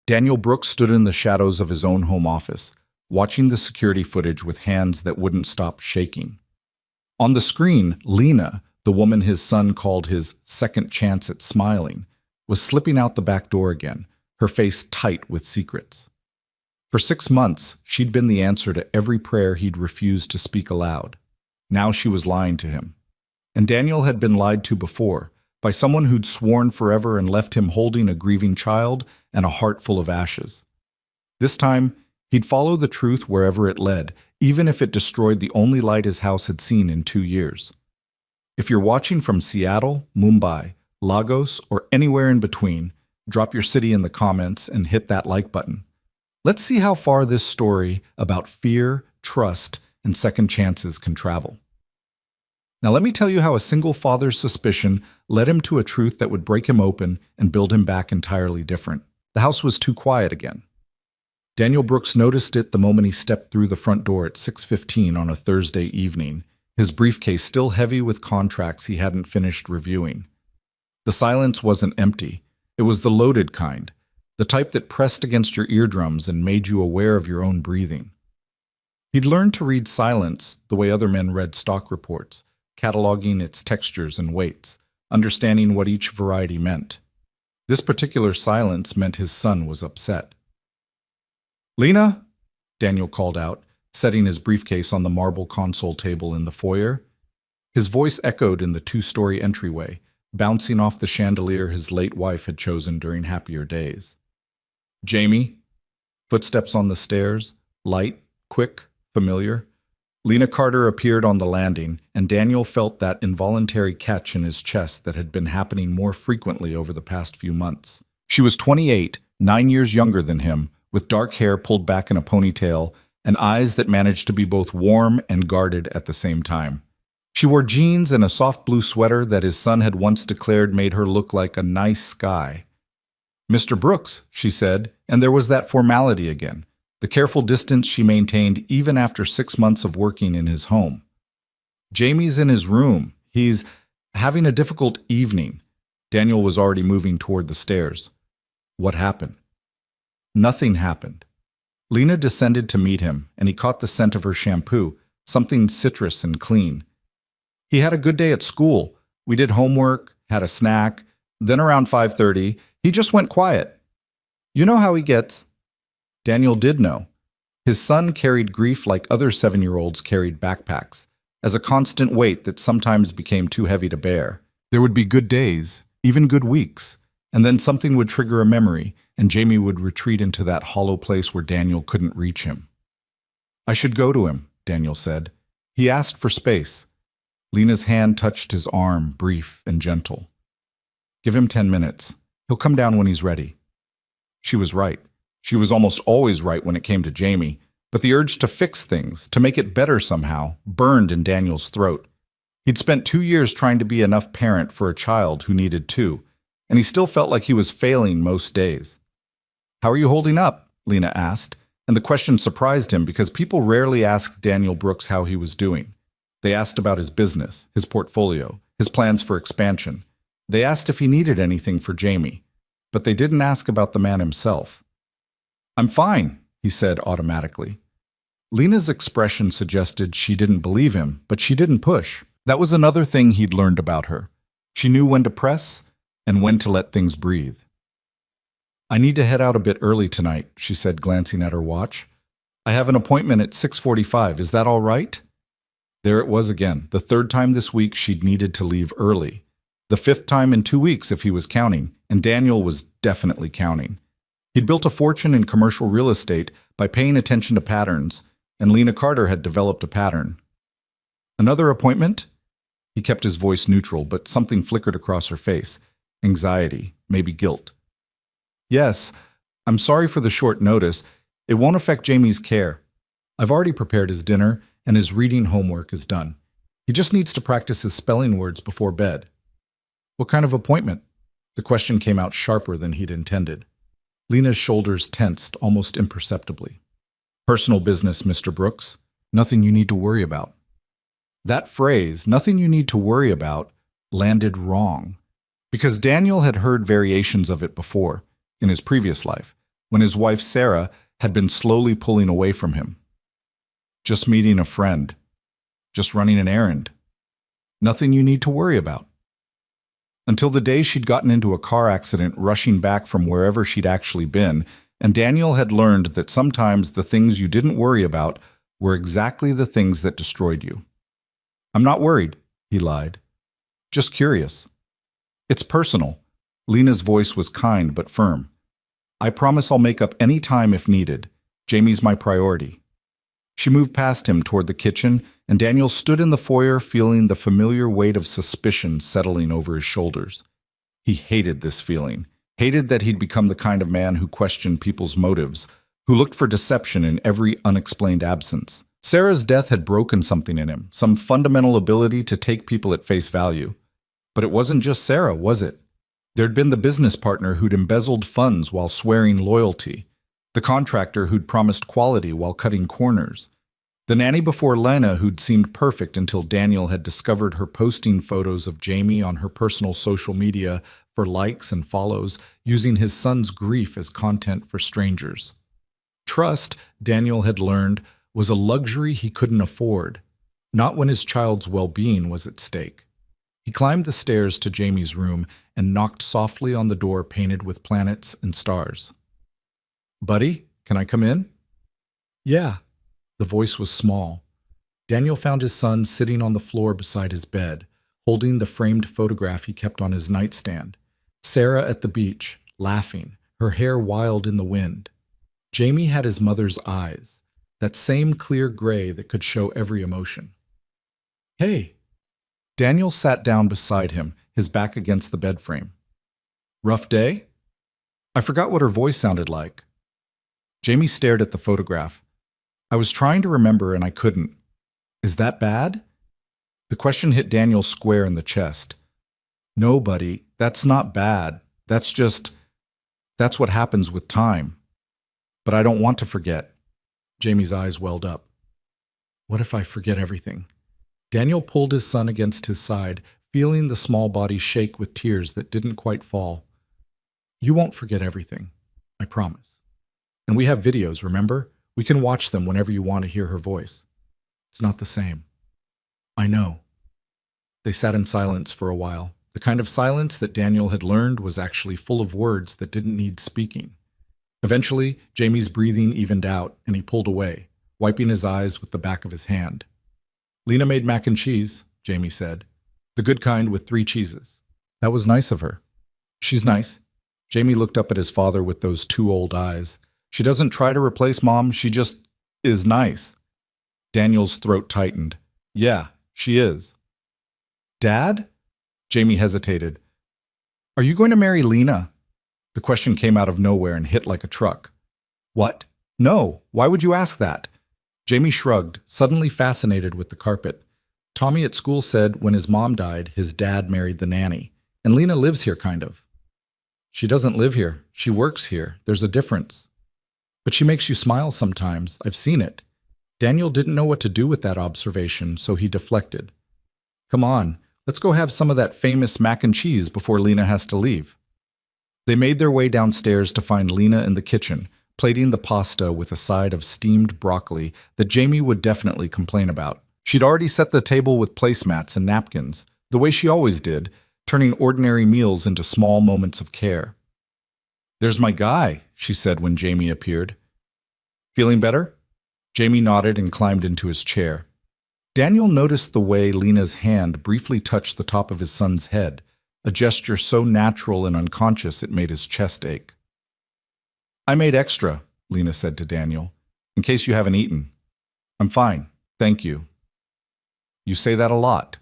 Daniel Brooks stood in the shadows of his own home office, watching the security footage with hands that wouldn't stop shaking. On the screen, Lena, the woman his son called his second chance at smiling, was slipping out the back door again, her face tight with secrets. For 6 months, she'd been the answer to every prayer he'd refused to speak aloud. Now she was lying to him. And Daniel had been lied to before, by someone who'd sworn forever and left him holding a grieving child and a heart full of ashes. This time, he'd follow the truth wherever it led, even if it destroyed the only light his house had seen in 2 years. If you're watching from Seattle, Mumbai, Lagos, or anywhere in between, drop your city in the comments and hit that like button. Let's see how far this story about fear, trust, and second chances can travel. Now let me tell you how a single father's suspicion led him to a truth that would break him open and build him back entirely different. The house was too quiet again. Daniel Brooks noticed it the moment he stepped through the front door at 6:15 on a Thursday evening, his briefcase still heavy with contracts he hadn't finished reviewing. The silence wasn't empty. It was the loaded kind, the type that pressed against your eardrums and made you aware of your own breathing. He'd learned to read silence the way other men read stock reports, cataloging its textures and weights, understanding what each variety meant. This particular silence meant his son was upset. "Lena," Daniel called out, setting his briefcase on the marble console table in the foyer. His voice echoed in the 2-story entryway, bouncing off the chandelier his late wife had chosen during happier days. "Jamie." Footsteps on the stairs, light, quick, familiar. Lena Carter appeared on the landing, and Daniel felt that involuntary catch in his chest that had been happening more frequently over the past few months. She was 28, 9 years younger than him, with dark hair pulled back in a ponytail and eyes that managed to be both warm and guarded at the same time. She wore jeans and a soft blue sweater that his son had once declared made her look like a nice guy. "Mr. Brooks," she said, and there was that formality again, the careful distance she maintained even after 6 months of working in his home. "Jamie's in his room. He's having a difficult evening." Daniel was already moving toward the stairs. What happened? Nothing happened. Lena descended to meet him, and he caught the scent of her shampoo, something citrus and clean. "He had a good day at school. We did homework, had a snack. Then around 5:30, he just went quiet. You know how he gets." Daniel did know. His son carried grief like other 7-year-olds carried backpacks, as a constant weight that sometimes became too heavy to bear. There would be good days, even good weeks, and then something would trigger a memory, and Jamie would retreat into that hollow place where Daniel couldn't reach him. "I should go to him," Daniel said. He asked for space. Lena's hand touched his arm, brief and gentle. "Give him 10 minutes. He'll come down when he's ready." She was right. She was almost always right when it came to Jamie, but the urge to fix things, to make it better somehow, burned in Daniel's throat. He'd spent 2 years trying to be enough parent for a child who needed 2, and he still felt like he was failing most days. "How are you holding up?" Lena asked, and the question surprised him because people rarely asked Daniel Brooks how he was doing. They asked about his business, his portfolio, his plans for expansion. They asked if he needed anything for Jamie, but they didn't ask about the man himself. "I'm fine," he said automatically. Lena's expression suggested she didn't believe him, but she didn't push. That was another thing he'd learned about her. She knew when to press and when to let things breathe. "I need to head out a bit early tonight," she said, glancing at her watch. "I have an appointment at 6:45. Is that all right?" There it was again, the 3rd time this week she'd needed to leave early. The 5th time in 2 weeks if he was counting, and Daniel was definitely counting. He'd built a fortune in commercial real estate by paying attention to patterns, and Lena Carter had developed a pattern. "Another appointment?" He kept his voice neutral, but something flickered across her face. Anxiety, maybe guilt. "Yes, I'm sorry for the short notice. It won't affect Jamie's care. I've already prepared his dinner, and his reading homework is done. He just needs to practice his spelling words before bed." "What kind of appointment?" The question came out sharper than he'd intended. Lena's shoulders tensed almost imperceptibly. "Personal business, Mr. Brooks. Nothing you need to worry about." That phrase, "nothing you need to worry about," landed wrong. Because Daniel had heard variations of it before, in his previous life. when his wife Sarah had been slowly pulling away from him. Just meeting a friend. Just running an errand. Nothing you need to worry about. Until the day she'd gotten into a car accident rushing back from wherever she'd actually been, and Daniel had learned that sometimes the things you didn't worry about were exactly the things that destroyed you. "I'm not worried," he lied. "Just curious." "It's personal." Lena's voice was kind but firm. "I promise I'll make up any time if needed. Jamie's my priority." She moved past him toward the kitchen, and Daniel stood in the foyer feeling the familiar weight of suspicion settling over his shoulders. He hated this feeling, hated that he'd become the kind of man who questioned people's motives, who looked for deception in every unexplained absence. Sarah's death had broken something in him, some fundamental ability to take people at face value. But it wasn't just Sarah, was it? There'd been the business partner who'd embezzled funds while swearing loyalty, the contractor who'd promised quality while cutting corners, the nanny before Lena who'd seemed perfect until Daniel had discovered her posting photos of Jamie on her personal social media for likes and follows, using his son's grief as content for strangers. Trust, Daniel had learned, was a luxury he couldn't afford, not when his child's well-being was at stake. He climbed the stairs to Jamie's room and knocked softly on the door painted with planets and stars. "Buddy, can I come in?" "Yeah." The voice was small. Daniel found his son sitting on the floor beside his bed, holding the framed photograph he kept on his nightstand. Sarah at the beach, laughing, her hair wild in the wind. Jamie had his mother's eyes, that same clear gray that could show every emotion. "Hey." Daniel sat down beside him, his back against the bed frame. "Rough day?" I forgot what her voice sounded like. Jamie stared at the photograph. "I was trying to remember and I couldn't. Is that bad?" The question hit Daniel square in the chest. "No, buddy, that's not bad. That's what happens with time. But I don't want to forget." Jamie's eyes welled up. "What if I forget everything?" Daniel pulled his son against his side, feeling the small body shake with tears that didn't quite fall. "You won't forget everything, I promise. And we have videos, remember? We can watch them whenever you want to hear her voice. It's not the same." "I know." They sat in silence for a while, the kind of silence that Daniel had learned was actually full of words that didn't need speaking. Eventually, Jamie's breathing evened out, and he pulled away, wiping his eyes with the back of his hand. "Lena made mac and cheese," Jamie said. "The good kind with 3 cheeses. That was nice of her." "She's nice." Jamie looked up at his father with those 2 old eyes. "She doesn't try to replace Mom, she just is nice." Daniel's throat tightened. "Yeah, she is." "Dad?" Jamie hesitated. "Are you going to marry Lena?" The question came out of nowhere and hit like a truck. "What? No, why would you ask that?" Jamie shrugged, suddenly fascinated with the carpet. "Tommy at school said when his mom died, his dad married the nanny. And Lena lives here, kind of." "She doesn't live here. She works here. There's a difference." "But she makes you smile sometimes. I've seen it." Daniel didn't know what to do with that observation, so he deflected. "Come on, let's go have some of that famous mac and cheese before Lena has to leave." They made their way downstairs to find Lena in the kitchen, plating the pasta with a side of steamed broccoli that Jamie would definitely complain about. She'd already set the table with placemats and napkins, the way she always did, turning ordinary meals into small moments of care. "There's my guy," she said when Jamie appeared. "Feeling better?" Jamie nodded and climbed into his chair. Daniel noticed the way Lena's hand briefly touched the top of his son's head, a gesture so natural and unconscious it made his chest ache. "I made extra," Lena said to Daniel, "in case you haven't eaten." "I'm fine, thank you." "You say that a lot."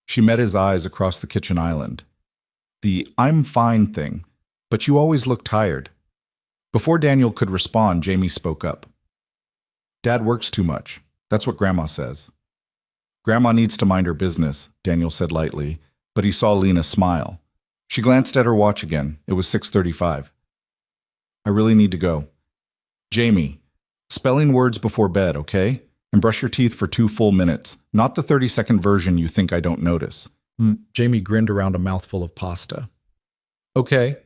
She met his eyes across the kitchen island. "The I'm fine thing, but you always look tired." Before Daniel could respond, Jamie spoke up. "Dad works too much. That's what Grandma says." "Grandma needs to mind her business," Daniel said lightly, but he saw Lena smile. She glanced at her watch again. It was 6:35. "I really need to go." "Jamie, spelling words before bed, okay? And brush your teeth for 2 full minutes, not the 30-second version you think I don't notice." Jamie grinned around a mouthful of pasta. "Okay."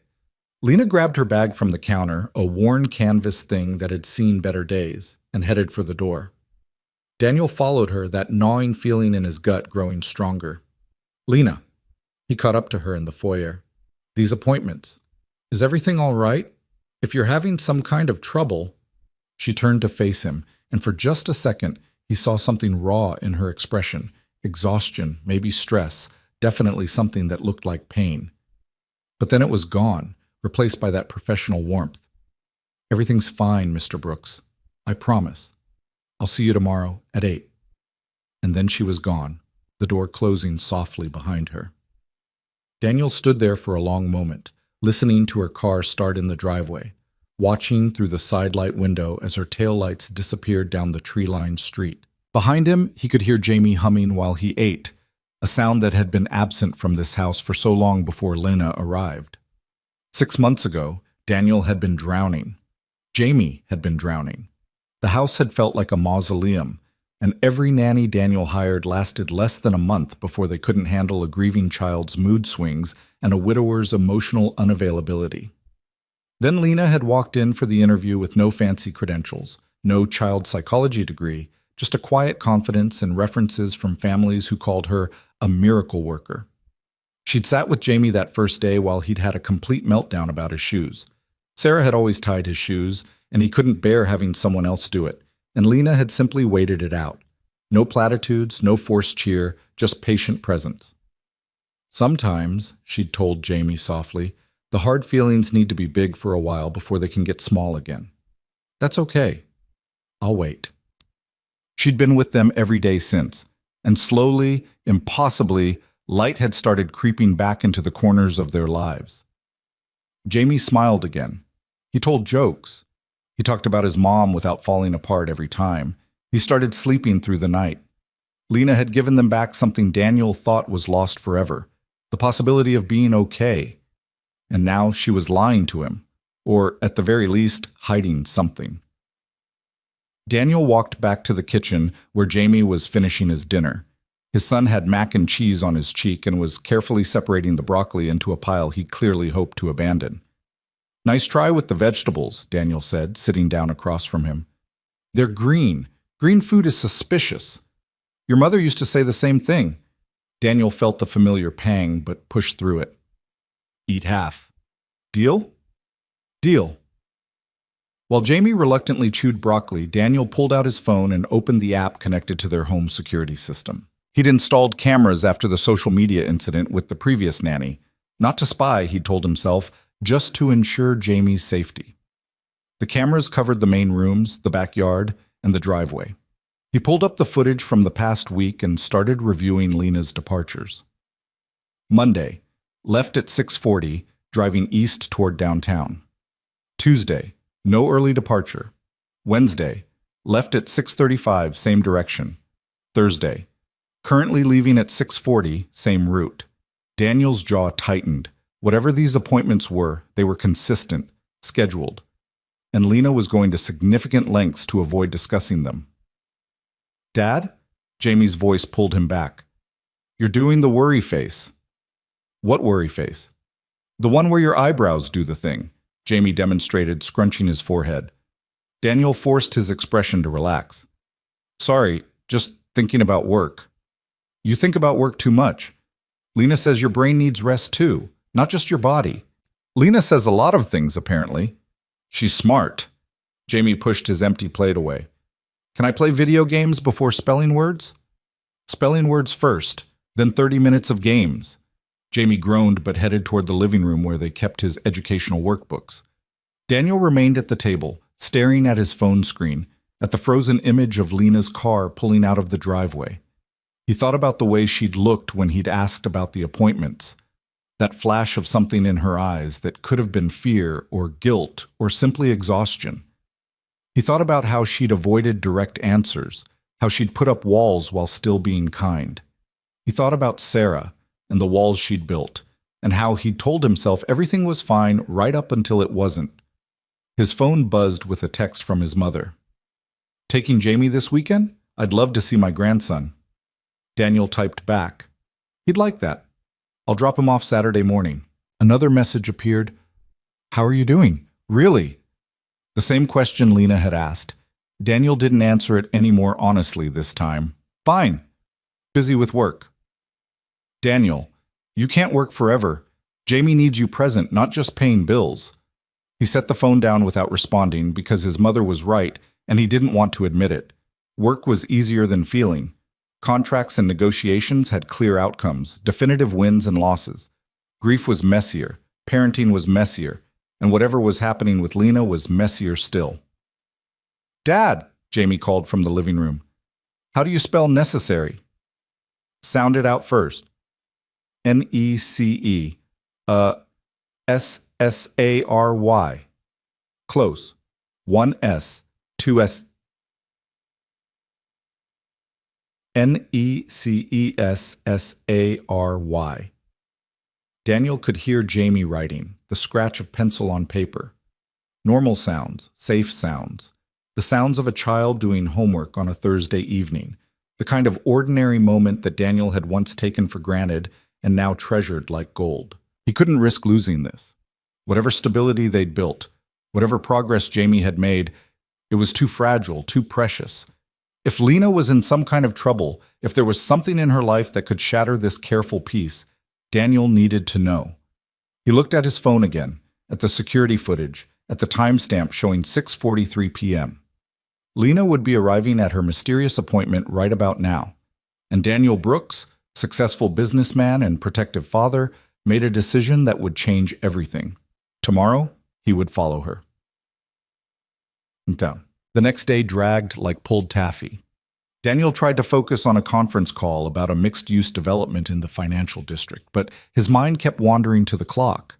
Lena grabbed her bag from the counter, a worn canvas thing that had seen better days, and headed for the door. Daniel followed her, that gnawing feeling in his gut growing stronger. "Lena." He caught up to her in the foyer. "These appointments. Is everything all right? If you're having some kind of trouble—" She turned to face him, and for just a second, he saw something raw in her expression. Exhaustion, maybe stress, definitely something that looked like pain. But then it was gone, replaced by that professional warmth. "Everything's fine, Mr. Brooks. I promise. I'll see you tomorrow at 8. And then she was gone, the door closing softly behind her. Daniel stood there for a long moment, listening to her car start in the driveway, watching through the sidelight window as her taillights disappeared down the tree-lined street. Behind him, he could hear Jamie humming while he ate, a sound that had been absent from this house for so long before Lena arrived. 6 months ago, Daniel had been drowning. Jamie had been drowning. The house had felt like a mausoleum, and every nanny Daniel hired lasted less than a month before they couldn't handle a grieving child's mood swings and a widower's emotional unavailability. Then Lena had walked in for the interview with no fancy credentials, no child psychology degree, just a quiet confidence and references from families who called her a miracle worker. She'd sat with Jamie that first day while he'd had a complete meltdown about his shoes. Sarah had always tied his shoes, and he couldn't bear having someone else do it, and Lena had simply waited it out. No platitudes, no forced cheer, just patient presence. "Sometimes," she'd told Jamie softly, "the hard feelings need to be big for a while before they can get small again. That's okay. I'll wait." She'd been with them every day since, and slowly, impossibly, light had started creeping back into the corners of their lives. Jamie smiled again. He told jokes. He talked about his mom without falling apart every time. He started sleeping through the night. Lena had given them back something Daniel thought was lost forever, the possibility of being okay. And now she was lying to him, or at the very least, hiding something. Daniel walked back to the kitchen where Jamie was finishing his dinner. His son had mac and cheese on his cheek and was carefully separating the broccoli into a pile he clearly hoped to abandon. "Nice try with the vegetables," Daniel said, sitting down across from him. "They're green. Green food is suspicious. Your mother used to say the same thing." Daniel felt the familiar pang, but pushed through it. "Eat half. Deal?" "Deal." While Jamie reluctantly chewed broccoli, Daniel pulled out his phone and opened the app connected to their home security system. He'd installed cameras after the social media incident with the previous nanny. Not to spy, he told himself, just to ensure Jamie's safety. The cameras covered the main rooms, the backyard, and the driveway. He pulled up the footage from the past week and started reviewing Lena's departures. Monday, left at 6:40, driving east toward downtown. Tuesday, no early departure. Wednesday, left at 6:35, same direction. Thursday, currently leaving at 6:40, same route. Daniel's jaw tightened. Whatever these appointments were, they were consistent, scheduled, and Lena was going to significant lengths to avoid discussing them. "Dad?" Jamie's voice pulled him back. "You're doing the worry face." "What worry face?" "The one where your eyebrows do the thing," Jamie demonstrated, scrunching his forehead. Daniel forced his expression to relax. "Sorry, just thinking about work." "You think about work too much. Lena says your brain needs rest too, not just your body." "Lena says a lot of things, apparently." "She's smart." Jamie pushed his empty plate away. "Can I play video games before spelling words?" "Spelling words first, then 30 minutes of games." Jamie groaned but headed toward the living room where they kept his educational workbooks. Daniel remained at the table, staring at his phone screen, at the frozen image of Lena's car pulling out of the driveway. He thought about the way she'd looked when he'd asked about the appointments, that flash of something in her eyes that could have been fear or guilt or simply exhaustion. He thought about how she'd avoided direct answers, how she'd put up walls while still being kind. He thought about Sarah and the walls she'd built, and how he'd told himself everything was fine right up until it wasn't. His phone buzzed with a text from his mother. "Taking Jamie this weekend? I'd love to see my grandson." Daniel typed back, "He'd like that. I'll drop him off Saturday morning." Another message appeared. How are you doing? Really? The same question Lena had asked. Daniel didn't answer it any more honestly this time. Fine. Busy with work. Daniel, you can't work forever. Jamie needs you present, not just paying bills. He set the phone down without responding because his mother was right and he didn't want to admit it. Work was easier than feeling. Contracts and negotiations had clear outcomes, definitive wins and losses. Grief was messier, parenting was messier, and whatever was happening with Lena was messier still. Dad, Jamie called from the living room. How do you spell necessary? Sound it out first. N-E-C-E. S-S-A-R-Y. Close. One S, two S. Necessary. Daniel could hear Jamie writing, the scratch of pencil on paper. Normal sounds, safe sounds. The sounds of a child doing homework on a Thursday evening. The kind of ordinary moment that Daniel had once taken for granted and now treasured like gold. He couldn't risk losing this. Whatever stability they'd built, whatever progress Jamie had made, it was too fragile, too precious. If Lena was in some kind of trouble, if there was something in her life that could shatter this careful peace, Daniel needed to know. He looked at his phone again, at the security footage, at the timestamp showing 6:43 p.m. Lena would be arriving at her mysterious appointment right about now, and Daniel Brooks, successful businessman and protective father, made a decision that would change everything. Tomorrow, he would follow her. Down. The next day dragged like pulled taffy. Daniel tried to focus on a conference call about a mixed-use development in the financial district, but his mind kept wandering to the clock.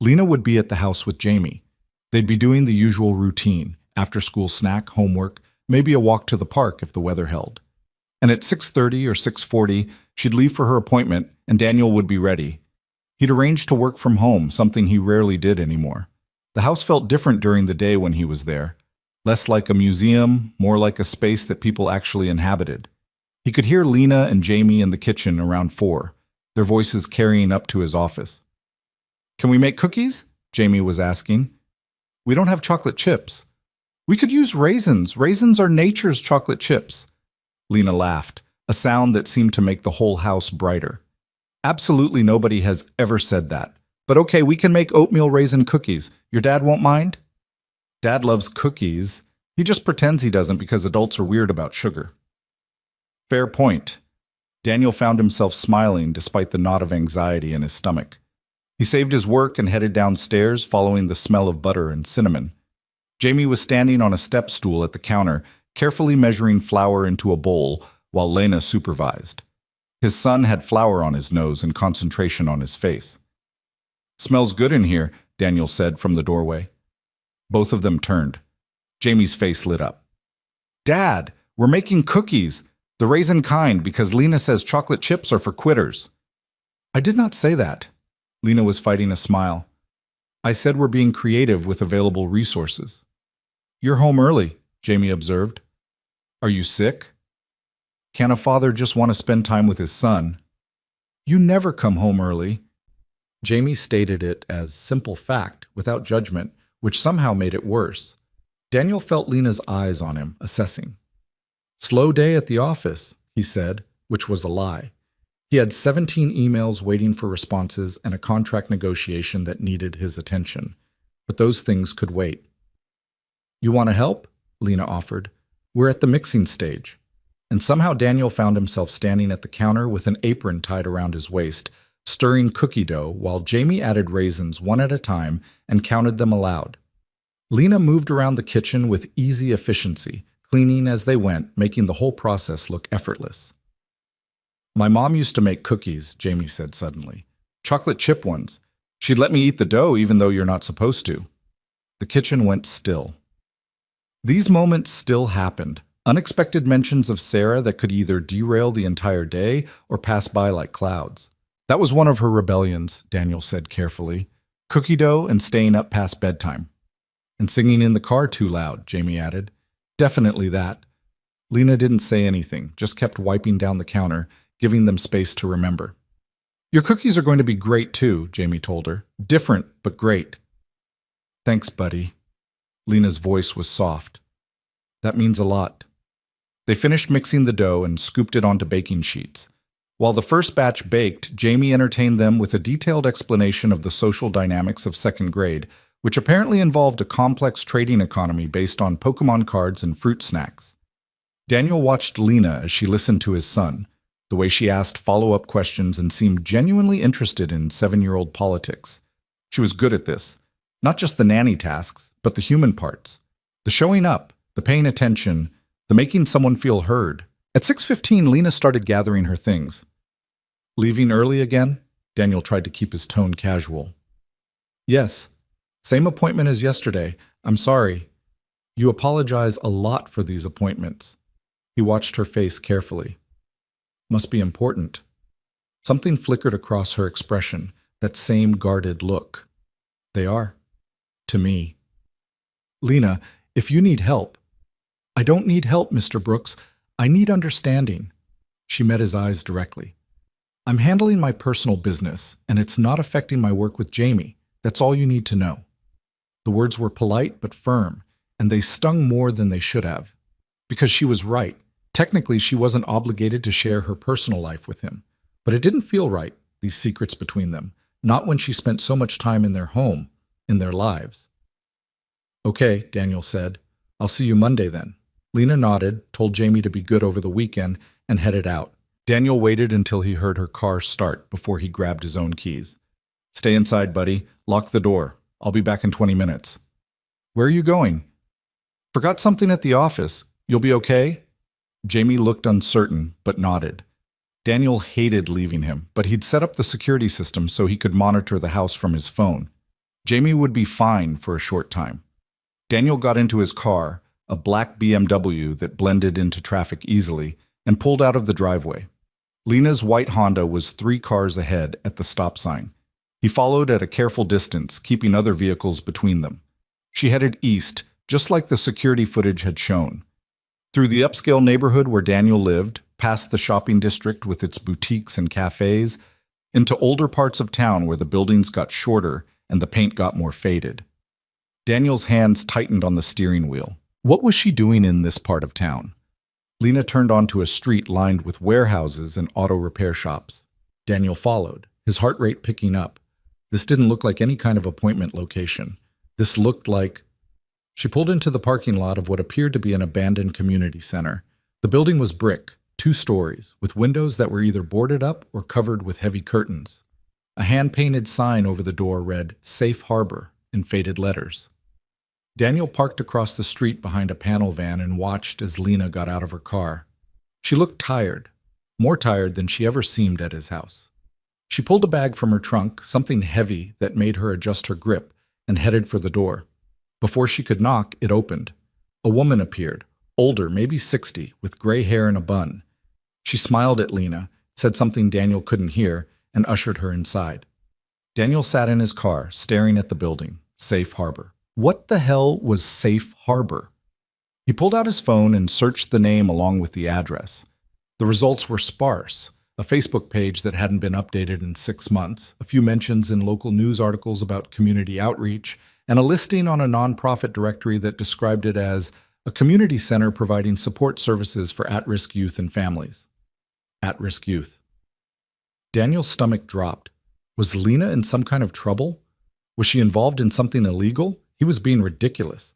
Lena would be at the house with Jamie. They'd be doing the usual routine, after-school snack, homework, maybe a walk to the park if the weather held. And at 6:30 or 6:40, she'd leave for her appointment, and Daniel would be ready. He'd arranged to work from home, something he rarely did anymore. The house felt different during the day when he was there. Less like a museum, more like a space that people actually inhabited. He could hear Lena and Jamie in the kitchen around 4, their voices carrying up to his office. Can we make cookies? Jamie was asking. We don't have chocolate chips. We could use raisins. Raisins are nature's chocolate chips. Lena laughed, a sound that seemed to make the whole house brighter. Absolutely nobody has ever said that. But okay, we can make oatmeal raisin cookies. Your dad won't mind? Dad loves cookies. He just pretends he doesn't because adults are weird about sugar. Fair point. Daniel found himself smiling despite the knot of anxiety in his stomach. He saved his work and headed downstairs, following the smell of butter and cinnamon. Jamie was standing on a step stool at the counter, carefully measuring flour into a bowl while Lena supervised. His son had flour on his nose and concentration on his face. Smells good in here, Daniel said from the doorway. Both of them turned. Jamie's face lit up. Dad, we're making cookies, the raisin kind, because Lena says chocolate chips are for quitters. I did not say that. Lena was fighting a smile. I said we're being creative with available resources. You're home early, Jamie observed. Are you sick? Can a father just want to spend time with his son? You never come home early. Jamie stated it as simple fact, without judgment, which somehow made it worse. Daniel felt Lena's eyes on him, assessing. Slow day at the office, he said, which was a lie. He had 17 emails waiting for responses and a contract negotiation that needed his attention. But those things could wait. You want to help? Lena offered. We're at the mixing stage. And somehow Daniel found himself standing at the counter with an apron tied around his waist, stirring cookie dough while Jamie added raisins one at a time and counted them aloud. Lena moved around the kitchen with easy efficiency, cleaning as they went, making the whole process look effortless. My mom used to make cookies, Jamie said suddenly. Chocolate chip ones. She'd let me eat the dough even though you're not supposed to. The kitchen went still. These moments still happened. Unexpected mentions of Sarah that could either derail the entire day or pass by like clouds. That was one of her rebellions, Daniel said carefully. Cookie dough and staying up past bedtime. And singing in the car too loud, Jamie added. Definitely that. Lena didn't say anything, just kept wiping down the counter, giving them space to remember. Your cookies are going to be great too, Jamie told her. Different, but great. Thanks, buddy. Lena's voice was soft. That means a lot. They finished mixing the dough and scooped it onto baking sheets. While the first batch baked, Jamie entertained them with a detailed explanation of the social dynamics of second grade, which apparently involved a complex trading economy based on Pokemon cards and fruit snacks. Daniel watched Lena as she listened to his son, the way she asked follow-up questions and seemed genuinely interested in 7-year-old politics. She was good at this. Not just the nanny tasks, but the human parts. The showing up, the paying attention, the making someone feel heard. At 6:15, Lena started gathering her things. Leaving early again? Daniel tried to keep his tone casual. Yes. Same appointment as yesterday. I'm sorry. You apologize a lot for these appointments. He watched her face carefully. Must be important. Something flickered across her expression, that same guarded look. They are. To me. Lena, if you need help. I don't need help, Mr. Brooks. I need understanding. She met his eyes directly. I'm handling my personal business, and it's not affecting my work with Jamie. That's all you need to know. The words were polite but firm, and they stung more than they should have. Because she was right. Technically, she wasn't obligated to share her personal life with him. But it didn't feel right, these secrets between them, not when she spent so much time in their home, in their lives. Okay, Daniel said. I'll see you Monday then. Lena nodded, told Jamie to be good over the weekend, and headed out. Daniel waited until he heard her car start before he grabbed his own keys. Stay inside, buddy. Lock the door. I'll be back in 20 minutes. Where are you going? Forgot something at the office. You'll be okay? Jamie looked uncertain, but nodded. Daniel hated leaving him, but he'd set up the security system so he could monitor the house from his phone. Jamie would be fine for a short time. Daniel got into his car, a black BMW that blended into traffic easily, and pulled out of the driveway. Lena's white Honda was 3 cars ahead at the stop sign. He followed at a careful distance, keeping other vehicles between them. She headed east, just like the security footage had shown. Through the upscale neighborhood where Daniel lived, past the shopping district with its boutiques and cafes, into older parts of town where the buildings got shorter and the paint got more faded. Daniel's hands tightened on the steering wheel. What was she doing in this part of town? Lena turned onto a street lined with warehouses and auto repair shops. Daniel followed, his heart rate picking up. This didn't look like any kind of appointment location. This looked like... She pulled into the parking lot of what appeared to be an abandoned community center. The building was brick, 2 stories, with windows that were either boarded up or covered with heavy curtains. A hand-painted sign over the door read, Safe Harbor, in faded letters. Daniel parked across the street behind a panel van and watched as Lena got out of her car. She looked tired, more tired than she ever seemed at his house. She pulled a bag from her trunk, something heavy that made her adjust her grip, and headed for the door. Before she could knock, it opened. A woman appeared, older, maybe 60, with gray hair and a bun. She smiled at Lena, said something Daniel couldn't hear, and ushered her inside. Daniel sat in his car, staring at the building, Safe Harbor. What the hell was Safe Harbor? He pulled out his phone and searched the name along with the address. The results were sparse. A Facebook page that hadn't been updated in 6 months, a few mentions in local news articles about community outreach, and a listing on a nonprofit directory that described it as a community center providing support services for at-risk youth and families. At-risk youth. Daniel's stomach dropped. Was Lena in some kind of trouble? Was she involved in something illegal? He was being ridiculous.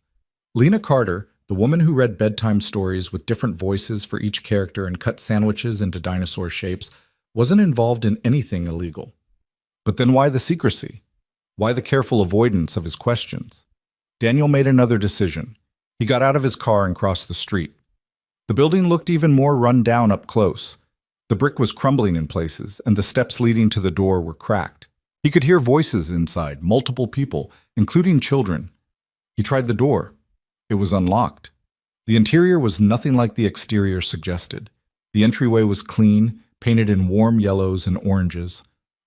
Lena Carter, the woman who read bedtime stories with different voices for each character and cut sandwiches into dinosaur shapes, wasn't involved in anything illegal. But then why the secrecy? Why the careful avoidance of his questions? Daniel made another decision. He got out of his car and crossed the street. The building looked even more run down up close. The brick was crumbling in places, and the steps leading to the door were cracked. He could hear voices inside, multiple people, including children. He tried the door. It was unlocked. The interior was nothing like the exterior suggested. The entryway was clean, painted in warm yellows and oranges.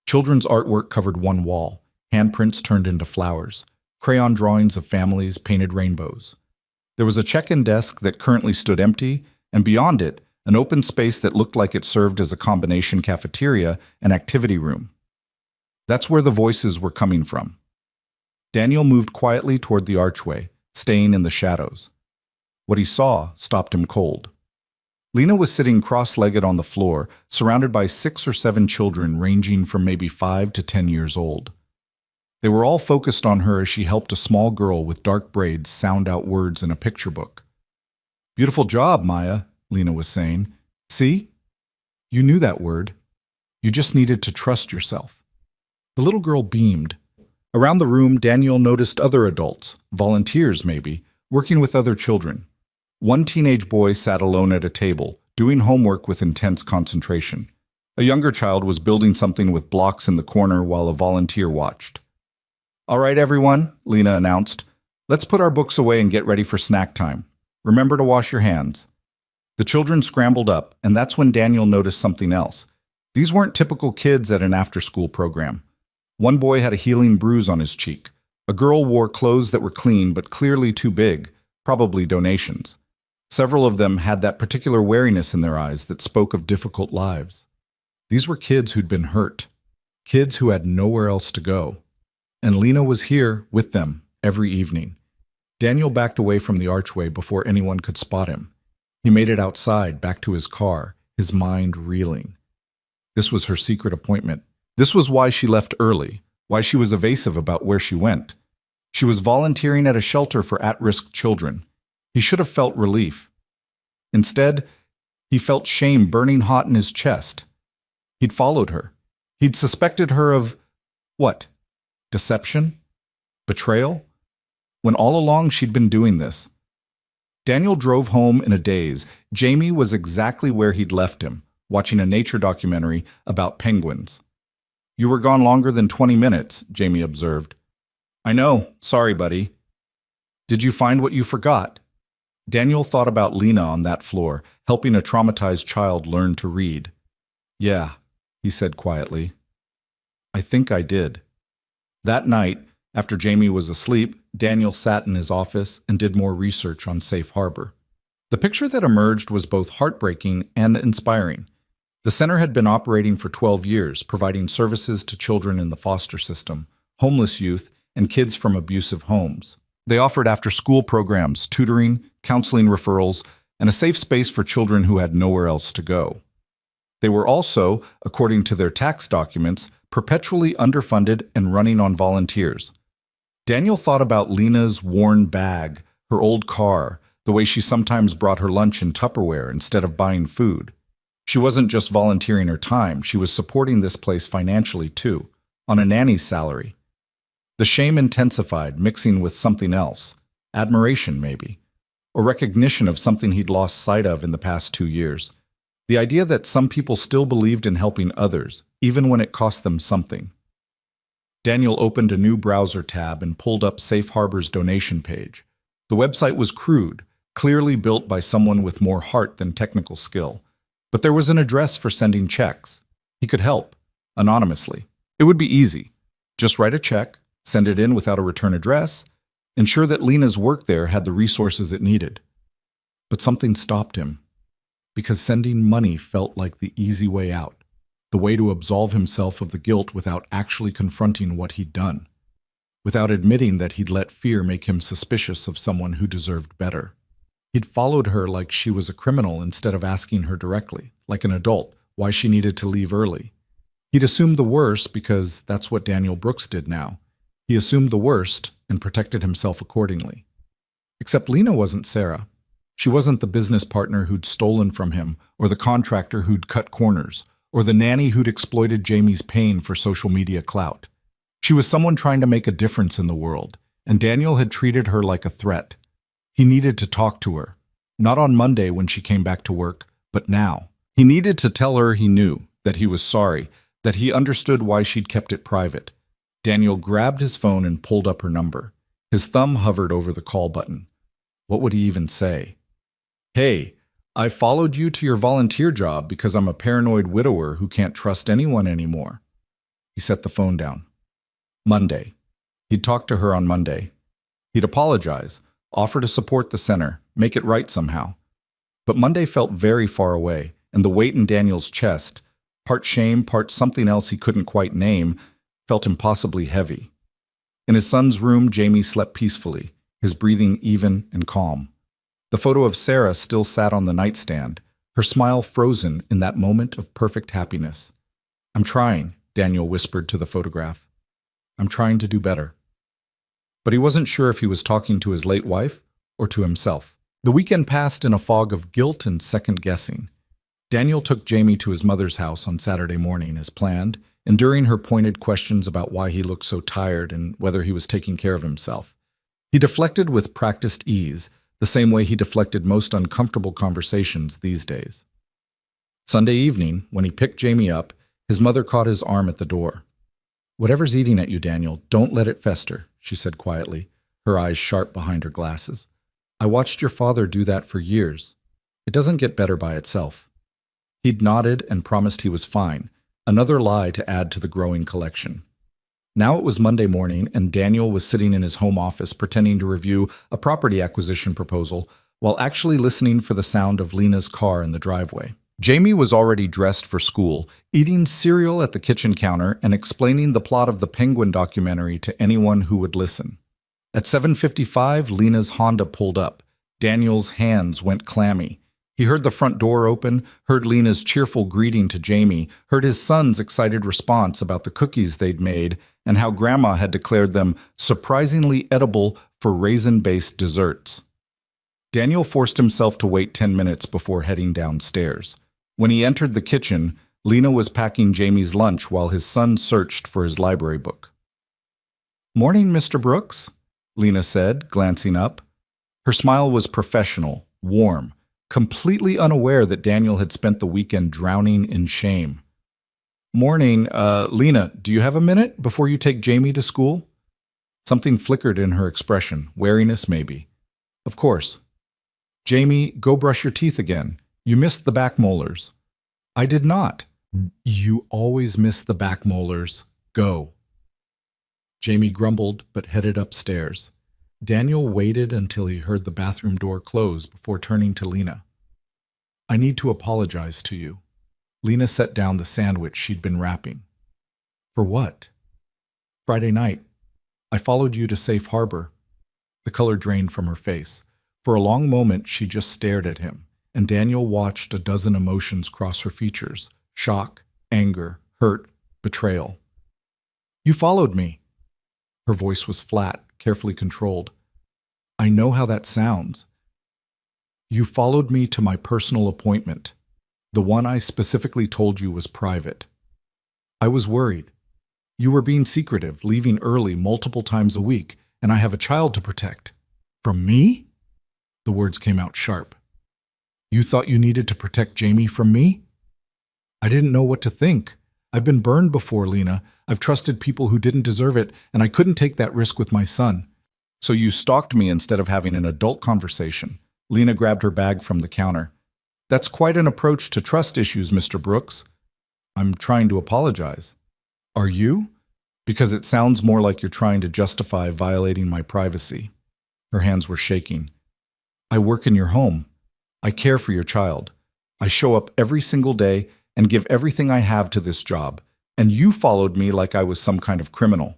Children's artwork covered one wall, handprints turned into flowers, crayon drawings of families painted rainbows. There was a check-in desk that currently stood empty, and beyond it, an open space that looked like it served as a combination cafeteria and activity room. That's where the voices were coming from. Daniel moved quietly toward the archway, staying in the shadows. What he saw stopped him cold. Lena was sitting cross-legged on the floor, surrounded by 6 or 7 children ranging from maybe 5 to 10 years old. They were all focused on her as she helped a small girl with dark braids sound out words in a picture book. "Beautiful job, Maya," Lena was saying. "See? You knew that word. You just needed to trust yourself." The little girl beamed. Around the room, Daniel noticed other adults, volunteers maybe, working with other children. One teenage boy sat alone at a table, doing homework with intense concentration. A younger child was building something with blocks in the corner while a volunteer watched. "All right, everyone," Lena announced. "Let's put our books away and get ready for snack time. Remember to wash your hands." The children scrambled up, and that's when Daniel noticed something else. These weren't typical kids at an after-school program. One boy had a healing bruise on his cheek. A girl wore clothes that were clean but clearly too big, probably donations. Several of them had that particular wariness in their eyes that spoke of difficult lives. These were kids who'd been hurt, kids who had nowhere else to go. And Lena was here with them every evening. Daniel backed away from the archway before anyone could spot him. He made it outside, back to his car, his mind reeling. This was her secret appointment. This was why she left early, why she was evasive about where she went. She was volunteering at a shelter for at-risk children. He should have felt relief. Instead, he felt shame burning hot in his chest. He'd followed her. He'd suspected her of what? Deception? Betrayal? When all along she'd been doing this. Daniel drove home in a daze. Jamie was exactly where he'd left him, watching a nature documentary about penguins. "You were gone longer than 20 minutes, Jamie observed. "I know. Sorry, buddy." "Did you find what you forgot?" Daniel thought about Lena on that floor, helping a traumatized child learn to read. "Yeah," he said quietly. "I think I did." That night, after Jamie was asleep, Daniel sat in his office and did more research on Safe Harbor. The picture that emerged was both heartbreaking and inspiring. The center had been operating for 12 years, providing services to children in the foster system, homeless youth, and kids from abusive homes. They offered after-school programs, tutoring, counseling referrals, and a safe space for children who had nowhere else to go. They were also, according to their tax documents, perpetually underfunded and running on volunteers. Daniel thought about Lena's worn bag, her old car, the way she sometimes brought her lunch in Tupperware instead of buying food. She wasn't just volunteering her time, she was supporting this place financially too, on a nanny's salary. The shame intensified, mixing with something else, admiration maybe, or recognition of something he'd lost sight of in the past 2 years. The idea that some people still believed in helping others, even when it cost them something. Daniel opened a new browser tab and pulled up Safe Harbor's donation page. The website was crude, clearly built by someone with more heart than technical skill. But there was an address for sending checks. He could help, anonymously. It would be easy. Just write a check, send it in without a return address, ensure that Lena's work there had the resources it needed. But something stopped him. Because sending money felt like the easy way out, the way to absolve himself of the guilt without actually confronting what he'd done, without admitting that he'd let fear make him suspicious of someone who deserved better. He'd followed her like she was a criminal instead of asking her directly, like an adult, why she needed to leave early. He'd assumed the worst because that's what Daniel Brooks did now. He assumed the worst and protected himself accordingly. Except Lena wasn't Sarah. She wasn't the business partner who'd stolen from him, or the contractor who'd cut corners, or the nanny who'd exploited Jamie's pain for social media clout. She was someone trying to make a difference in the world, and Daniel had treated her like a threat. He needed to talk to her, not on Monday when she came back to work, but now. He needed to tell her he knew, that he was sorry, that he understood why she'd kept it private. Daniel grabbed his phone and pulled up her number. His thumb hovered over the call button. What would he even say? "Hey, I followed you to your volunteer job because I'm a paranoid widower who can't trust anyone anymore." He set the phone down. Monday. He'd talk to her on Monday. He'd apologize, offer to support the center, make it right somehow. But Monday felt very far away, and the weight in Daniel's chest, part shame, part something else he couldn't quite name, felt impossibly heavy. In his son's room, Jamie slept peacefully, his breathing even and calm. The photo of Sarah still sat on the nightstand, her smile frozen in that moment of perfect happiness. "I'm trying," Daniel whispered to the photograph. "I'm trying to do better." But he wasn't sure if he was talking to his late wife or to himself. The weekend passed in a fog of guilt and second-guessing. Daniel took Jamie to his mother's house on Saturday morning as planned, enduring her pointed questions about why he looked so tired and whether he was taking care of himself. He deflected with practiced ease, the same way he deflected most uncomfortable conversations these days. Sunday evening, when he picked Jamie up, his mother caught his arm at the door. "Whatever's eating at you, Daniel, don't let it fester," she said quietly, her eyes sharp behind her glasses. "I watched your father do that for years. It doesn't get better by itself." He'd nodded and promised he was fine, another lie to add to the growing collection. Now it was Monday morning, and Daniel was sitting in his home office pretending to review a property acquisition proposal while actually listening for the sound of Lena's car in the driveway. Jamie was already dressed for school, eating cereal at the kitchen counter and explaining the plot of the Penguin documentary to anyone who would listen. At 7:55, Lena's Honda pulled up. Daniel's hands went clammy. He heard the front door open, heard Lena's cheerful greeting to Jamie, heard his son's excited response about the cookies they'd made and how Grandma had declared them surprisingly edible for raisin-based desserts. Daniel forced himself to wait 10 minutes before heading downstairs. When he entered the kitchen, Lena was packing Jamie's lunch while his son searched for his library book. "Morning, Mr. Brooks," Lena said, glancing up. Her smile was professional, warm, completely unaware that Daniel had spent the weekend drowning in shame. "Morning, Lena, do you have a minute before you take Jamie to school?" Something flickered in her expression, wariness maybe. "Of course." "Jamie, go brush your teeth again. You missed the back molars." "I did not." "You always miss the back molars. Go." Jamie grumbled but headed upstairs. Daniel waited until he heard the bathroom door close before turning to Lena. "I need to apologize to you." Lena set down the sandwich she'd been wrapping. "For what?" "Friday night. I followed you to Safe Harbor." The color drained from her face. For a long moment she just stared at him, and Daniel watched a dozen emotions cross her features: shock, anger, hurt, betrayal. "You followed me." Her voice was flat, carefully controlled. "I know how that sounds. You followed me to my personal appointment, the one I specifically told you was private. I was worried. You were being secretive, leaving early multiple times a week, and I have a child to protect." "From me?" The words came out sharp. "You thought you needed to protect Jamie from me?" "I didn't know what to think. I've been burned before, Lena. I've trusted people who didn't deserve it, and I couldn't take that risk with my son." "So you stalked me instead of having an adult conversation." Lena grabbed her bag from the counter. "That's quite an approach to trust issues, Mr. Brooks." "I'm trying to apologize." "Are you?" "Because it sounds more like you're trying to justify violating my privacy." Her hands were shaking. "I work in your home. I care for your child. I show up every single day and give everything I have to this job, and you followed me like I was some kind of criminal."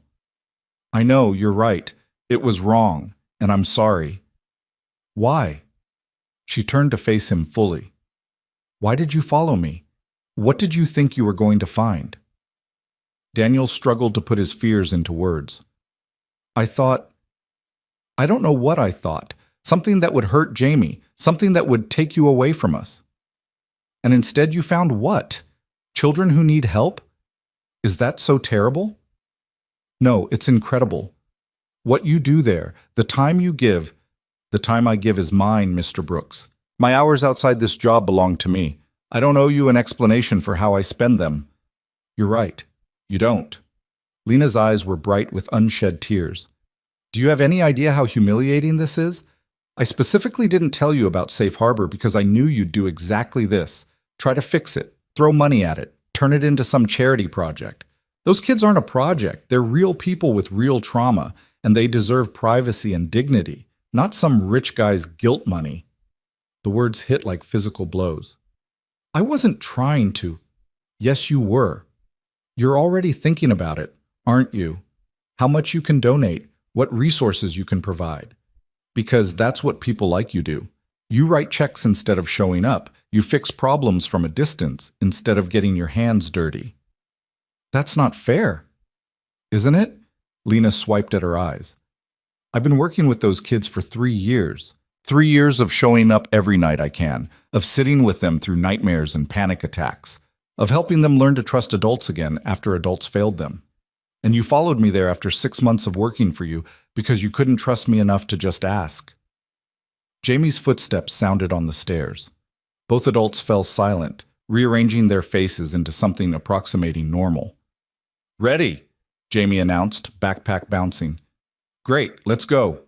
"I know, you're right. It was wrong, and I'm sorry." "Why?" She turned to face him fully. "Why did you follow me? What did you think you were going to find?" Daniel struggled to put his fears into words. I don't know what I thought. Something that would hurt Jamie, something that would take you away from us." "And instead you found what? Children who need help? Is that so terrible?" "No, it's incredible. What you do there, the time you give, the time I give is mine, Mr. Brooks. My hours outside this job belong to me. I don't owe you an explanation for how I spend them." "You're right. You don't." Lena's eyes were bright with unshed tears. "Do you have any idea how humiliating this is? I specifically didn't tell you about Safe Harbor because I knew you'd do exactly this. Try to fix it, throw money at it, turn it into some charity project. Those kids aren't a project. They're real people with real trauma, and they deserve privacy and dignity, not some rich guy's guilt money." The words hit like physical blows. "I wasn't trying to." "Yes, you were. You're already thinking about it, aren't you? how much you can donate, what resources you can provide. Because that's what people like you do. You write checks instead of showing up. You fix problems from a distance instead of getting your hands dirty. That's not fair, isn't it? Lena swiped at her eyes. I've been working with those kids for 3 years. 3 years of showing up every night I can, of sitting with them through nightmares and panic attacks, of helping them learn to trust adults again after adults failed them. And you followed me there after 6 months of working for you because you couldn't trust me enough to just ask. Jamie's footsteps sounded on the stairs. Both adults fell silent, rearranging their faces into something approximating normal. Ready, Jamie announced, backpack bouncing. Great, let's go.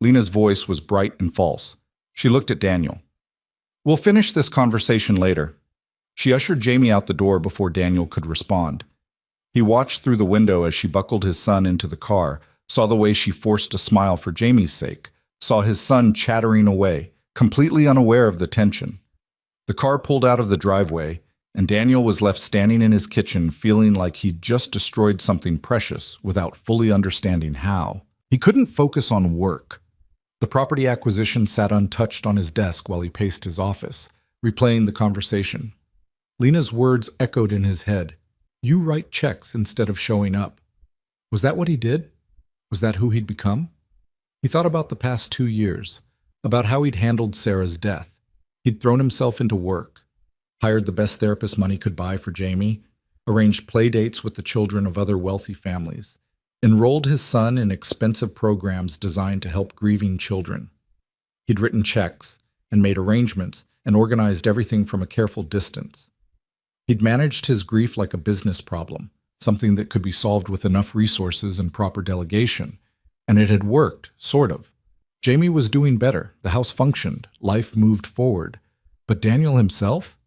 Lena's voice was bright and false. She looked at Daniel. We'll finish this conversation later. She ushered Jamie out the door before Daniel could respond. He watched through the window as she buckled his son into the car, saw the way she forced a smile for Jamie's sake, saw his son chattering away, completely unaware of the tension. The car pulled out of the driveway, and Daniel was left standing in his kitchen feeling like he'd just destroyed something precious without fully understanding how. He couldn't focus on work. The property acquisition sat untouched on his desk while he paced his office, replaying the conversation. Lena's words echoed in his head. You write checks instead of showing up. Was that what he did? Was that who he'd become? He thought about the past 2 years, about how he'd handled Sarah's death. He'd thrown himself into work, hired the best therapist money could buy for Jamie, arranged play dates with the children of other wealthy families, enrolled his son in expensive programs designed to help grieving children. He'd written checks and made arrangements and organized everything from a careful distance. He'd managed his grief like a business problem, something that could be solved with enough resources and proper delegation. And it had worked, sort of. Jamie was doing better, the house functioned, life moved forward. But Daniel himself?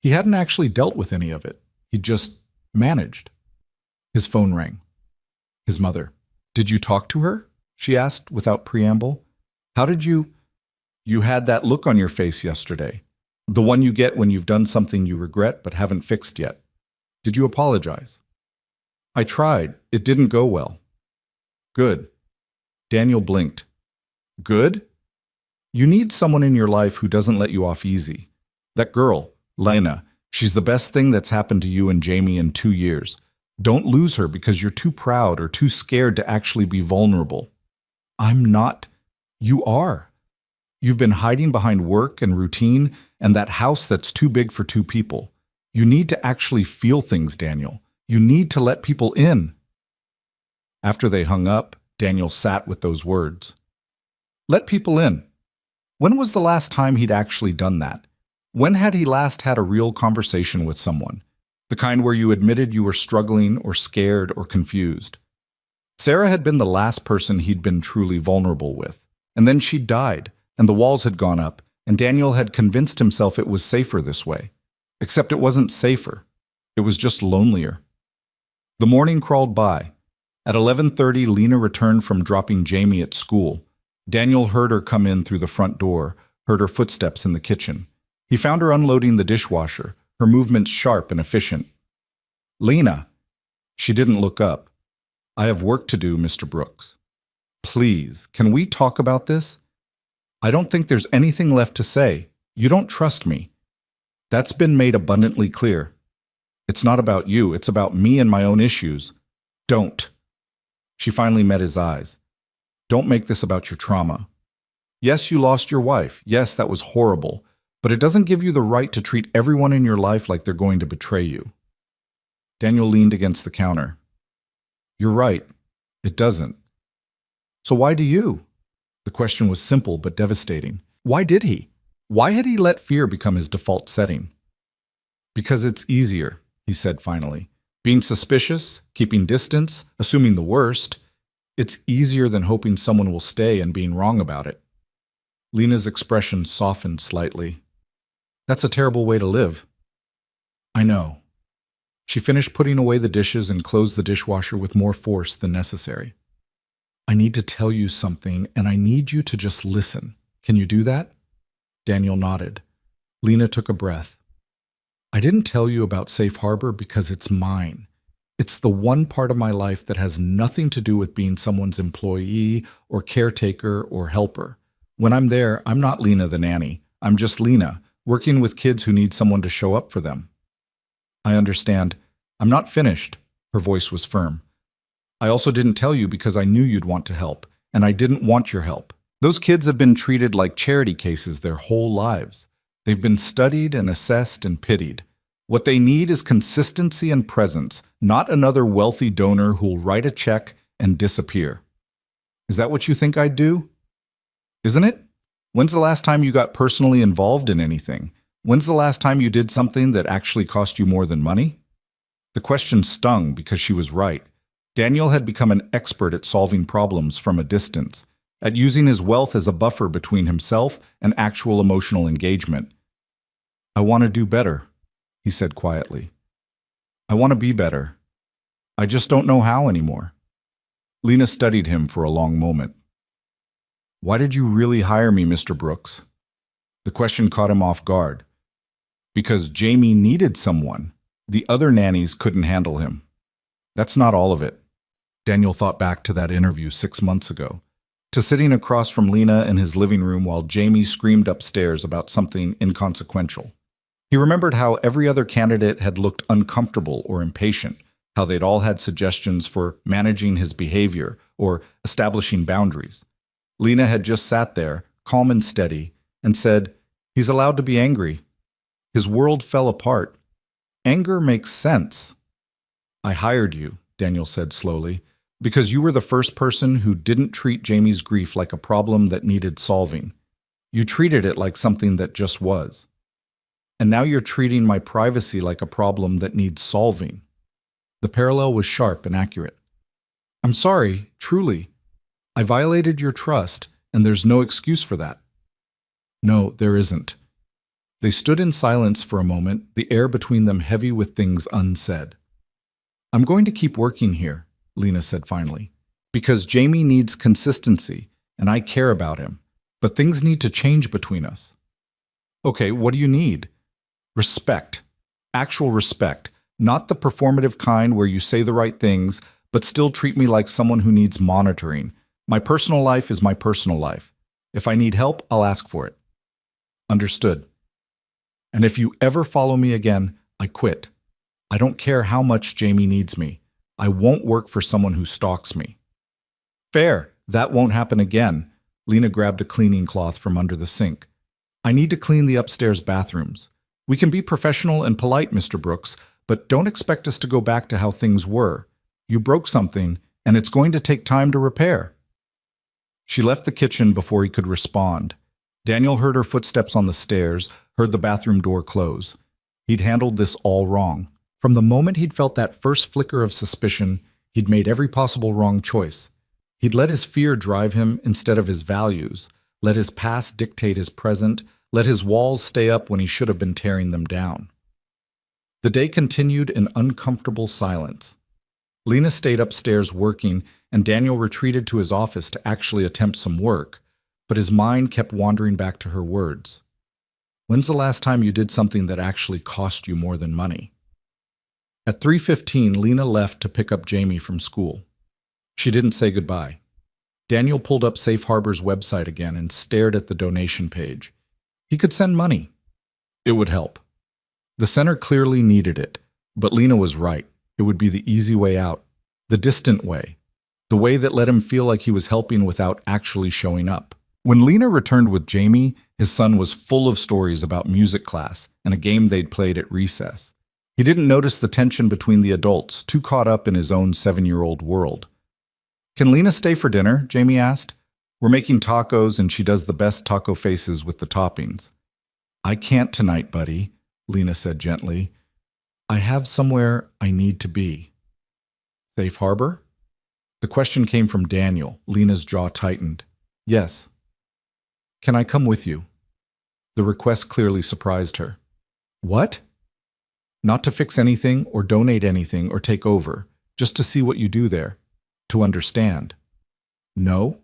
He hadn't actually dealt with any of it. He'd just managed. His phone rang. His mother. Did you talk to her? She asked without preamble. How did you? You had that look on your face yesterday. The one you get when you've done something you regret but haven't fixed yet. Did you apologize? I tried. It didn't go well. Good. Daniel blinked. Good? You need someone in your life who doesn't let you off easy. That girl, Lena, she's the best thing that's happened to you and Jamie in 2 years. Don't lose her because you're too proud or too scared to actually be vulnerable. I'm not. You are. You've been hiding behind work and routine and that house that's too big for 2 people. You need to actually feel things, Daniel. You need to let people in. After they hung up, Daniel sat with those words. Let people in. When was the last time he'd actually done that? When had he last had a real conversation with someone? The kind where you admitted you were struggling or scared or confused. Sarah had been the last person he'd been truly vulnerable with. And then she died, and the walls had gone up, and Daniel had convinced himself it was safer this way. Except it wasn't safer. It was just lonelier. The morning crawled by. At 11:30, Lena returned from dropping Jamie at school. Daniel heard her come in through the front door, heard her footsteps in the kitchen. He found her unloading the dishwasher, her movements sharp and efficient. Lena. She didn't look up. I have work to do, Mr. Brooks. Please, can we talk about this? I don't think there's anything left to say. You don't trust me. That's been made abundantly clear. It's not about you, it's about me and my own issues. Don't. She finally met his eyes. Don't make this about your trauma. Yes, you lost your wife. Yes, that was horrible. But it doesn't give you the right to treat everyone in your life like they're going to betray you. Daniel leaned against the counter. You're right. It doesn't. So why do you? The question was simple but devastating. Why did he? Why had he let fear become his default setting? Because it's easier, he said finally. Being suspicious, keeping distance, assuming the worst, it's easier than hoping someone will stay and being wrong about it. Lena's expression softened slightly. That's a terrible way to live. I know. She finished putting away the dishes and closed the dishwasher with more force than necessary. I need to tell you something, and I need you to just listen. Can you do that? Daniel nodded. Lena took a breath. I didn't tell you about Safe Harbor because it's mine. It's the one part of my life that has nothing to do with being someone's employee or caretaker or helper. When I'm there, I'm not Lena the nanny. I'm just Lena, working with kids who need someone to show up for them. I understand. I'm not finished. Her voice was firm. I also didn't tell you because I knew you'd want to help, and I didn't want your help. Those kids have been treated like charity cases their whole lives. They've been studied and assessed and pitied. What they need is consistency and presence, not another wealthy donor who'll write a check and disappear. Is that what you think I'd do? Isn't it? When's the last time you got personally involved in anything? When's the last time you did something that actually cost you more than money? The question stung because she was right. Daniel had become an expert at solving problems from a distance, at using his wealth as a buffer between himself and actual emotional engagement. I want to do better, he said quietly. I want to be better. I just don't know how anymore. Lena studied him for a long moment. Why did you really hire me, Mr. Brooks? The question caught him off guard. Because Jamie needed someone. The other nannies couldn't handle him. That's not all of it. Daniel thought back to that interview 6 months ago, to sitting across from Lena in his living room while Jamie screamed upstairs about something inconsequential. He remembered how every other candidate had looked uncomfortable or impatient, how they'd all had suggestions for managing his behavior or establishing boundaries. Lena had just sat there, calm and steady, and said, "He's allowed to be angry." His world fell apart. Anger makes sense. I hired you, Daniel said slowly, because you were the first person who didn't treat Jamie's grief like a problem that needed solving. You treated it like something that just was. And now you're treating my privacy like a problem that needs solving. The parallel was sharp and accurate. I'm sorry, truly. I violated your trust, and there's no excuse for that. No, there isn't. They stood in silence for a moment, the air between them heavy with things unsaid. I'm going to keep working here, Lena said finally, because Jamie needs consistency, and I care about him. But things need to change between us. Okay, what do you need? Respect. Actual respect. Not the performative kind where you say the right things, but still treat me like someone who needs monitoring. My personal life is my personal life. If I need help, I'll ask for it. Understood. And if you ever follow me again, I quit. I don't care how much Jamie needs me. I won't work for someone who stalks me. Fair. That won't happen again. Lena grabbed a cleaning cloth from under the sink. I need to clean the upstairs bathrooms. We can be professional and polite, Mr. Brooks, but don't expect us to go back to how things were. You broke something, and it's going to take time to repair. She left the kitchen before he could respond. Daniel heard her footsteps on the stairs, heard the bathroom door close. He'd handled this all wrong. From the moment he'd felt that first flicker of suspicion, he'd made every possible wrong choice. He'd let his fear drive him instead of his values, let his past dictate his present, let his walls stay up when he should have been tearing them down. The day continued in uncomfortable silence. Lena stayed upstairs working, and Daniel retreated to his office to actually attempt some work, but his mind kept wandering back to her words. When's the last time you did something that actually cost you more than money? At 3:15, Lena left to pick up Jamie from school. She didn't say goodbye. Daniel pulled up Safe Harbor's website again and stared at the donation page. He could send money. It would help. The center clearly needed it, but Lena was right. It would be the easy way out, the distant way, the way that let him feel like he was helping without actually showing up. When Lena returned with Jamie, his son was full of stories about music class and a game they'd played at recess. He didn't notice the tension between the adults, too caught up in his own 7-year-old world. Can Lena stay for dinner? Jamie asked. We're making tacos and she does the best taco faces with the toppings. I can't tonight, buddy, Lena said gently. I have somewhere I need to be. Safe Harbor? The question came from Daniel. Lena's jaw tightened. Yes. Can I come with you? The request clearly surprised her. What? Not to fix anything or donate anything or take over, just to see what you do there, to understand. No?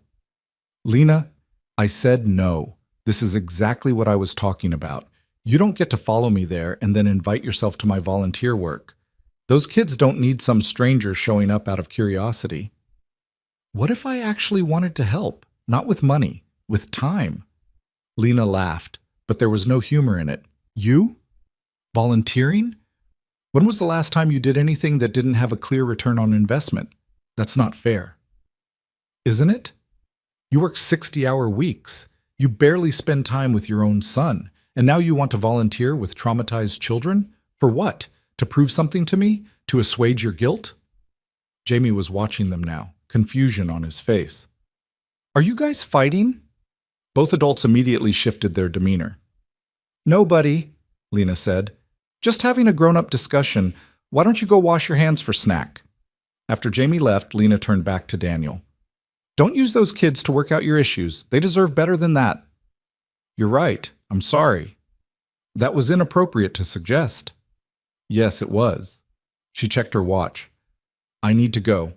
Lena, I said no. This is exactly what I was talking about. You don't get to follow me there and then invite yourself to my volunteer work. Those kids don't need some stranger showing up out of curiosity. What if I actually wanted to help? Not with money, with time. Lena laughed, but there was no humor in it. You? Volunteering? When was the last time you did anything that didn't have a clear return on investment? That's not fair. Isn't it? You work 60-hour weeks. You barely spend time with your own son. And now you want to volunteer with traumatized children? For what? To prove something to me? To assuage your guilt? Jamie was watching them now, confusion on his face. Are you guys fighting? Both adults immediately shifted their demeanor. No, buddy, Lena said. Just having a grown-up discussion. Why don't you go wash your hands for snack? After Jamie left, Lena turned back to Daniel. Don't use those kids to work out your issues. They deserve better than that. You're right. I'm sorry. That was inappropriate to suggest. Yes, it was. She checked her watch. I need to go.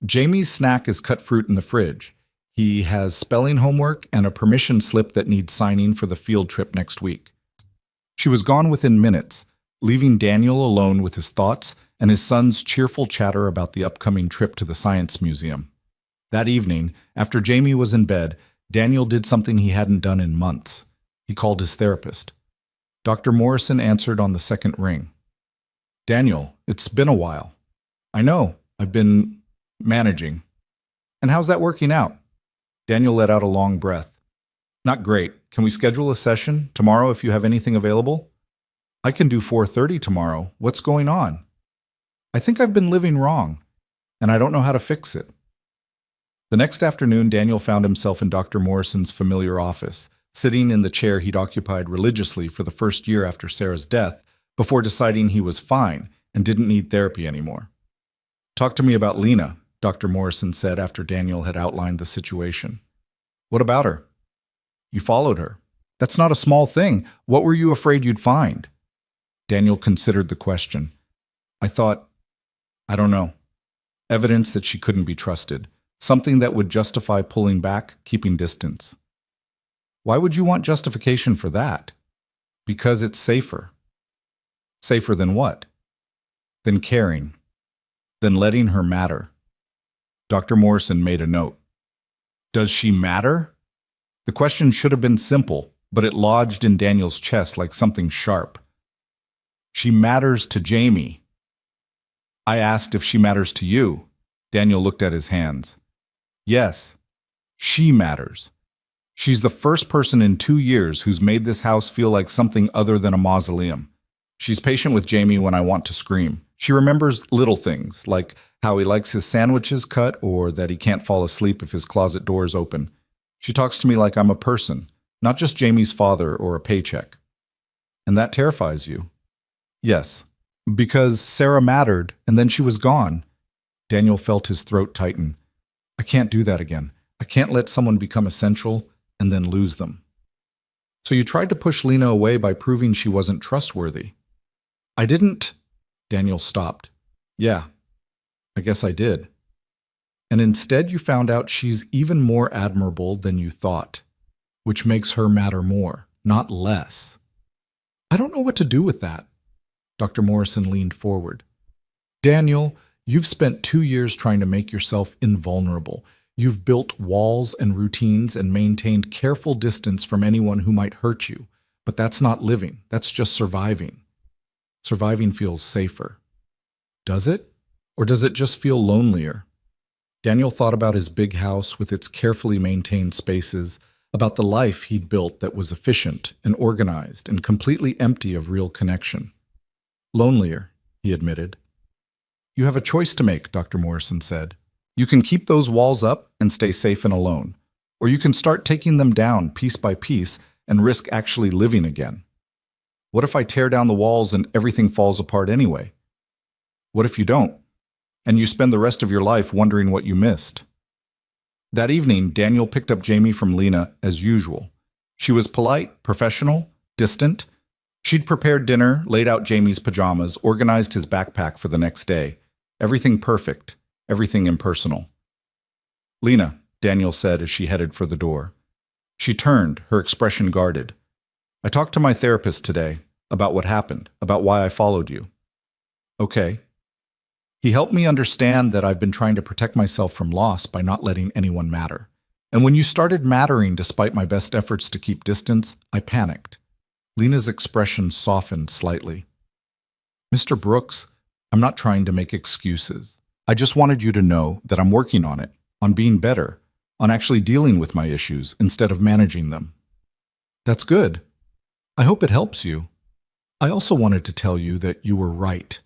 Jamie's snack is cut fruit in the fridge. He has spelling homework and a permission slip that needs signing for the field trip next week. She was gone within minutes, leaving Daniel alone with his thoughts and his son's cheerful chatter about the upcoming trip to the Science Museum. That evening, after Jamie was in bed, Daniel did something he hadn't done in months. He called his therapist. Dr. Morrison answered on the second ring. Daniel, it's been a while. I know, I've been managing. And how's that working out? Daniel let out a long breath. Not great. Can we schedule a session tomorrow if you have anything available? I can do 4:30 tomorrow. What's going on? I think I've been living wrong, and I don't know how to fix it. The next afternoon, Daniel found himself in Dr. Morrison's familiar office, sitting in the chair he'd occupied religiously for the first year after Sarah's death, before deciding he was fine and didn't need therapy anymore. Talk to me about Lena, Dr. Morrison said after Daniel had outlined the situation. What about her? You followed her. That's not a small thing. What were you afraid you'd find? Daniel considered the question. I don't know. Evidence that she couldn't be trusted. Something that would justify pulling back, keeping distance. Why would you want justification for that? Because it's safer. Safer than what? Than caring. Than letting her matter. Dr. Morrison made a note. Does she matter? The question should have been simple, but it lodged in Daniel's chest like something sharp. She matters to Jamie. I asked if she matters to you. Daniel looked at his hands. Yes, she matters. She's the first person in 2 years who's made this house feel like something other than a mausoleum. She's patient with Jamie when I want to scream. She remembers little things, like how he likes his sandwiches cut or that he can't fall asleep if his closet door is open. She talks to me like I'm a person, not just Jamie's father or a paycheck. And that terrifies you. Yes, because Sarah mattered and then she was gone. Daniel felt his throat tighten. I can't do that again. I can't let someone become essential and then lose them. So you tried to push Lena away by proving she wasn't trustworthy. I didn't. Daniel stopped. Yeah, I guess I did. And instead you found out she's even more admirable than you thought, which makes her matter more, not less. I don't know what to do with that. Dr. Morrison leaned forward. Daniel, you've spent 2 years trying to make yourself invulnerable. You've built walls and routines and maintained careful distance from anyone who might hurt you. But that's not living. That's just surviving. Surviving feels safer. Does it? Or does it just feel lonelier? Daniel thought about his big house with its carefully maintained spaces, about the life he'd built that was efficient and organized and completely empty of real connection. Lonelier, he admitted. You have a choice to make, Dr. Morrison said. You can keep those walls up and stay safe and alone, or you can start taking them down piece by piece and risk actually living again. What if I tear down the walls and everything falls apart anyway? What if you don't, and you spend the rest of your life wondering what you missed? That evening, Daniel picked up Jamie from Lena as usual. She was polite, professional, distant. She'd prepared dinner, laid out Jamie's pajamas, organized his backpack for the next day. Everything perfect, everything impersonal. Lena, Daniel said as she headed for the door. She turned, her expression guarded. I talked to my therapist today about what happened, about why I followed you. Okay, He helped me understand that I've been trying to protect myself from loss by not letting anyone matter. And when you started mattering despite my best efforts to keep distance, I panicked. Lena's expression softened slightly. Mr. Brooks, I'm not trying to make excuses. I just wanted you to know that I'm working on it, on being better, on actually dealing with my issues instead of managing them. That's good. I hope it helps you. I also wanted to tell you that you were right.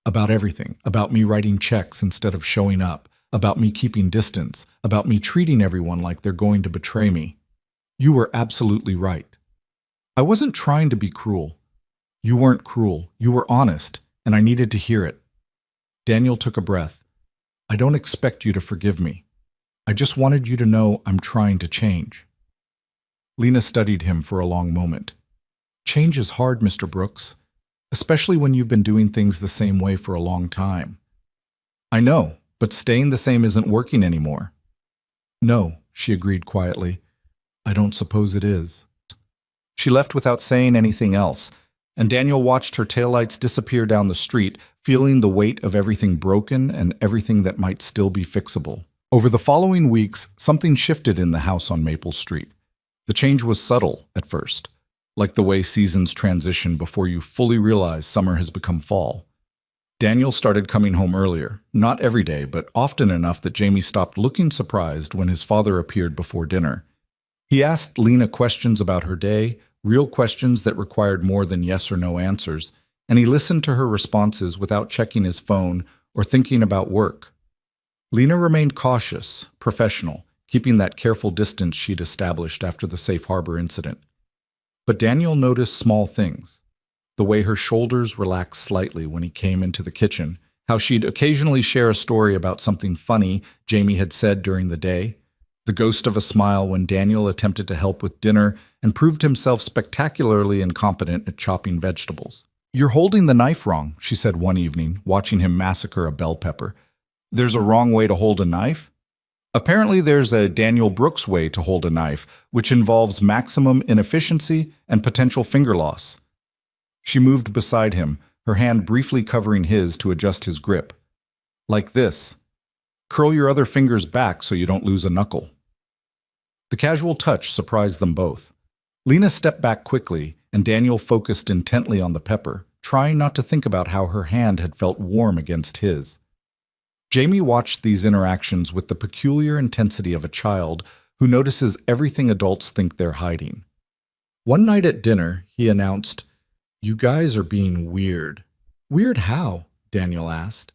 About everything, about me writing checks instead of showing up, about me keeping distance, about me treating everyone like they're going to betray me. You were absolutely right. I wasn't trying to be cruel. You weren't cruel. You were honest, and I needed to hear it. Daniel took a breath. I don't expect you to forgive me. I just wanted you to know I'm trying to change. Lena studied him for a long moment. Change is hard, Mr. Brooks, especially when you've been doing things the same way for a long time. I know, but staying the same isn't working anymore. No, she agreed quietly. I don't suppose it is. She left without saying anything else, and Daniel watched her taillights disappear down the street, feeling the weight of everything broken and everything that might still be fixable. Over the following weeks, something shifted in the house on Maple Street. The change was subtle at first, like the way seasons transition before you fully realize summer has become fall. Daniel started coming home earlier, not every day, but often enough that Jamie stopped looking surprised when his father appeared before dinner. He asked Lena questions about her day, real questions that required more than yes or no answers, and he listened to her responses without checking his phone or thinking about work. Lena remained cautious, professional, keeping that careful distance she'd established after the Safe Harbor incident. But Daniel noticed small things. The way her shoulders relaxed slightly when he came into the kitchen, how she'd occasionally share a story about something funny Jamie had said during the day, the ghost of a smile when Daniel attempted to help with dinner and proved himself spectacularly incompetent at chopping vegetables. You're holding the knife wrong, she said one evening, watching him massacre a bell pepper. There's a wrong way to hold a knife? Apparently there's a Daniel Brooks way to hold a knife, which involves maximum inefficiency and potential finger loss. She moved beside him, her hand briefly covering his to adjust his grip. Like this. Curl your other fingers back so you don't lose a knuckle. The casual touch surprised them both. Lena stepped back quickly, and Daniel focused intently on the pepper, trying not to think about how her hand had felt warm against his. Jamie watched these interactions with the peculiar intensity of a child who notices everything adults think they're hiding. One night at dinner, he announced, "You guys are being weird." "Weird how?" Daniel asked.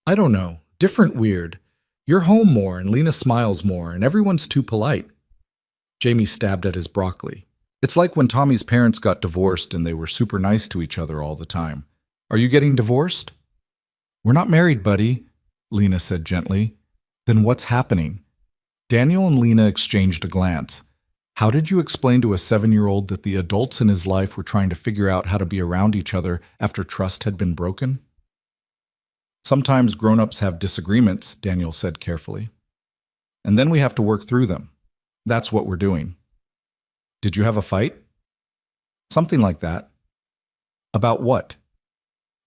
"I don't know. Different weird. You're home more, and Lena smiles more, and everyone's too polite." Jamie stabbed at his broccoli. "It's like when Tommy's parents got divorced and they were super nice to each other all the time. Are you getting divorced?" "We're not married, buddy," Lena said gently. "Then what's happening?" Daniel and Lena exchanged a glance. How did you explain to a 7-year-old that the adults in his life were trying to figure out how to be around each other after trust had been broken? "Sometimes grown-ups have disagreements," Daniel said carefully. "And then we have to work through them. That's what we're doing." "Did you have a fight?" "Something like that." "About what?"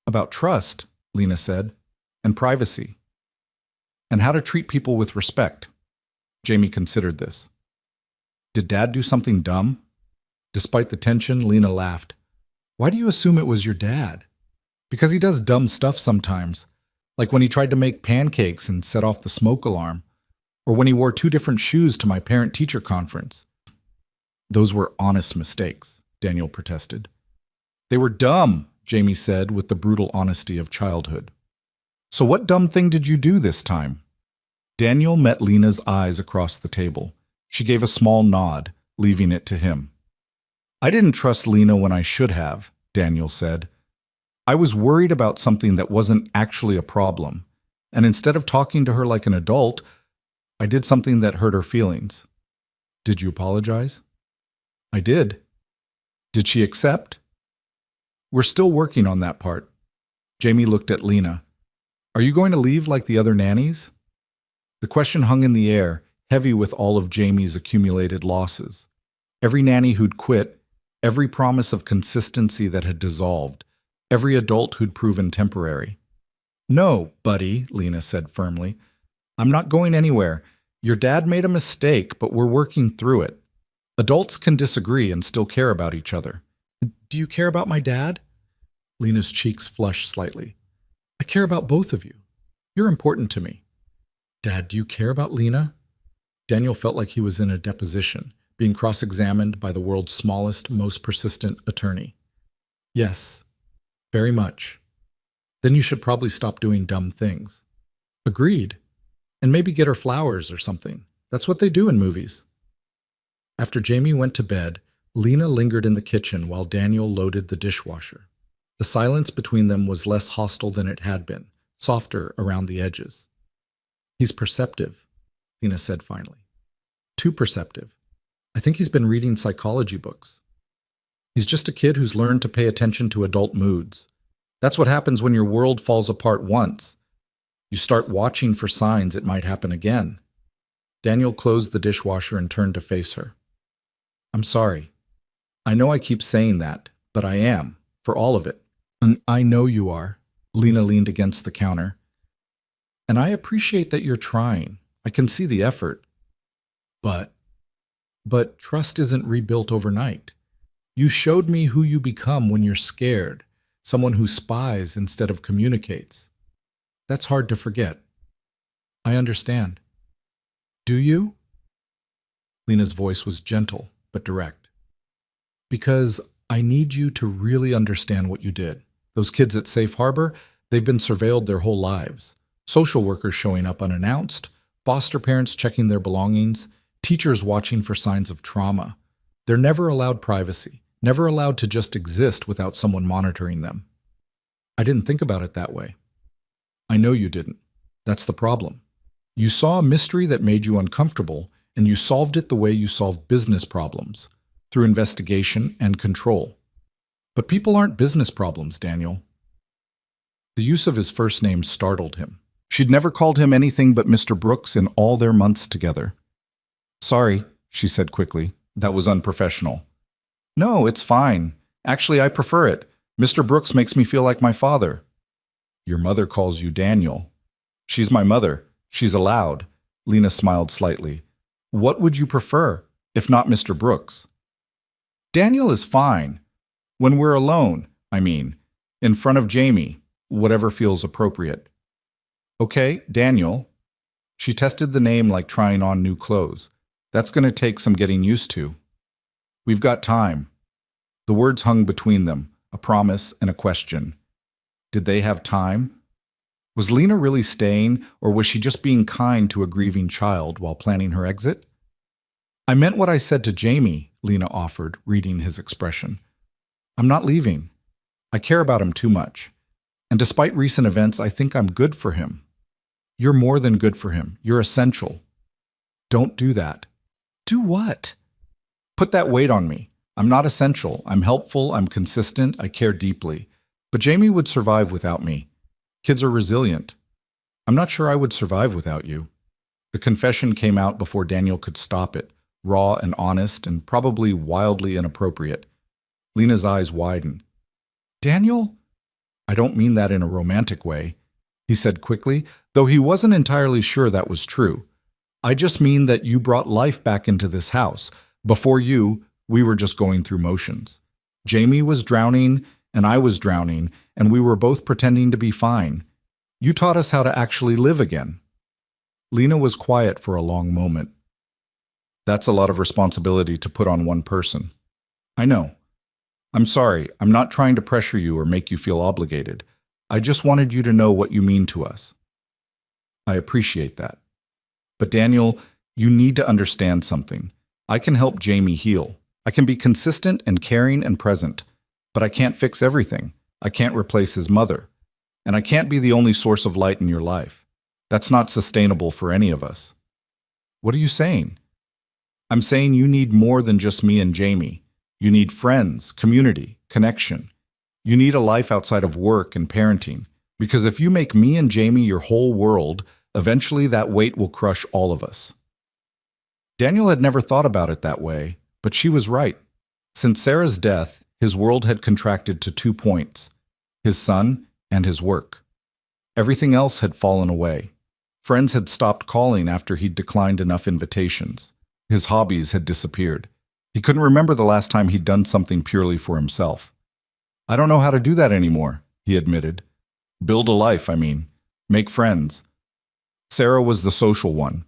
"About trust," Lena said, "and privacy. And how to treat people with respect." Jamie considered this. "Did Dad do something dumb?" Despite the tension, Lena laughed. "Why do you assume it was your dad?" "Because he does dumb stuff sometimes, like when he tried to make pancakes and set off the smoke alarm, or when he wore 2 different shoes to my parent-teacher conference." "Those were honest mistakes," Daniel protested. "They were dumb," Jamie said with the brutal honesty of childhood. "So what dumb thing did you do this time?" Daniel met Lena's eyes across the table. She gave a small nod, leaving it to him. "I didn't trust Lena when I should have," Daniel said. "I was worried about something that wasn't actually a problem, and instead of talking to her like an adult, I did something that hurt her feelings." "Did you apologize?" "I did." "Did she accept?" "We're still working on that part." Jamie looked at Lena. "Are you going to leave like the other nannies?" The question hung in the air, heavy with all of Jamie's accumulated losses. Every nanny who'd quit, every promise of consistency that had dissolved, every adult who'd proven temporary. No, buddy, Lena said firmly. I'm not going anywhere. Your dad made a mistake, but we're working through it. Adults can disagree and still care about each other. Do you care about my dad? Lena's cheeks flushed slightly. I care about both of you. You're important to me. Dad, do you care about Lena? Daniel felt like he was in a deposition, being cross-examined by the world's smallest, most persistent attorney. Yes, very much. Then you should probably stop doing dumb things. Agreed. And maybe get her flowers or something. That's what they do in movies. After Jamie went to bed, Lena lingered in the kitchen while Daniel loaded the dishwasher. The silence between them was less hostile than it had been, softer around the edges. He's perceptive, Lena said finally. Too perceptive. I think he's been reading psychology books. He's just a kid who's learned to pay attention to adult moods. That's what happens when your world falls apart once. You start watching for signs it might happen again. Daniel closed the dishwasher and turned to face her. I'm sorry. I know I keep saying that, but I am, for all of it. And I know you are. Lena leaned against the counter. And I appreciate that you're trying. I can see the effort. But trust isn't rebuilt overnight. You showed me who you become when you're scared, someone who spies instead of communicates. That's hard to forget. I understand. Do you? Lena's voice was gentle but direct. Because I need you to really understand what you did. Those kids at Safe Harbor, they've been surveilled their whole lives. Social workers showing up unannounced, foster parents checking their belongings, teachers watching for signs of trauma. They're never allowed privacy, never allowed to just exist without someone monitoring them. I didn't think about it that way. I know you didn't. That's the problem. You saw a mystery that made you uncomfortable, and you solved it the way you solve business problems, through investigation and control. But people aren't business problems, Daniel. The use of his first name startled him. She'd never called him anything but Mr. Brooks in all their months together. Sorry, she said quickly. That was unprofessional. No, it's fine. Actually, I prefer it. Mr. Brooks makes me feel like my father. Your mother calls you Daniel. She's my mother. She's allowed. Lena smiled slightly. What would you prefer, if not Mr. Brooks? Daniel is fine. When we're alone, I mean, in front of Jamie, whatever feels appropriate. Okay, Daniel. She tested the name like trying on new clothes. That's going to take some getting used to. We've got time. The words hung between them, a promise and a question. Did they have time? Was Lena really staying, or was she just being kind to a grieving child while planning her exit? I meant what I said to Jamie, Lena offered, reading his expression. I'm not leaving. I care about him too much. And despite recent events, I think I'm good for him. You're more than good for him. You're essential. Don't do that. Do what? Put that weight on me. I'm not essential. I'm helpful. I'm consistent. I care deeply. But Jamie would survive without me. Kids are resilient. I'm not sure I would survive without you. The confession came out before Daniel could stop it, raw and honest and probably wildly inappropriate. Lena's eyes widened. Daniel? I don't mean that in a romantic way, he said quickly, though he wasn't entirely sure that was true. I just mean that you brought life back into this house. Before you, we were just going through motions. Jamie was drowning, and I was drowning, and we were both pretending to be fine. You taught us how to actually live again. Lena was quiet for a long moment. That's a lot of responsibility to put on one person. I know. I'm sorry. I'm not trying to pressure you or make you feel obligated. I just wanted you to know what you mean to us. I appreciate that. But Daniel, you need to understand something. I can help Jamie heal. I can be consistent and caring and present. But I can't fix everything. I can't replace his mother. And I can't be the only source of light in your life. That's not sustainable for any of us. What are you saying? I'm saying you need more than just me and Jamie. You need friends, community, connection. You need a life outside of work and parenting. Because if you make me and Jamie your whole world, eventually that weight will crush all of us. Daniel had never thought about it that way, but she was right. Since Sarah's death, his world had contracted to 2 points, his son and his work. Everything else had fallen away. Friends had stopped calling after he'd declined enough invitations. His hobbies had disappeared. He couldn't remember the last time he'd done something purely for himself. "I don't know how to do that anymore," he admitted. "Build a life, I mean. Make friends." Sarah was the social one.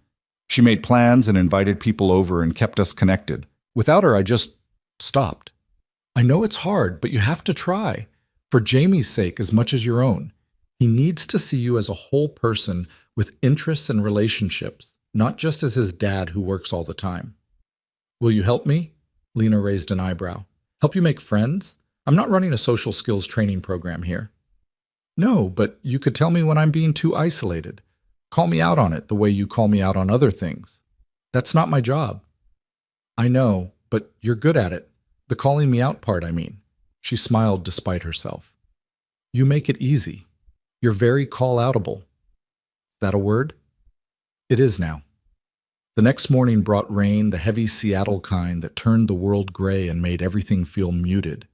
She made plans and invited people over and kept us connected. Without her, I just stopped. "I know it's hard, but you have to try. For Jamie's sake as much as your own. He needs to see you as a whole person with interests and relationships, not just as his dad who works all the time." "Will you help me?" Lena raised an eyebrow. "Help you make friends? I'm not running a social skills training program here." "No, but you could tell me when I'm being too isolated. Call me out on it the way you call me out on other things. That's not my job." "I know, but you're good at it. The calling me out part, I mean." She smiled despite herself. "You make it easy. You're very call-outable." Is that a word? It is now. The next morning brought rain, the heavy Seattle kind that turned the world gray and made everything feel muted.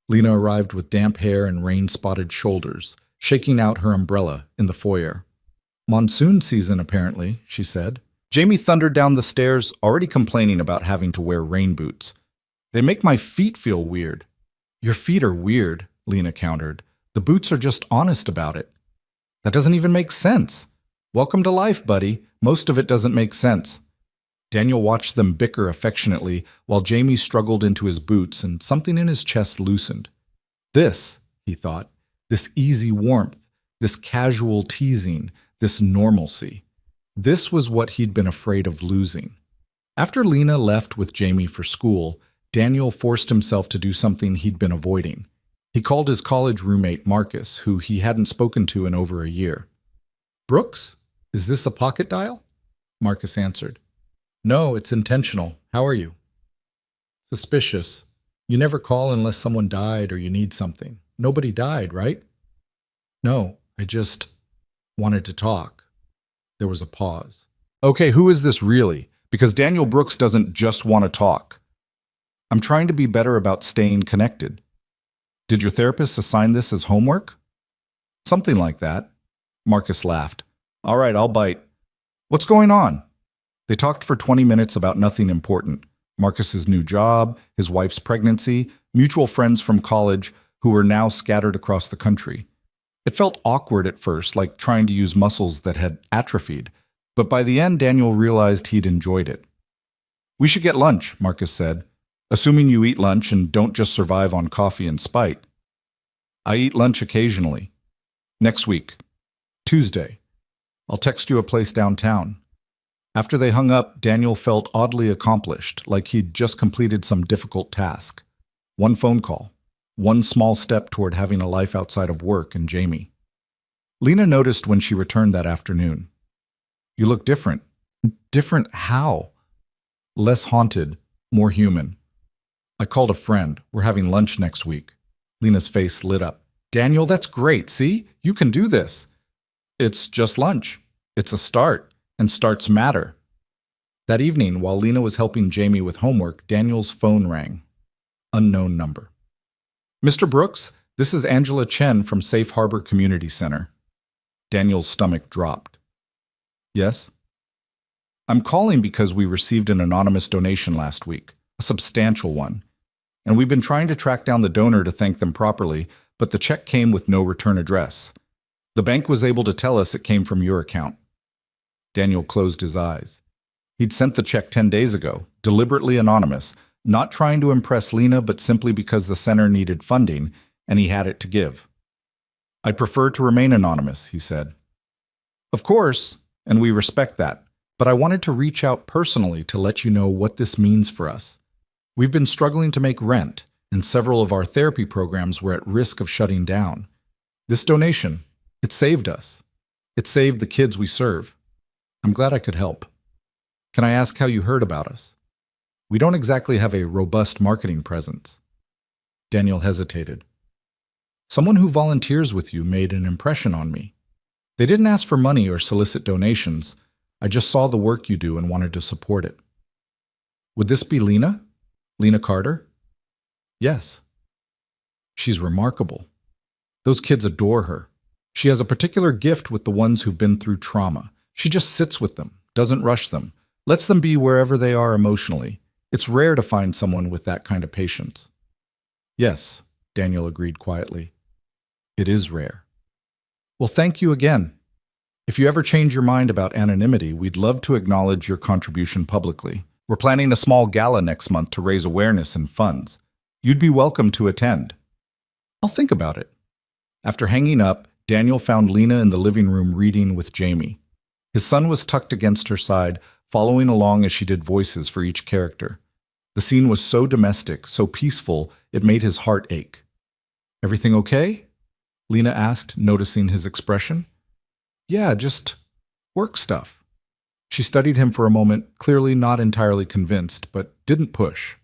Lena arrived with damp hair and rain-spotted shoulders, shaking out her umbrella in the foyer. "Monsoon season, apparently," she said. Jamie thundered down the stairs, already complaining about having to wear rain boots. "They make my feet feel weird." "Your feet are weird," Lena countered. "The boots are just honest about it." "That doesn't even make sense." "Welcome to life, buddy. Most of it doesn't make sense." Daniel watched them bicker affectionately while Jamie struggled into his boots and something in his chest loosened. This, he thought, this easy warmth, this casual teasing, this normalcy. This was what he'd been afraid of losing. After Lena left with Jamie for school, Daniel forced himself to do something he'd been avoiding. He called his college roommate Marcus, who he hadn't spoken to in over a year. "Brooks, is this a pocket dial?" Marcus answered. "No, it's intentional. How are you?" "Suspicious. You never call unless someone died or you need something. Nobody died, right?" "No, I just wanted to talk." There was a pause. "Okay, who is this really? Because Daniel Brooks doesn't just want to talk." "I'm trying to be better about staying connected." "Did your therapist assign this as homework?" "Something like that." Marcus laughed. "All right, I'll bite. What's going on?" They talked for 20 minutes about nothing important. Marcus's new job, his wife's pregnancy, mutual friends from college who were now scattered across the country. It felt awkward at first, like trying to use muscles that had atrophied, but by the end Daniel realized he'd enjoyed it. "We should get lunch," Marcus said, "assuming you eat lunch and don't just survive on coffee and spite." "I eat lunch occasionally. Next week. Tuesday. I'll text you a place downtown." After they hung up, Daniel felt oddly accomplished, like he'd just completed some difficult task. One phone call. One small step toward having a life outside of work and Jamie. Lena noticed when she returned that afternoon. "You look different." "Different how?" "Less haunted, more human." "I called a friend. We're having lunch next week." Lena's face lit up. "Daniel, that's great. See? You can do this." "It's just lunch. It's a start. And starts matter." That evening, while Lena was helping Jamie with homework, Daniel's phone rang. Unknown number. "Mr. Brooks, this is Angela Chen from Safe Harbor Community Center." Daniel's stomach dropped. "Yes?" "I'm calling because we received an anonymous donation last week, a substantial one. And we've been trying to track down the donor to thank them properly, but the check came with no return address. The bank was able to tell us it came from your account." Daniel closed his eyes. He'd sent the check 10 days ago, deliberately anonymous, not trying to impress Lena, but simply because the center needed funding, and he had it to give. "I'd prefer to remain anonymous," he said. "Of course, and we respect that, but I wanted to reach out personally to let you know what this means for us. We've been struggling to make rent, and several of our therapy programs were at risk of shutting down. This donation, it saved us. It saved the kids we serve. I'm glad I could help. Can I ask how you heard about us? We don't exactly have a robust marketing presence." Daniel hesitated. "Someone who volunteers with you made an impression on me. They didn't ask for money or solicit donations. I just saw the work you do and wanted to support it." "Would this be Lena? Lena Carter?" "Yes." "She's remarkable. Those kids adore her. She has a particular gift with the ones who've been through trauma. She just sits with them, doesn't rush them, lets them be wherever they are emotionally. It's rare to find someone with that kind of patience. Yes, Daniel agreed quietly. It is rare. Well, thank you again. If you ever change your mind about anonymity, we'd love to acknowledge your contribution publicly. We're planning a small gala next month to raise awareness and funds. You'd be welcome to attend. I'll think about it. After hanging up, Daniel found Lena in the living room reading with Jamie. His son was tucked against her side, following along as she did voices for each character. The scene was so domestic, so peaceful, it made his heart ache. Everything okay? Lena asked, noticing his expression. Yeah, just work stuff. She studied him for a moment, clearly not entirely convinced, but didn't push.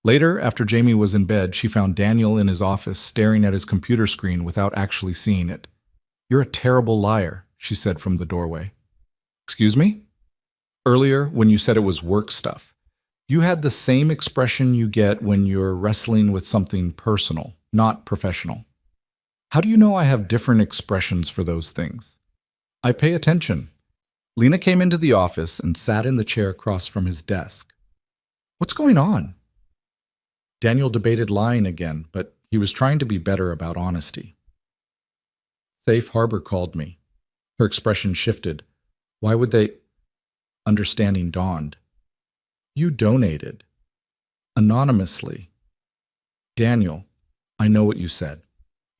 Later, after Jamie was in bed, she found Daniel in his office staring at his computer screen without actually seeing it. You're a terrible liar, she said from the doorway. Excuse me? Earlier, when you said it was work stuff, you had the same expression you get when you're wrestling with something personal, not professional. How do you know I have different expressions for those things? I pay attention. Lena came into the office and sat in the chair across from his desk. What's going on? Daniel debated lying again, but he was trying to be better about honesty. Safe Harbor called me. Her expression shifted. Why would they? Understanding dawned. You donated. Anonymously. Daniel, I know what you said.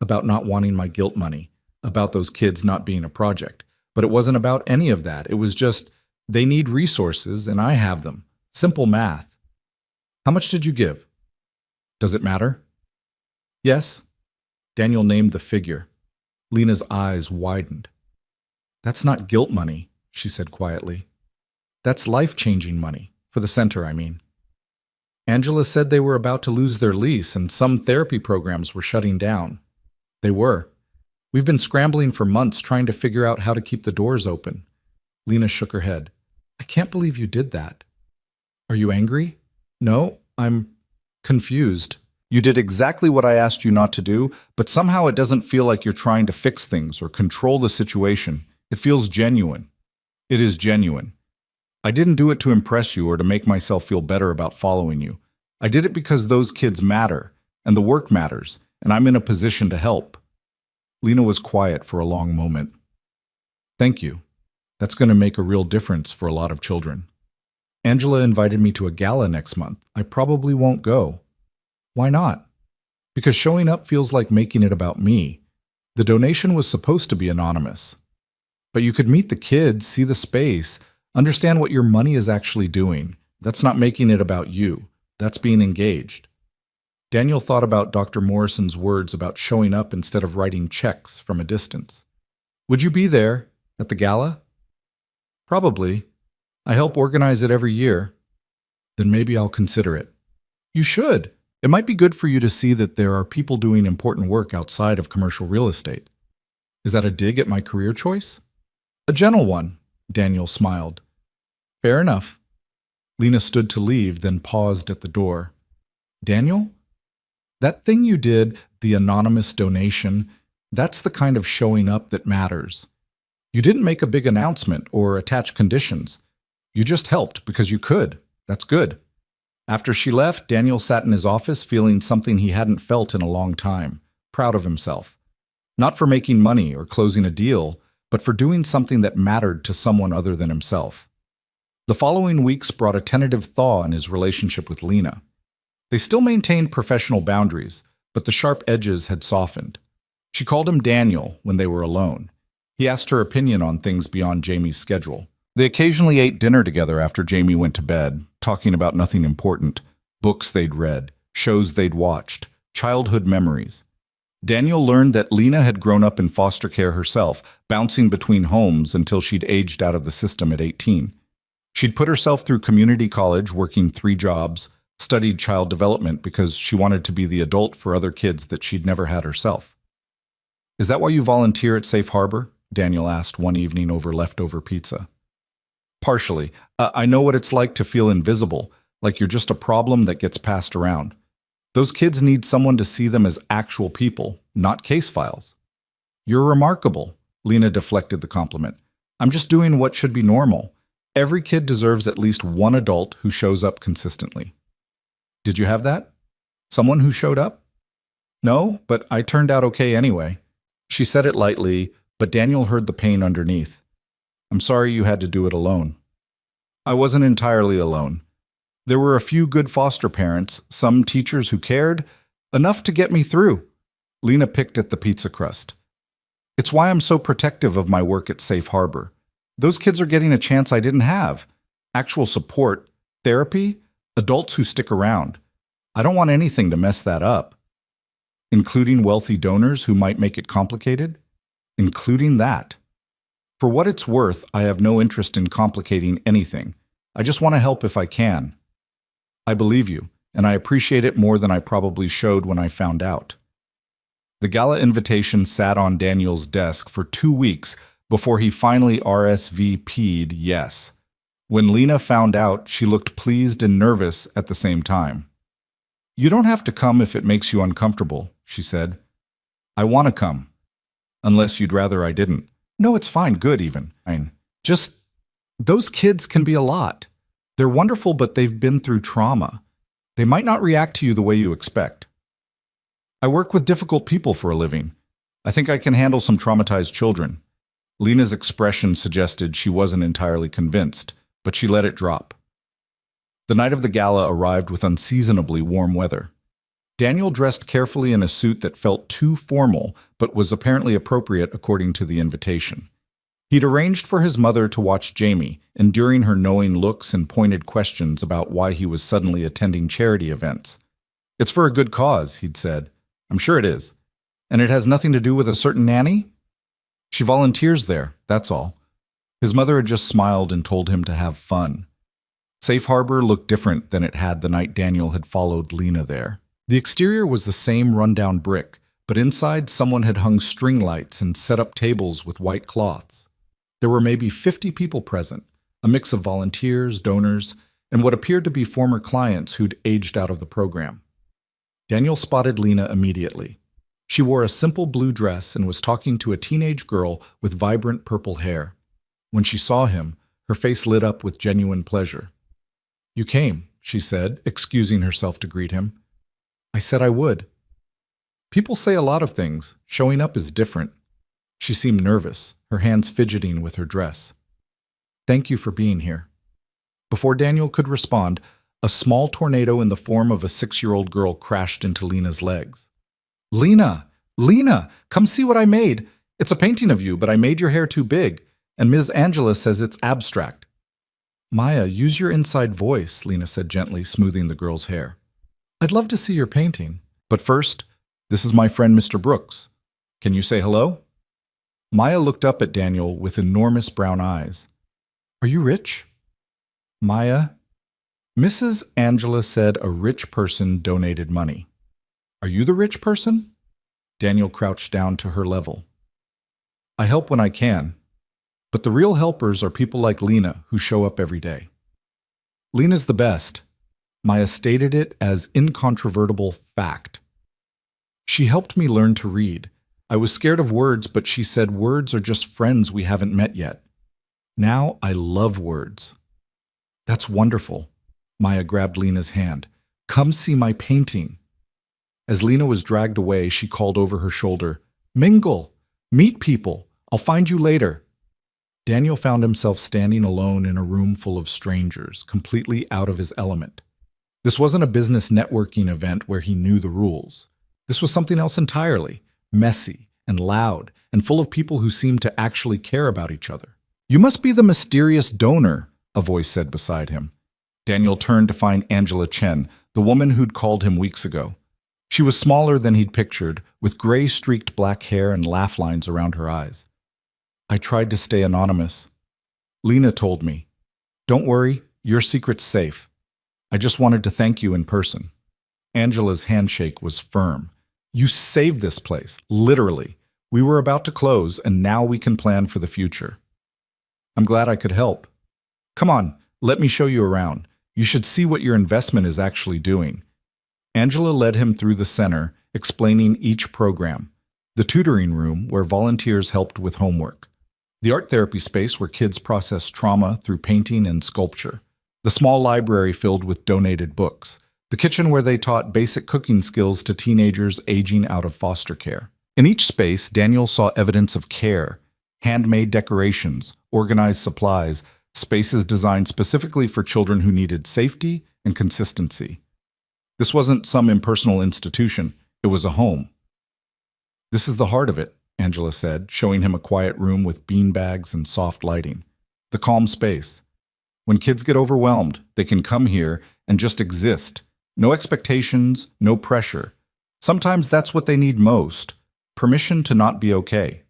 About not wanting my guilt money. About those kids not being a project. But it wasn't about any of that. It was just, they need resources and I have them. Simple math. How much did you give? Does it matter? Yes. Daniel named the figure. Lena's eyes widened. That's not guilt money, she said quietly. That's life-changing money. For the center, I mean. Angela said they were about to lose their lease and some therapy programs were shutting down. They were. We've been scrambling for months trying to figure out how to keep the doors open. Lena shook her head. I can't believe you did that. Are you angry? No, I'm confused. You did exactly what I asked you not to do, but somehow it doesn't feel like you're trying to fix things or control the situation. It feels genuine. It is genuine. I didn't do it to impress you or to make myself feel better about following you. I did it because those kids matter, and the work matters, and I'm in a position to help. Lena was quiet for a long moment. Thank you. That's going to make a real difference for a lot of children. Angela invited me to a gala next month. I probably won't go. Why not? Because showing up feels like making it about me. The donation was supposed to be anonymous. But you could meet the kids, see the space, understand what your money is actually doing. That's not making it about you. That's being engaged. Daniel thought about Dr. Morrison's words about showing up instead of writing checks from a distance. Would you be there at the gala? Probably. I help organize it every year. Then maybe I'll consider it. You should. It might be good for you to see that there are people doing important work outside of commercial real estate. Is that a dig at my career choice? A gentle one, Daniel smiled. Fair enough. Lena stood to leave, then paused at the door. Daniel? That thing you did, the anonymous donation, that's the kind of showing up that matters. You didn't make a big announcement or attach conditions. You just helped because you could. That's good. After she left, Daniel sat in his office feeling something he hadn't felt in a long time, proud of himself. Not for making money or closing a deal, but for doing something that mattered to someone other than himself. The following weeks brought a tentative thaw in his relationship with Lena. They still maintained professional boundaries, but the sharp edges had softened. She called him Daniel when they were alone. He asked her opinion on things beyond Jamie's schedule. They occasionally ate dinner together after Jamie went to bed, talking about nothing important, books they'd read, shows they'd watched, childhood memories. Daniel learned that Lena had grown up in foster care herself, bouncing between homes until she'd aged out of the system at 18. She'd put herself through community college, working 3 jobs, studied child development because she wanted to be the adult for other kids that she'd never had herself. Is that why you volunteer at Safe Harbor? Daniel asked one evening over leftover pizza. Partially. I know what it's like to feel invisible, like you're just a problem that gets passed around. Those kids need someone to see them as actual people, not case files. You're remarkable. Lena deflected the compliment. I'm just doing what should be normal. Every kid deserves at least one adult who shows up consistently. Did you have that? Someone who showed up? No, but I turned out okay anyway. She said it lightly, but Daniel heard the pain underneath. I'm sorry you had to do it alone. I wasn't entirely alone. There were a few good foster parents, some teachers who cared, enough to get me through. Lena picked at the pizza crust. It's why I'm so protective of my work at Safe Harbor. Those kids are getting a chance I didn't have. Actual support, therapy, adults who stick around. I don't want anything to mess that up. Including wealthy donors who might make it complicated? Including that. For what it's worth, I have no interest in complicating anything. I just want to help if I can. I believe you, and I appreciate it more than I probably showed when I found out. The gala invitation sat on Daniel's desk for 2 weeks before he finally RSVP'd yes. When Lena found out, she looked pleased and nervous at the same time. You don't have to come if it makes you uncomfortable, she said. I want to come. Unless you'd rather I didn't. No, it's fine, good even. Fine. Just, those kids can be a lot. They're wonderful, but they've been through trauma. They might not react to you the way you expect. I work with difficult people for a living. I think I can handle some traumatized children. Lena's expression suggested she wasn't entirely convinced, but she let it drop. The night of the gala arrived with unseasonably warm weather. Daniel dressed carefully in a suit that felt too formal, but was apparently appropriate according to the invitation. He'd arranged for his mother to watch Jamie, enduring her knowing looks and pointed questions about why he was suddenly attending charity events. It's for a good cause, he'd said. I'm sure it is. And it has nothing to do with a certain nanny? She volunteers there, that's all. His mother had just smiled and told him to have fun. Safe Harbor looked different than it had the night Daniel had followed Lena there. The exterior was the same rundown brick, but inside someone had hung string lights and set up tables with white cloths. There were maybe 50 people present, a mix of volunteers, donors, and what appeared to be former clients who'd aged out of the program. Daniel spotted Lena immediately. She wore a simple blue dress and was talking to a teenage girl with vibrant purple hair. When she saw him, her face lit up with genuine pleasure. You came, she said, excusing herself to greet him. I said I would. People say a lot of things. Showing up is different. She seemed nervous, her hands fidgeting with her dress. Thank you for being here. Before Daniel could respond, a small tornado in the form of a 6-year-old girl crashed into Lena's legs. Lena! Lena! Come see what I made! It's a painting of you, but I made your hair too big, and Ms. Angela says it's abstract. Maya, use your inside voice, Lena said gently, smoothing the girl's hair. I'd love to see your painting. But first, this is my friend Mr. Brooks. Can you say hello? Maya looked up at Daniel with enormous brown eyes. Are you rich? Maya, Mrs. Angela said a rich person donated money. Are you the rich person? Daniel crouched down to her level. I help when I can, but the real helpers are people like Lena who show up every day. Lena's the best. Maya stated it as incontrovertible fact. She helped me learn to read. I was scared of words, but she said words are just friends we haven't met yet. Now I love words. That's wonderful. Maya grabbed Lena's hand. Come see my painting. As Lena was dragged away, she called over her shoulder, Mingle! Meet people! I'll find you later. Daniel found himself standing alone in a room full of strangers, completely out of his element. This wasn't a business networking event where he knew the rules. This was something else entirely, messy and loud and full of people who seemed to actually care about each other. You must be the mysterious donor, a voice said beside him. Daniel turned to find Angela Chen, the woman who'd called him weeks ago. She was smaller than he'd pictured, with gray-streaked black hair and laugh lines around her eyes. I tried to stay anonymous. Lena told me, don't worry, your secret's safe. I just wanted to thank you in person. Angela's handshake was firm. You saved this place, literally. We were about to close, and now we can plan for the future. I'm glad I could help. Come on, let me show you around. You should see what your investment is actually doing. Angela led him through the center, explaining each program. the tutoring room where volunteers helped with homework, the art therapy space where kids process trauma through painting and sculpture, the small library filled with donated books, the kitchen where they taught basic cooking skills to teenagers aging out of foster care. In each space, Daniel saw evidence of care, handmade decorations, organized supplies, spaces designed specifically for children who needed safety and consistency. This wasn't some impersonal institution, it was a home. "This is the heart of it," Angela said, showing him a quiet room with beanbags and soft lighting. The calm space. When kids get overwhelmed, they can come here and just exist. No expectations, no pressure. Sometimes that's what they need most. Permission to not be okay.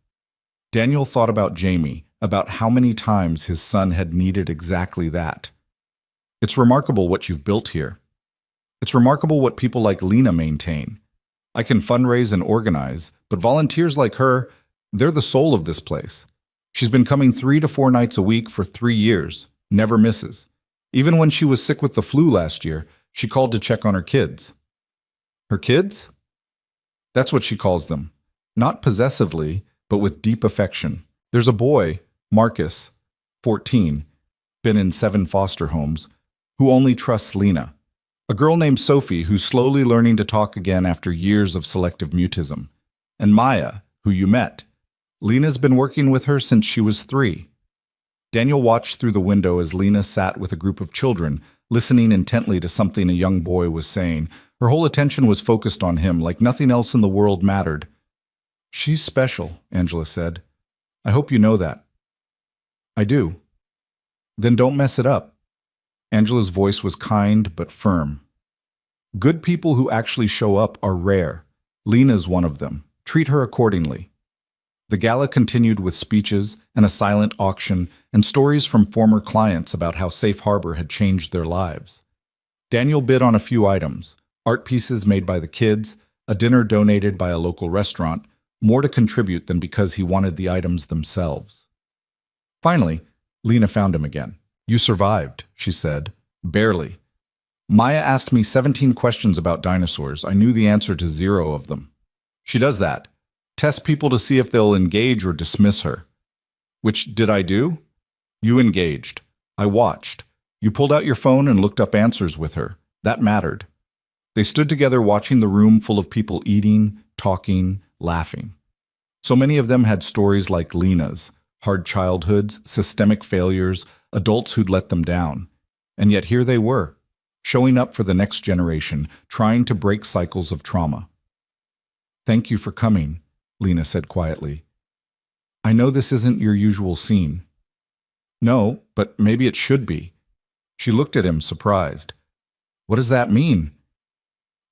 Daniel thought about Jamie, about how many times his son had needed exactly that. "It's remarkable what you've built here. It's remarkable what people like Lena maintain. I can fundraise and organize, but volunteers like her, they're the soul of this place. She's been coming 3 to 4 nights a week for 3 years, never misses. Even when she was sick with the flu last year, she called to check on her kids." Her kids? That's what she calls them. Not possessively, but with deep affection. There's a boy, Marcus, 14, been in 7 foster homes, who only trusts Lena. A girl named Sophie who's slowly learning to talk again after years of selective mutism. And Maya, who you met. Lena's been working with her since she was 3. Daniel watched through the window as Lena sat with a group of children, listening intently to something a young boy was saying. Her whole attention was focused on him, like nothing else in the world mattered. "She's special," Angela said. "I hope you know that." "I do." "Then don't mess it up." Angela's voice was kind but firm. "Good people who actually show up are rare. Lena's one of them. Treat her accordingly." The gala continued with speeches and a silent auction and stories from former clients about how Safe Harbor had changed their lives. Daniel bid on a few items: art pieces made by the kids, a dinner donated by a local restaurant, more to contribute than because he wanted the items themselves. Finally, Lena found him again. "You survived," she said. "Barely. Maya asked me 17 questions about dinosaurs. I knew the answer to 0 of them. She does that. Test people to see if they'll engage or dismiss her. Which did I do? You engaged. I watched. You pulled out your phone and looked up answers with her. That mattered." They stood together watching the room full of people eating, talking, laughing. So many of them had stories like Lena's, hard childhoods, systemic failures, adults who'd let them down. And yet here they were, showing up for the next generation, trying to break cycles of trauma. "Thank you for coming," Lena said quietly. "I know this isn't your usual scene." "No, but maybe it should be." She looked at him, surprised. "What does that mean?"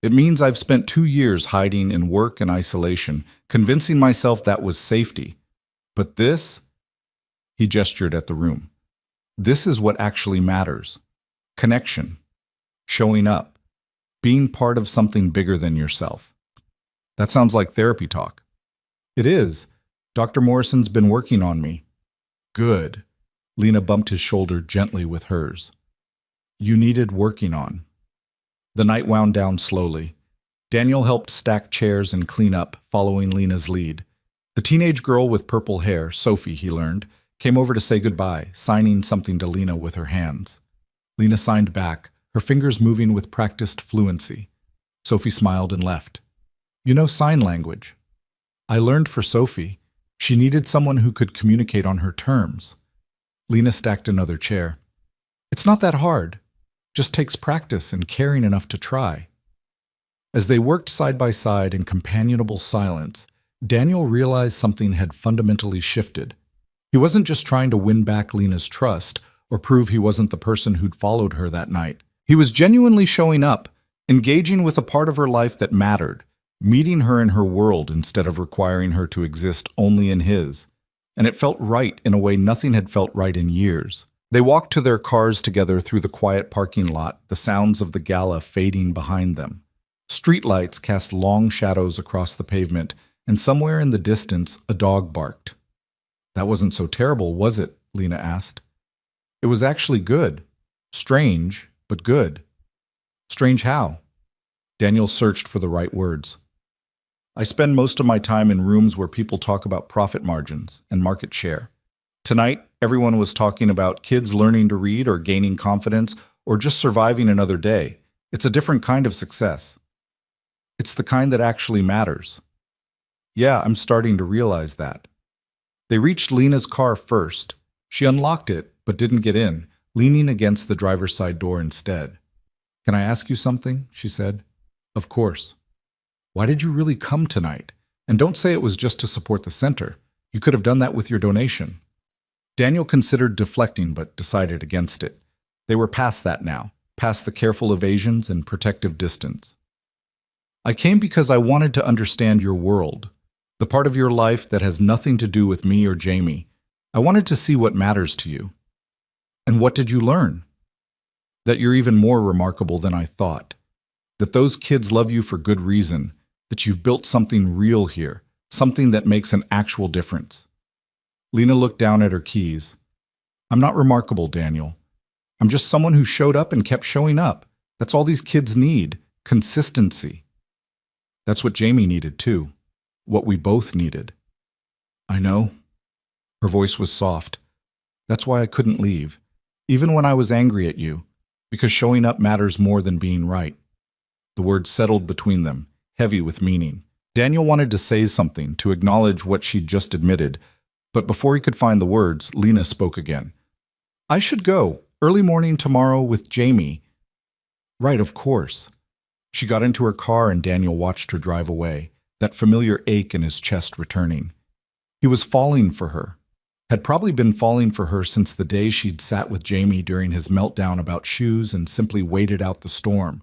"It means I've spent 2 years hiding in work and isolation, convincing myself that was safety. But this," he gestured at the room, "this is what actually matters. Connection. Showing up. Being part of something bigger than yourself." "That sounds like therapy talk." "It is. Dr. Morrison's been working on me." "Good." Lena bumped his shoulder gently with hers. "You needed working on." The night wound down slowly. Daniel helped stack chairs and clean up, following Lena's lead. The teenage girl with purple hair, Sophie, he learned, came over to say goodbye, signing something to Lena with her hands. Lena signed back, her fingers moving with practiced fluency. Sophie smiled and left. "You know sign language." "I learned for Sophie. She needed someone who could communicate on her terms." Lena stacked another chair. "It's not that hard. Just takes practice and caring enough to try." As they worked side by side in companionable silence, Daniel realized something had fundamentally shifted. He wasn't just trying to win back Lena's trust or prove he wasn't the person who'd followed her that night. He was genuinely showing up, engaging with a part of her life that mattered, meeting her in her world instead of requiring her to exist only in his. And it felt right in a way nothing had felt right in years. They walked to their cars together through the quiet parking lot, the sounds of the gala fading behind them. Streetlights cast long shadows across the pavement, and somewhere in the distance, a dog barked. "That wasn't so terrible, was it?" Lena asked. "It was actually good. Strange, but good." "Strange how?" Daniel searched for the right words. I spend most of my time in rooms where people talk about profit margins and market share. Tonight, everyone was talking about kids learning to read or gaining confidence or just surviving another day. It's a different kind of success. It's the kind that actually matters. Yeah, I'm starting to realize that. They reached Lena's car first. She unlocked it, but didn't get in, leaning against the driver's side door instead. "Can I ask you something?" she said. "Of course." "Why did you really come tonight? And don't say it was just to support the center. You could have done that with your donation." Daniel considered deflecting, but decided against it. They were past that now, past the careful evasions and protective distance. "I came because I wanted to understand your world, the part of your life that has nothing to do with me or Jamie. I wanted to see what matters to you." "And what did you learn?" "That you're even more remarkable than I thought. That those kids love you for good reason. That you've built something real here, something that makes an actual difference." Lena looked down at her keys. "I'm not remarkable, Daniel. I'm just someone who showed up and kept showing up. That's all these kids need, consistency. That's what Jamie needed too, what we both needed." "I know." Her voice was soft. "That's why I couldn't leave, even when I was angry at you, because showing up matters more than being right." The words settled between them, heavy with meaning. Daniel wanted to say something, to acknowledge what she'd just admitted, but before he could find the words, Lena spoke again. "I should go, early morning tomorrow with Jamie." "Right, of course." She got into her car and Daniel watched her drive away, that familiar ache in his chest returning. He was falling for her. Had probably been falling for her since the day she'd sat with Jamie during his meltdown about shoes and simply waited out the storm.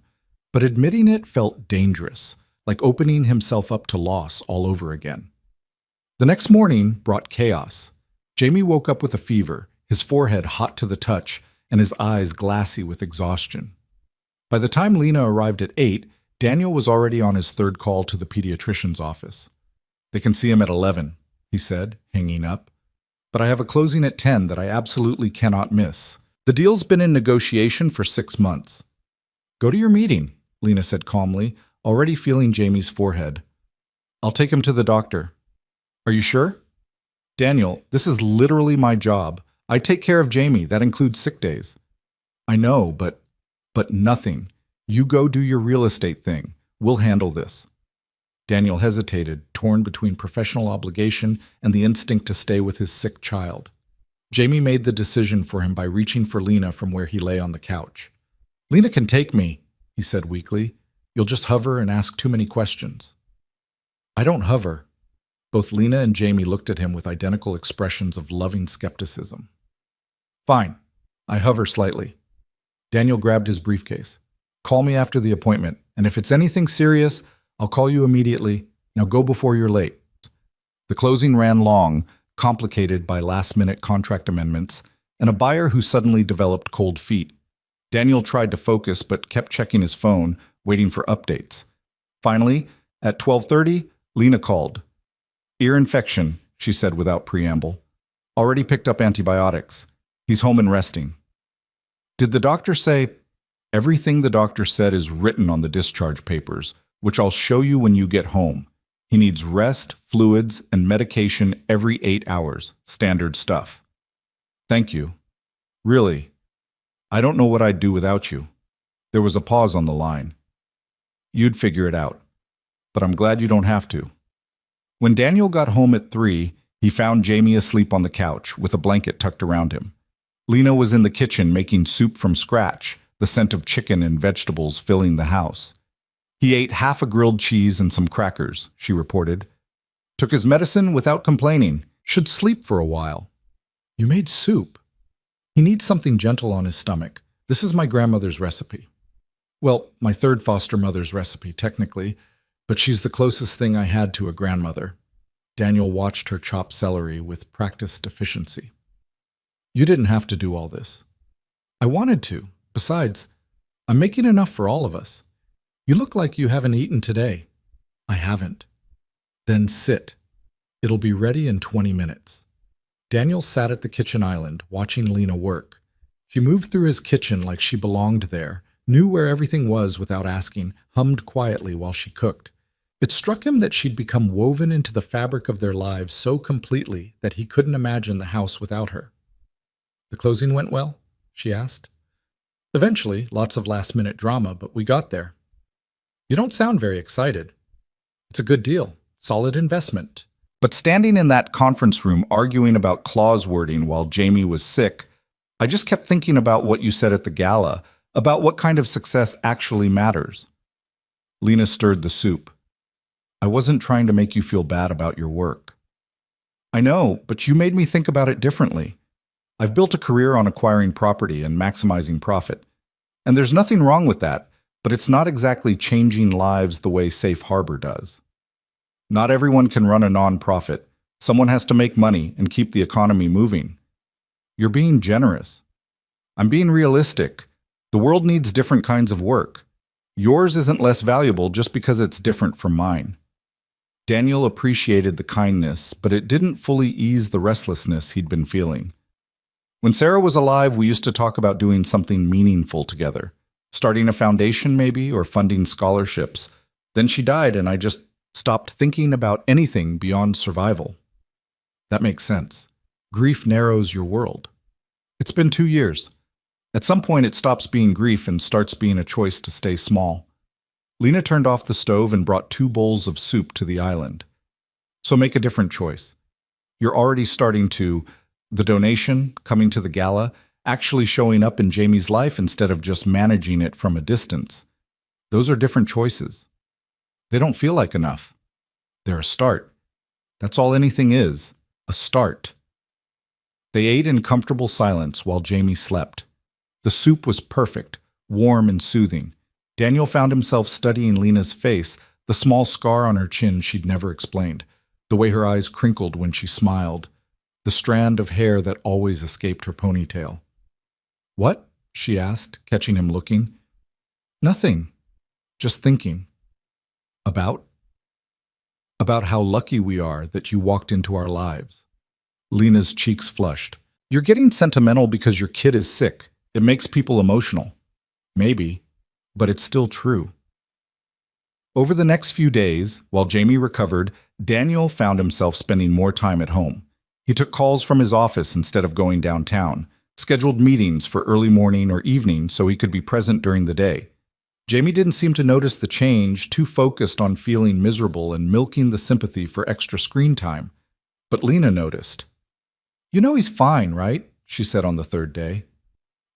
But admitting it felt dangerous, like opening himself up to loss all over again. The next morning brought chaos. Jamie woke up with a fever, his forehead hot to the touch, and his eyes glassy with exhaustion. By the time Lena arrived at 8, Daniel was already on his third call to the pediatrician's office. "They can see him at 11, he said, hanging up. "But I have a closing at 10 that I absolutely cannot miss. The deal's been in negotiation for 6 months." "Go to your meeting," Lena said calmly, already feeling Jamie's forehead. "I'll take him to the doctor." "Are you sure?" "Daniel, this is literally my job. I take care of Jamie. That includes sick days." "I know, but nothing. You go do your real estate thing. We'll handle this." Daniel hesitated, torn between professional obligation and the instinct to stay with his sick child. Jamie made the decision for him by reaching for Lena from where he lay on the couch. "Lena can take me," he said weakly. "You'll just hover and ask too many questions." "I don't hover." Both Lena and Jamie looked at him with identical expressions of loving skepticism. "Fine. I hover slightly." Daniel grabbed his briefcase. "Call me after the appointment, and if it's anything serious, I'll call you immediately. Now go before you're late." The closing ran long, complicated by last-minute contract amendments, and a buyer who suddenly developed cold feet. Daniel tried to focus but kept checking his phone, waiting for updates. Finally, at 12:30, Lena called. "Ear infection," she said without preamble. "Already picked up antibiotics. He's home and resting." "Did the doctor say—" "Everything the doctor said is written on the discharge papers, which I'll show you when you get home. He needs rest, fluids, and medication every 8 hours. Standard stuff." "Thank you. Really, I don't know what I'd do without you." There was a pause on the line. "You'd figure it out. But I'm glad you don't have to." When Daniel got home at 3, he found Jamie asleep on the couch with a blanket tucked around him. Lena was in the kitchen making soup from scratch, the scent of chicken and vegetables filling the house. "He ate half a grilled cheese and some crackers," she reported. "Took his medicine without complaining. Should sleep for a while." "You made soup." "He needs something gentle on his stomach. This is my grandmother's recipe." "Well, my third foster mother's recipe, technically, but she's the closest thing I had to a grandmother." Daniel watched her chop celery with practiced efficiency. "You didn't have to do all this." "I wanted to. Besides, I'm making enough for all of us. You look like you haven't eaten today." "I haven't." "Then sit. It'll be ready in 20 minutes." Daniel sat at the kitchen island, watching Lena work. She moved through his kitchen like she belonged there, knew where everything was without asking, hummed quietly while she cooked. It struck him that she'd become woven into the fabric of their lives so completely that he couldn't imagine the house without her. "The closing went well?" she asked. "Eventually, lots of last-minute drama, but we got there." "You don't sound very excited." "It's a good deal. Solid investment." But standing in that conference room arguing about clause wording while Jamie was sick, I just kept thinking about what you said at the gala, about what kind of success actually matters. Lena stirred the soup. "I wasn't trying to make you feel bad about your work." "I know, but you made me think about it differently. I've built a career on acquiring property and maximizing profit. And there's nothing wrong with that, but it's not exactly changing lives the way Safe Harbor does. Not everyone can run a nonprofit. Someone has to make money and keep the economy moving. You're being generous. I'm being realistic. The world needs different kinds of work. Yours isn't less valuable just because it's different from mine." Daniel appreciated the kindness, but it didn't fully ease the restlessness he'd been feeling. "When Sarah was alive, we used to talk about doing something meaningful together. Starting a foundation, maybe, or funding scholarships. Then she died, and I just stopped thinking about anything beyond survival." "That makes sense. Grief narrows your world." "It's been 2 years. At some point, it stops being grief and starts being a choice to stay small." Lena turned off the stove and brought 2 bowls of soup to the island. "So make a different choice. You're already starting to, the donation, coming to the gala, actually showing up in Jamie's life instead of just managing it from a distance. Those are different choices. They don't feel like enough. They're a start. That's all anything is, a start." They ate in comfortable silence while Jamie slept. The soup was perfect, warm and soothing. Daniel found himself studying Lena's face, the small scar on her chin she'd never explained, the way her eyes crinkled when she smiled, the strand of hair that always escaped her ponytail. "What?" she asked, catching him looking. "Nothing. Just thinking." "About?" "About how lucky we are that you walked into our lives." Lena's cheeks flushed. "You're getting sentimental because your kid is sick. It makes people emotional." "Maybe, but it's still true." Over the next few days, while Jamie recovered, Daniel found himself spending more time at home. He took calls from his office instead of going downtown, scheduled meetings for early morning or evening so he could be present during the day. Jamie didn't seem to notice the change, too focused on feeling miserable and milking the sympathy for extra screen time. But Lena noticed. "You know he's fine, right?" she said on the 3rd day.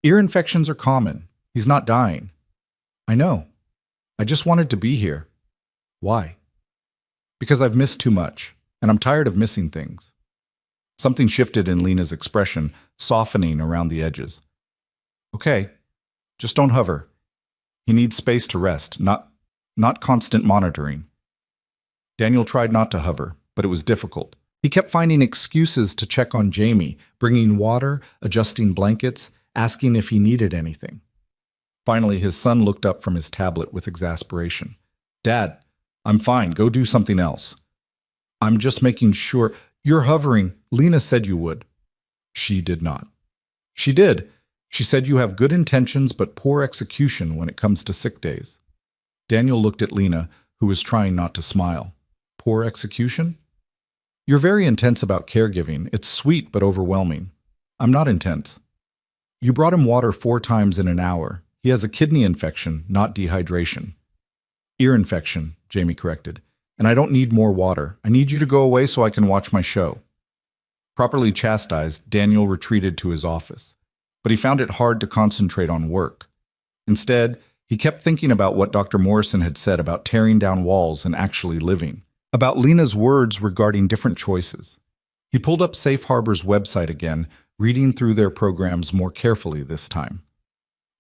"Ear infections are common. He's not dying." "I know. I just wanted to be here." "Why?" "Because I've missed too much, and I'm tired of missing things." Something shifted in Lena's expression, softening around the edges. "Okay, just don't hover. He needs space to rest, not constant monitoring." Daniel tried not to hover, but it was difficult. He kept finding excuses to check on Jamie, bringing water, adjusting blankets, asking if he needed anything. Finally, his son looked up from his tablet with exasperation. "Dad, I'm fine. Go do something else." "I'm just making sure." "You're hovering. Lena said you would." She did not. "She did. She said you have good intentions but poor execution when it comes to sick days." Daniel looked at Lena, who was trying not to smile. "Poor execution?" "You're very intense about caregiving. It's sweet but overwhelming." "I'm not intense." "You brought him water 4 times in an hour. He has a kidney infection, not dehydration." "Ear infection," Jamie corrected. "And I don't need more water. I need you to go away so I can watch my show." Properly chastised, Daniel retreated to his office. But he found it hard to concentrate on work. Instead, he kept thinking about what Dr. Morrison had said about tearing down walls and actually living, about Lena's words regarding different choices. He pulled up Safe Harbor's website again, reading through their programs more carefully this time.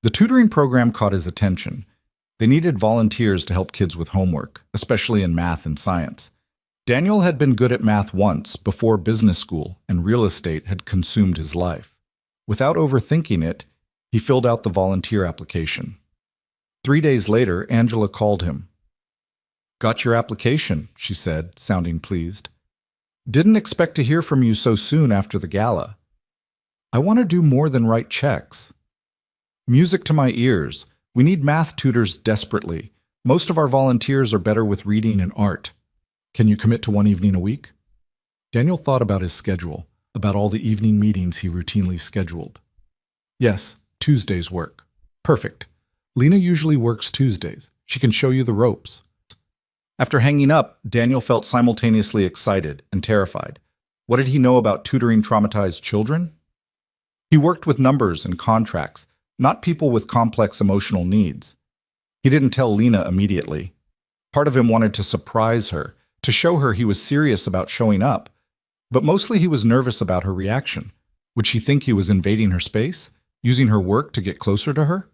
The tutoring program caught his attention. They needed volunteers to help kids with homework, especially in math and science. Daniel had been good at math once, before business school, and real estate had consumed his life. Without overthinking it, he filled out the volunteer application. 3 days later, Angela called him. "Got your application," she said, sounding pleased. "Didn't expect to hear from you so soon after the gala. I want to do more than write checks." "Music to my ears. We need math tutors desperately. Most of our volunteers are better with reading and art. Can you commit to one evening a week? Daniel thought about his schedule, about all the evening meetings he routinely scheduled. Yes, Tuesdays work. Perfect. Lena usually works Tuesdays. She can show you the ropes. After hanging up, Daniel felt simultaneously excited and terrified. What did he know about tutoring traumatized children? He worked with numbers and contracts, not people with complex emotional needs. He didn't tell Lena immediately. Part of him wanted to surprise her, to show her he was serious about showing up, but mostly he was nervous about her reaction. Would she think he was invading her space, using her work to get closer to her?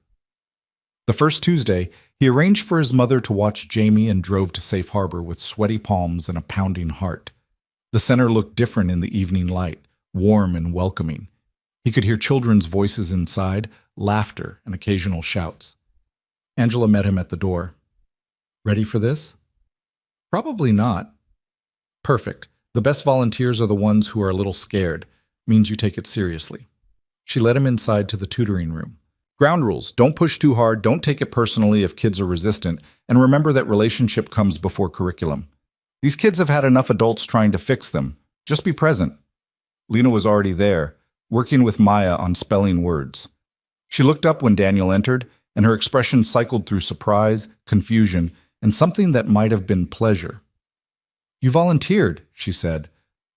The first Tuesday, he arranged for his mother to watch Jamie and drove to Safe Harbor with sweaty palms and a pounding heart. The center looked different in the evening light, warm and welcoming. He could hear children's voices inside, laughter and occasional shouts. Angela met him at the door. Ready for this? Probably not. Perfect. The best volunteers are the ones who are a little scared. Means you take it seriously. She led him inside to the tutoring room. Ground rules. Don't push too hard. Don't take it personally if kids are resistant. And remember that relationship comes before curriculum. These kids have had enough adults trying to fix them. Just be present. Lena was already there, working with Maya on spelling words. She looked up when Daniel entered, and her expression cycled through surprise, confusion, and something that might have been pleasure. You volunteered, she said.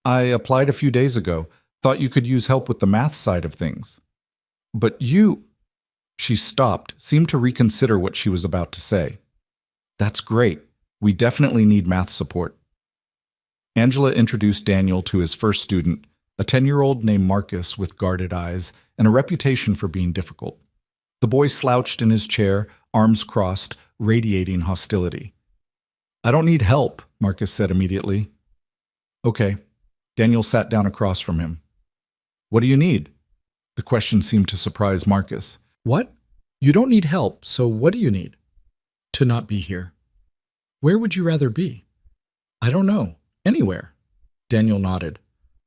I applied a few days ago. Thought you could use help with the math side of things. But you... She stopped, seemed to reconsider what she was about to say. That's great. We definitely need math support. Angela introduced Daniel to his first student, a 10-year-old named Marcus with guarded eyes and a reputation for being difficult. The boy slouched in his chair, arms crossed, radiating hostility. I don't need help, Marcus said immediately. Okay. Daniel sat down across from him. What do you need? The question seemed to surprise Marcus. What? You don't need help, so what do you need? To not be here. Where would you rather be? I don't know. Anywhere. Daniel nodded.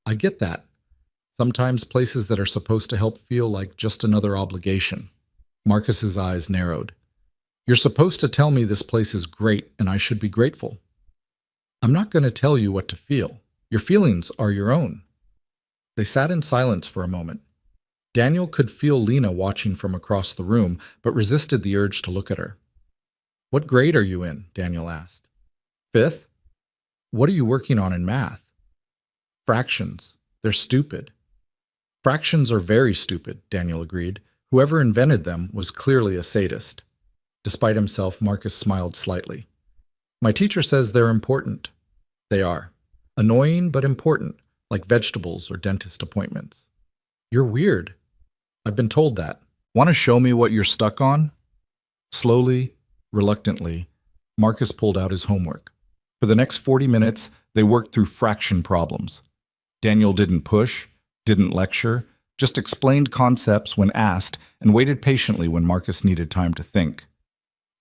I get that. Sometimes places that are supposed to help feel like just another obligation. Marcus's eyes narrowed. You're supposed to tell me this place is great and I should be grateful. I'm not going to tell you what to feel. Your feelings are your own. They sat in silence for a moment. Daniel could feel Lena watching from across the room, but resisted the urge to look at her. What grade are you in? Daniel asked. 5th? What are you working on in math? Fractions. They're stupid. Fractions are very stupid, Daniel agreed. Whoever invented them was clearly a sadist. Despite himself, Marcus smiled slightly. My teacher says they're important. They are. Annoying but important, like vegetables or dentist appointments. You're weird. I've been told that. Want to show me what you're stuck on? Slowly, reluctantly, Marcus pulled out his homework. For the next 40 minutes, they worked through fraction problems. Daniel didn't push, didn't lecture, just explained concepts when asked and waited patiently when Marcus needed time to think.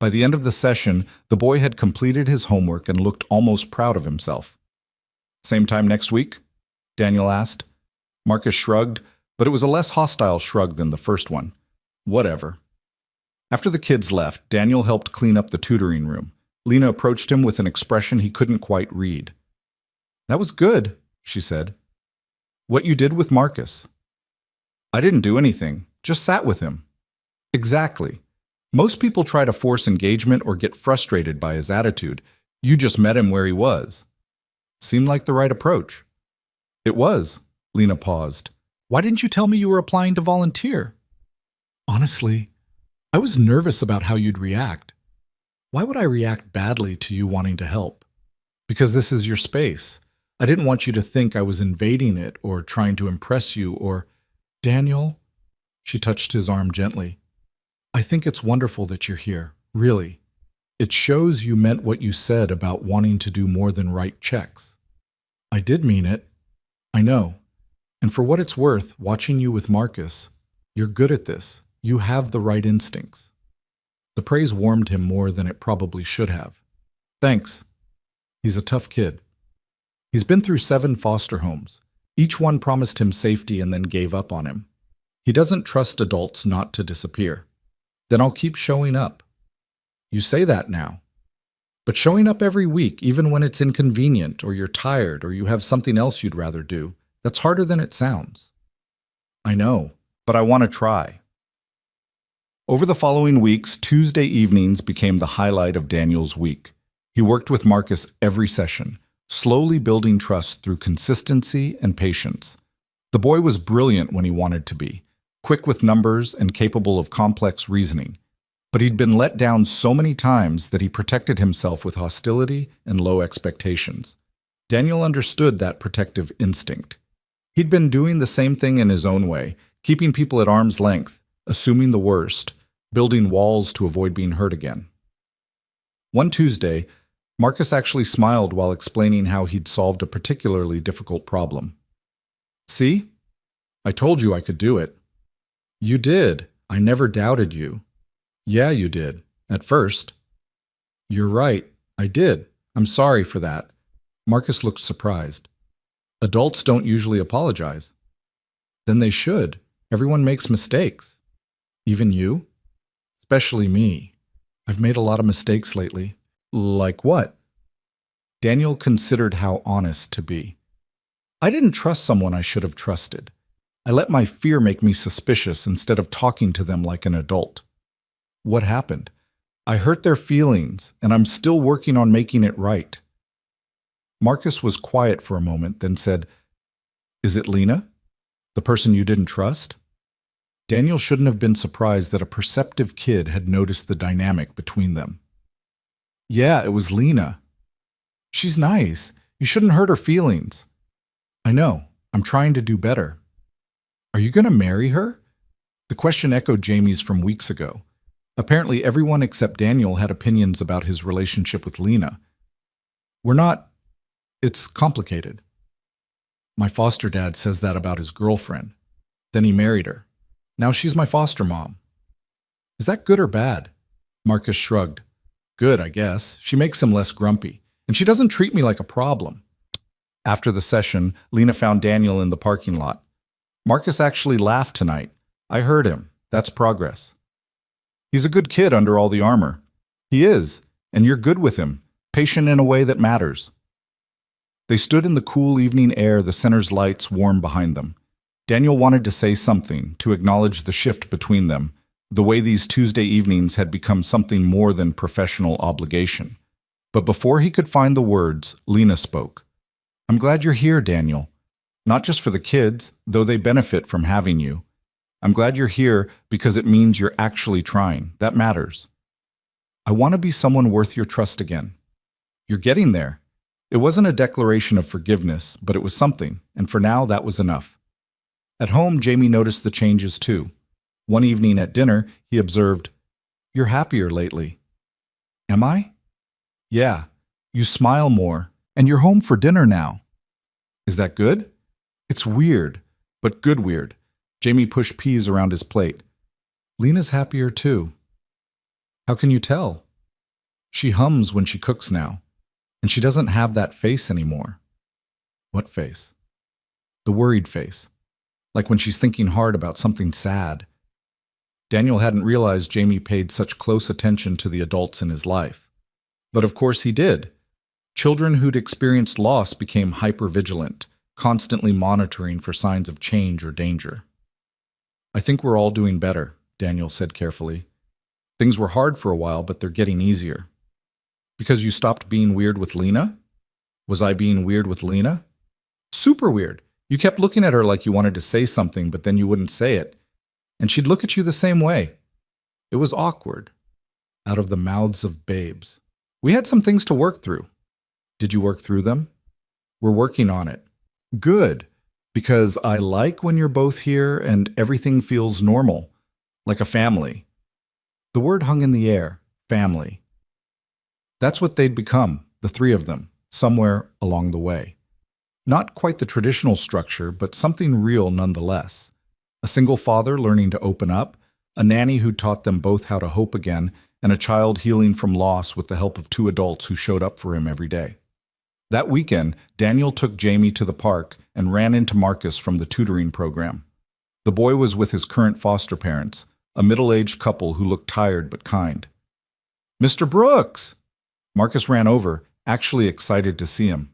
By the end of the session, the boy had completed his homework and looked almost proud of himself. Same time next week? Daniel asked. Marcus shrugged, but it was a less hostile shrug than the first one. Whatever. After the kids left, Daniel helped clean up the tutoring room. Lena approached him with an expression he couldn't quite read. That was good, she said. What you did with Marcus? I didn't do anything, just sat with him. Exactly. Most people try to force engagement or get frustrated by his attitude. You just met him where he was. Seemed like the right approach. It was. Lena paused. Why didn't you tell me you were applying to volunteer? Honestly, I was nervous about how you'd react. Why would I react badly to you wanting to help? Because this is your space. I didn't want you to think I was invading it or trying to impress you or... Daniel, she touched his arm gently. I think it's wonderful that you're here, really. It shows you meant what you said about wanting to do more than write checks. I did mean it. I know. And for what it's worth, watching you with Marcus, you're good at this. You have the right instincts. The praise warmed him more than it probably should have. Thanks. He's a tough kid. He's been through 7 foster homes. Each one promised him safety and then gave up on him. He doesn't trust adults not to disappear. Then I'll keep showing up. You say that now. But showing up every week, even when it's inconvenient or you're tired or you have something else you'd rather do, that's harder than it sounds. I know, but I want to try. Over the following weeks, Tuesday evenings became the highlight of Daniel's week. He worked with Marcus every session, slowly building trust through consistency and patience. The boy was brilliant when he wanted to be, quick with numbers and capable of complex reasoning. But he'd been let down so many times that he protected himself with hostility and low expectations. Daniel understood that protective instinct. He'd been doing the same thing in his own way, keeping people at arm's length, assuming the worst, building walls to avoid being hurt again. One Tuesday, Marcus actually smiled while explaining how he'd solved a particularly difficult problem. "See? I told you I could do it." "You did. I never doubted you." "Yeah, you did. At first." "You're right. I did. I'm sorry for that." Marcus looked surprised. "Adults don't usually apologize." "Then they should. Everyone makes mistakes." "Even you?" "Especially me. I've made a lot of mistakes lately." "Like what?" Daniel considered how honest to be. "I didn't trust someone I should have trusted. I let my fear make me suspicious instead of talking to them like an adult." "What happened?" "I hurt their feelings, and I'm still working on making it right." Marcus was quiet for a moment, then said, "Is it Lena? The person you didn't trust?" Daniel shouldn't have been surprised that a perceptive kid had noticed the dynamic between them. "Yeah, it was Lena. She's nice. You shouldn't hurt her feelings." "I know. I'm trying to do better." "Are you going to marry her?" The question echoed Jamie's from weeks ago. Apparently, everyone except Daniel had opinions about his relationship with Lena. "We're not. It's complicated. My foster dad says that about his girlfriend. Then he married her. Now she's my foster mom." "Is that good or bad?" Marcus shrugged. "Good, I guess. She makes him less grumpy. And she doesn't treat me like a problem." After the session, Lena found Daniel in the parking lot. "Marcus actually laughed tonight. I heard him. That's progress." "He's a good kid under all the armor." "He is, and you're good with him, patient in a way that matters." They stood in the cool evening air, the center's lights warm behind them. Daniel wanted to say something, to acknowledge the shift between them, the way these Tuesday evenings had become something more than professional obligation. But before he could find the words, Lena spoke. "I'm glad you're here, Daniel. Not just for the kids, though they benefit from having you. I'm glad you're here because it means you're actually trying. That matters. I want to be someone worth your trust again." "You're getting there." It wasn't a declaration of forgiveness, but it was something, and for now that was enough. At home, Jamie noticed the changes too. One evening at dinner, he observed, "You're happier lately." "Am I?" "Yeah, you smile more, and you're home for dinner now." "Is that good?" "It's weird, but good weird." Jamie pushed peas around his plate. "Lena's happier too." "How can you tell?" "She hums when she cooks now, and she doesn't have that face anymore." "What face?" "The worried face, like when she's thinking hard about something sad." Daniel hadn't realized Jamie paid such close attention to the adults in his life. But of course he did. Children who'd experienced loss became hypervigilant, constantly monitoring for signs of change or danger. "I think we're all doing better," Daniel said carefully. "Things were hard for a while, but they're getting easier." "Because you stopped being weird with Lena?" "Was I being weird with Lena?" "Super weird. You kept looking at her like you wanted to say something, but then you wouldn't say it. And she'd look at you the same way. It was awkward." Out of the mouths of babes. "We had some things to work through." "Did you work through them?" "We're working on it." "Good. Because I like when you're both here and everything feels normal, like a family." The word hung in the air, family. That's what they'd become, the three of them, somewhere along the way. Not quite the traditional structure, but something real nonetheless. A single father learning to open up, a nanny who taught them both how to hope again, and a child healing from loss with the help of two adults who showed up for him every day. That weekend, Daniel took Jamie to the park and ran into Marcus from the tutoring program. The boy was with his current foster parents, a middle-aged couple who looked tired but kind. "Mr. Brooks!" Marcus ran over, actually excited to see him.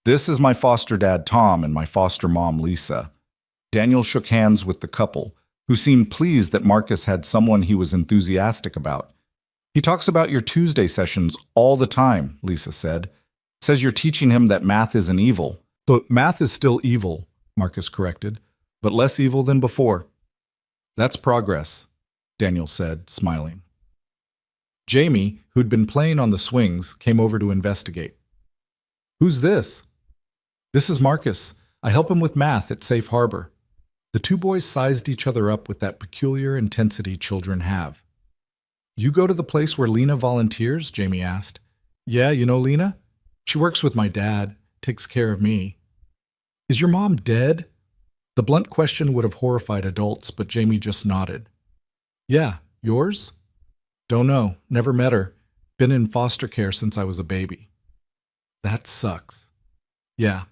"This is my foster dad, Tom, and my foster mom, Lisa." Daniel shook hands with the couple, who seemed pleased that Marcus had someone he was enthusiastic about. "He talks about your Tuesday sessions all the time," Lisa said. "Says you're teaching him that math isn't evil." "But math is still evil," Marcus corrected, "but less evil than before." "That's progress," Daniel said, smiling. Jamie, who'd been playing on the swings, came over to investigate. "Who's this?" "This is Marcus. I help him with math at Safe Harbor." The two boys sized each other up with that peculiar intensity children have. "You go to the place where Lena volunteers?" Jamie asked. "Yeah, you know Lena? She works with my dad, takes care of me." "Is your mom dead?" The blunt question would have horrified adults, but Jamie just nodded. "Yeah, yours?" "Don't know, never met her. Been in foster care since I was a baby." "That sucks." "Yeah."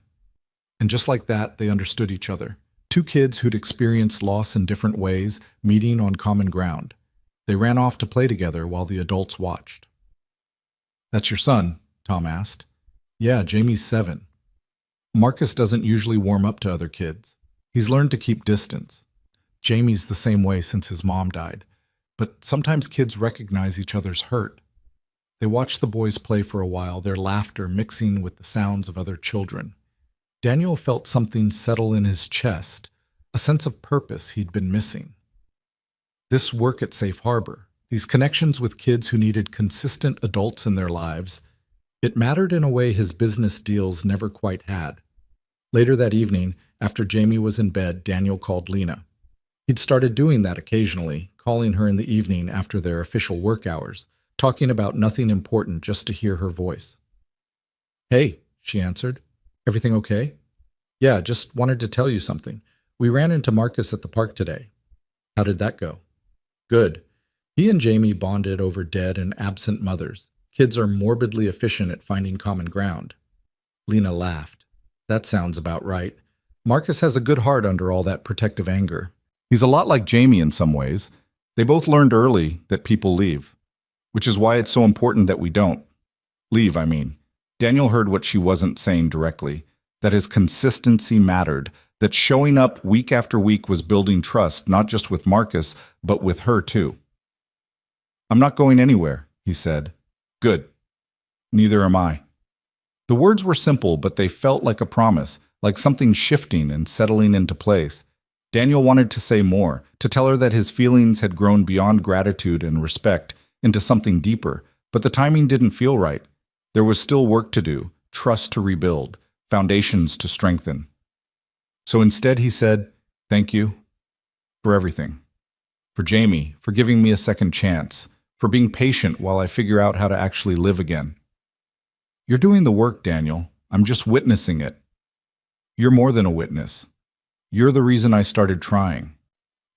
And just like that, they understood each other. Two kids who'd experienced loss in different ways, meeting on common ground. They ran off to play together while the adults watched. "That's your son?" Tom asked. "Yeah, Jamie's 7. Marcus doesn't usually warm up to other kids. He's learned to keep distance. Jamie's the same way since his mom died. But sometimes kids recognize each other's hurt. They watch the boys play for a while, their laughter mixing with the sounds of other children. Daniel felt something settle in his chest, a sense of purpose he'd been missing. This work at Safe Harbor, these connections with kids who needed consistent adults in their lives, it mattered in a way his business deals never quite had. Later that evening, after Jamie was in bed, Daniel called Lena. He'd started doing that occasionally, calling her in the evening after their official work hours, talking about nothing important just to hear her voice. "Hey," she answered. "Everything okay?" "Yeah, just wanted to tell you something. We ran into Marcus at the park today." "How did that go?" "Good. He and Jamie bonded over dead and absent mothers. Kids are morbidly efficient at finding common ground." Lena laughed. "That sounds about right. Marcus has a good heart under all that protective anger. He's a lot like Jamie in some ways. They both learned early that people leave, which is why it's so important that we don't. Leave, I mean." Daniel heard what she wasn't saying directly, that his consistency mattered, that showing up week after week was building trust, not just with Marcus, but with her too. "I'm not going anywhere," he said. "Good. Neither am I." The words were simple, but they felt like a promise, like something shifting and settling into place. Daniel wanted to say more, to tell her that his feelings had grown beyond gratitude and respect into something deeper, but the timing didn't feel right. There was still work to do, trust to rebuild, foundations to strengthen. So instead he said, "Thank you for everything. For Jamie, for giving me a second chance, for being patient while I figure out how to actually live again." "You're doing the work, Daniel. I'm just witnessing it." "You're more than a witness. You're the reason I started trying."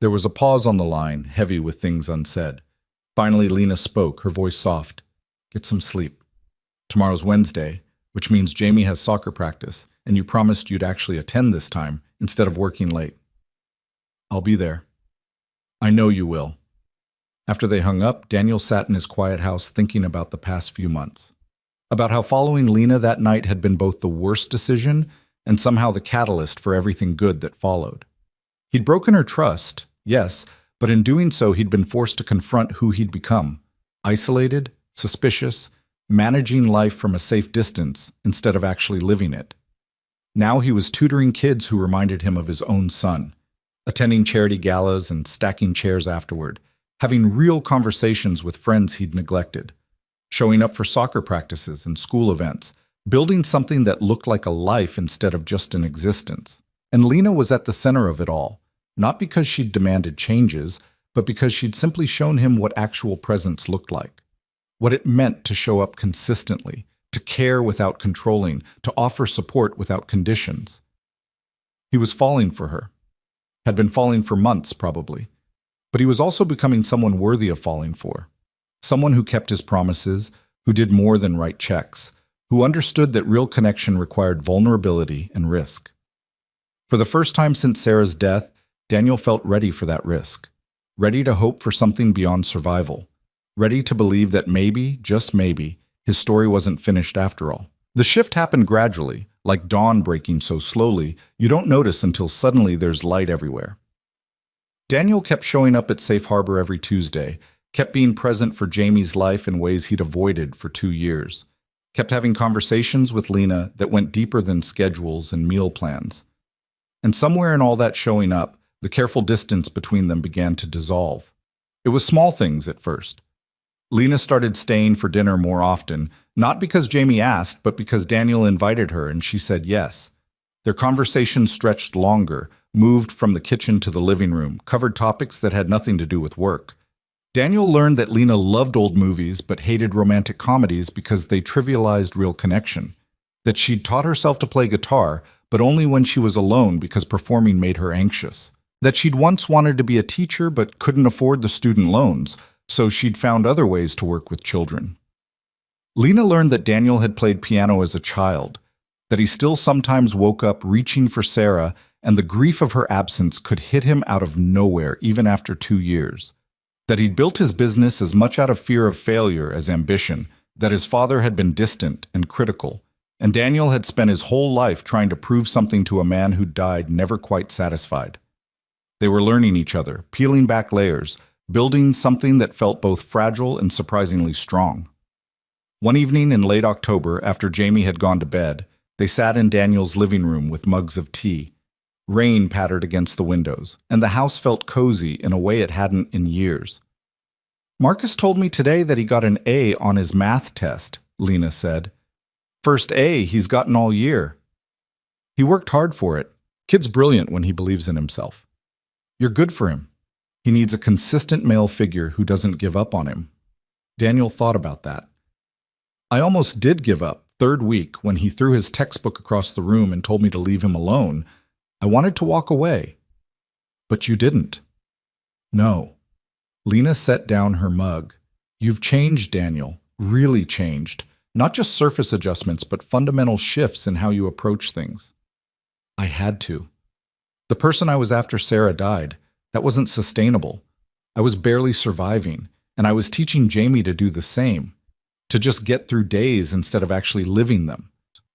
There was a pause on the line, heavy with things unsaid. Finally, Lena spoke, her voice soft. "Get some sleep. Tomorrow's Wednesday, which means Jamie has soccer practice, and you promised you'd actually attend this time instead of working late." "I'll be there." "I know you will." After they hung up, Daniel sat in his quiet house thinking about the past few months. About how following Lena that night had been both the worst decision and somehow the catalyst for everything good that followed. He'd broken her trust, yes, but in doing so he'd been forced to confront who he'd become. Isolated, suspicious, managing life from a safe distance instead of actually living it. Now he was tutoring kids who reminded him of his own son, attending charity galas and stacking chairs afterward, having real conversations with friends he'd neglected, showing up for soccer practices and school events, building something that looked like a life instead of just an existence. And Lena was at the center of it all, not because she'd demanded changes, but because she'd simply shown him what actual presence looked like, what it meant to show up consistently, to care without controlling, to offer support without conditions. He was falling for her, had been falling for months probably, but he was also becoming someone worthy of falling for, someone who kept his promises, who did more than write checks, who understood that real connection required vulnerability and risk. For the first time since Sarah's death, Daniel felt ready for that risk, ready to hope for something beyond survival, ready to believe that maybe, just maybe, His story wasn't finished after all. The shift happened gradually, like dawn breaking so slowly, you don't notice until suddenly there's light everywhere. Daniel kept showing up at Safe Harbor every Tuesday, kept being present for Jamie's life in ways he'd avoided for 2 years, kept having conversations with Lena that went deeper than schedules and meal plans. And somewhere in all that showing up, the careful distance between them began to dissolve. It was small things at first. Lena started staying for dinner more often, not because Jamie asked, but because Daniel invited her and she said yes. Their conversation stretched longer, moved from the kitchen to the living room, covered topics that had nothing to do with work. Daniel learned that Lena loved old movies but hated romantic comedies because they trivialized real connection, that she'd taught herself to play guitar, but only when she was alone because performing made her anxious, that she'd once wanted to be a teacher but couldn't afford the student loans, so she'd found other ways to work with children. Lena learned that Daniel had played piano as a child, that he still sometimes woke up reaching for Sarah, and the grief of her absence could hit him out of nowhere even after 2 years, that he'd built his business as much out of fear of failure as ambition, that his father had been distant and critical, and Daniel had spent his whole life trying to prove something to a man who died never quite satisfied. They were learning each other, peeling back layers, building something that felt both fragile and surprisingly strong. One evening in late October, after Jamie had gone to bed, they sat in Daniel's living room with mugs of tea. Rain pattered against the windows, and the house felt cozy in a way it hadn't in years. "Marcus told me today that he got an A on his math test," Lena said. "First A he's gotten all year. He worked hard for it. Kid's brilliant when he believes in himself. You're good for him. He needs a consistent male figure who doesn't give up on him." Daniel thought about that. "I almost did give up, 3rd week, when he threw his textbook across the room and told me to leave him alone. I wanted to walk away." "But you didn't." "No." Lena set down her mug. "You've changed, Daniel. Really changed. Not just surface adjustments, but fundamental shifts in how you approach things." "I had to. The person I was after Sarah died. That wasn't sustainable. I was barely surviving, and I was teaching Jamie to do the same, to just get through days instead of actually living them."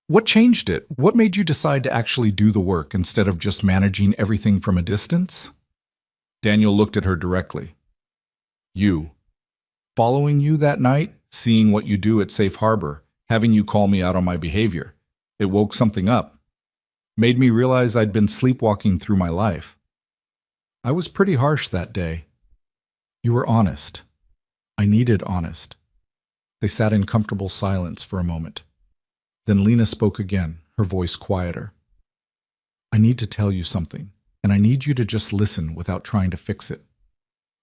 "What changed it? What made you decide to actually do the work instead of just managing everything from a distance?" Daniel looked at her directly. "You. Following you that night, seeing what you do at Safe Harbor, having you call me out on my behavior. It woke something up. Made me realize I'd been sleepwalking through my life. I was pretty harsh that day. You were honest. I needed honest." They sat in comfortable silence for a moment. Then Lena spoke again, her voice quieter. "I need to tell you something, and I need you to just listen without trying to fix it."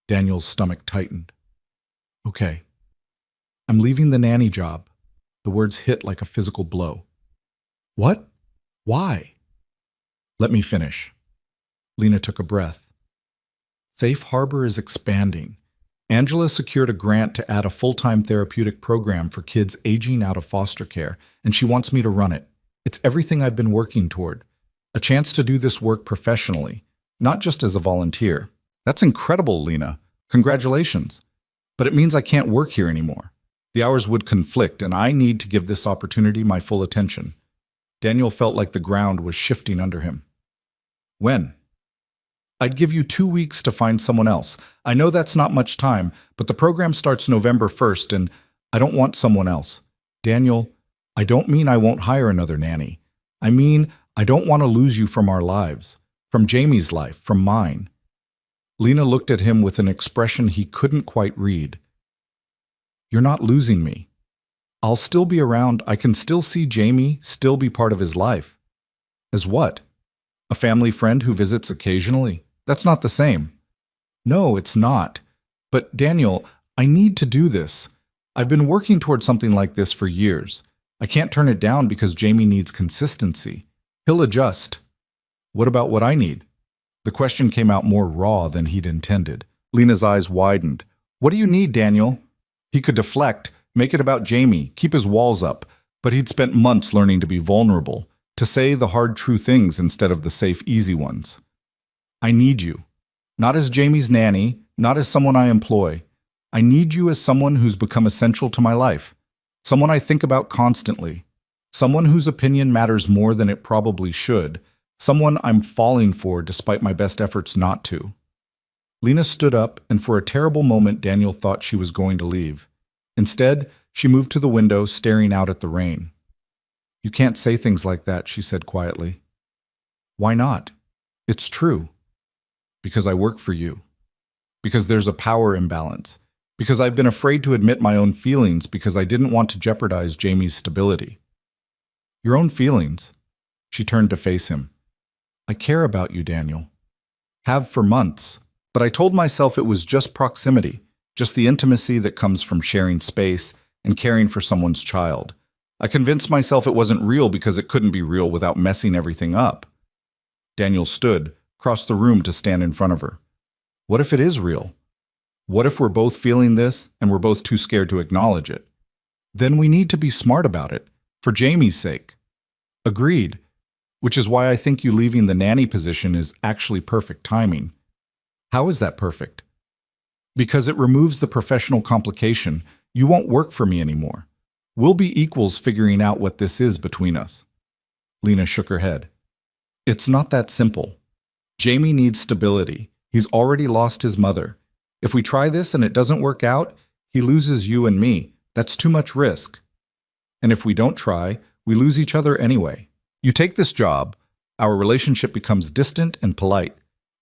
Daniel's stomach tightened. "Okay. I'm leaving the nanny job." The words hit like a physical blow. "What? Why?" "Let me finish." Lena took a breath. "Safe Harbor is expanding. Angela secured a grant to add a full-time therapeutic program for kids aging out of foster care, and she wants me to run it. It's everything I've been working toward. A chance to do this work professionally, not just as a volunteer. That's incredible, Lena. Congratulations. But it means I can't work here anymore. The hours would conflict, and I need to give this opportunity my full attention." Daniel felt like the ground was shifting under him. "When?" "I'd give you 2 weeks to find someone else. I know that's not much time, but the program starts November 1st, and I don't want someone else. Daniel, I don't mean I won't hire another nanny. I mean I don't want to lose you from our lives, from Jamie's life, from mine." Lena looked at him with an expression he couldn't quite read. "You're not losing me. I'll still be around. I can still see Jamie, still be part of his life." "As what? A family friend who visits occasionally? That's not the same." "No, it's not. But Daniel, I need to do this. I've been working toward something like this for years. I can't turn it down because Jamie needs consistency. He'll adjust." "What about what I need?" The question came out more raw than he'd intended. Lena's eyes widened. "What do you need, Daniel?" He could deflect, make it about Jamie, keep his walls up, but he'd spent months learning to be vulnerable, to say the hard, true things instead of the safe, easy ones. "I need you. Not as Jamie's nanny, not as someone I employ. I need you as someone who's become essential to my life. Someone I think about constantly. Someone whose opinion matters more than it probably should. Someone I'm falling for despite my best efforts not to. Lena stood up, and for a terrible moment Daniel thought she was going to leave. Instead, she moved to the window, staring out at the rain. "You can't say things like that," she said quietly. "Why not? It's true. Because I work for you. Because there's a power imbalance. Because I've been afraid to admit my own feelings because I didn't want to jeopardize Jamie's stability." "Your own feelings?" She turned to face him. "I care about you, Daniel. Have for months. But I told myself it was just proximity, just the intimacy that comes from sharing space and caring for someone's child. I convinced myself it wasn't real because it couldn't be real without messing everything up." Daniel stood, crossed the room to stand in front of her. "What if it is real? What if we're both feeling this and we're both too scared to acknowledge it? Then we need to be smart about it, for Jamie's sake." "Agreed. Which is why I think you leaving the nanny position is actually perfect timing." "How is that perfect?" "Because it removes the professional complication. You won't work for me anymore. We'll be equals figuring out what this is between us." Lena shook her head. "It's not that simple. Jamie needs stability. He's already lost his mother. If we try this and it doesn't work out, he loses you and me. That's too much risk. And if we don't try, we lose each other anyway. You take this job, our relationship becomes distant and polite,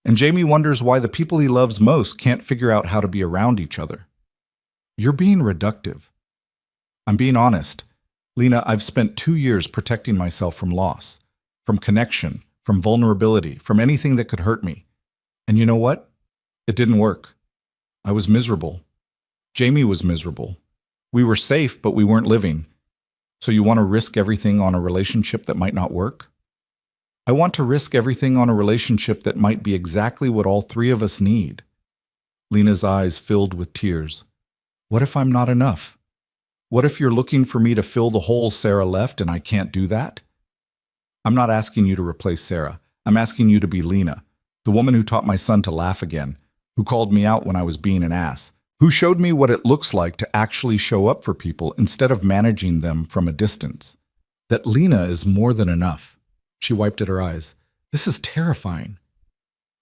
and Jamie wonders why the people he loves most can't figure out how to be around each other." "You're being reductive." "I'm being honest. Lena, I've spent 2 years protecting myself from loss, from connection, from vulnerability, from anything that could hurt me. And you know what? It didn't work. I was miserable. Jamie was miserable. We were safe, but we weren't living. So you want to risk everything on a relationship that might not work?" "I want to risk everything on a relationship that might be exactly what all three of us need." Lena's eyes filled with tears. "What if I'm not enough? What if you're looking for me to fill the hole Sarah left and I can't do that?" "I'm not asking you to replace Sarah. I'm asking you to be Lena, the woman who taught my son to laugh again, who called me out when I was being an ass, who showed me what it looks like to actually show up for people instead of managing them from a distance. That Lena is more than enough." She wiped at her eyes. "This is terrifying."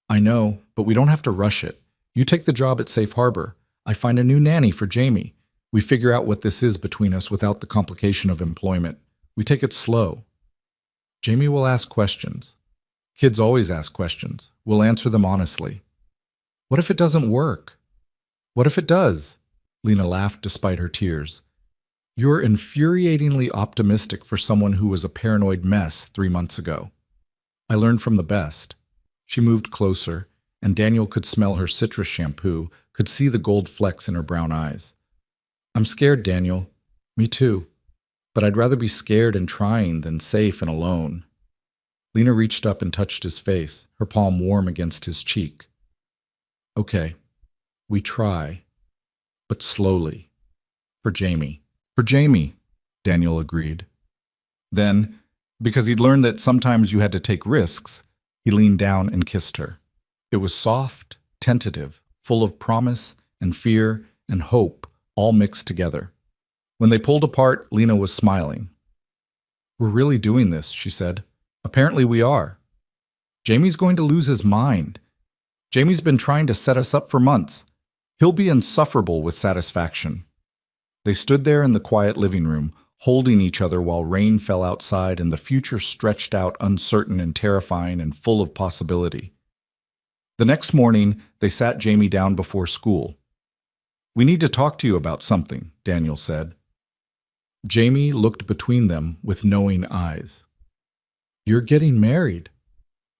"I know, but we don't have to rush it. You take the job at Safe Harbor. I find a new nanny for Jamie. We figure out what this is between us without the complication of employment. We take it slow. Jamie will ask questions. Kids always ask questions. We'll answer them honestly." "What if it doesn't work?" "What if it does?" Lena laughed despite her tears. "You're infuriatingly optimistic for someone who was a paranoid mess 3 months ago. I learned from the best." She moved closer, and Daniel could smell her citrus shampoo, could see the gold flecks in her brown eyes. "I'm scared, Daniel. Me too. But I'd rather be scared and trying than safe and alone." Lena reached up and touched his face, her palm warm against his cheek. "Okay, we try, but slowly. For Jamie." "For Jamie," Daniel agreed. Then, because he'd learned that sometimes you had to take risks, he leaned down and kissed her. It was soft, tentative, full of promise and fear and hope, all mixed together. When they pulled apart, Lena was smiling. "We're really doing this," she said. "Apparently we are. Jamie's going to lose his mind. Jamie's been trying to set us up for months. He'll be insufferable with satisfaction." They stood there in the quiet living room, holding each other while rain fell outside and the future stretched out uncertain and terrifying and full of possibility. The next morning, they sat Jamie down before school. "We need to talk to you about something," Daniel said. Jamie looked between them with knowing eyes. "You're getting married."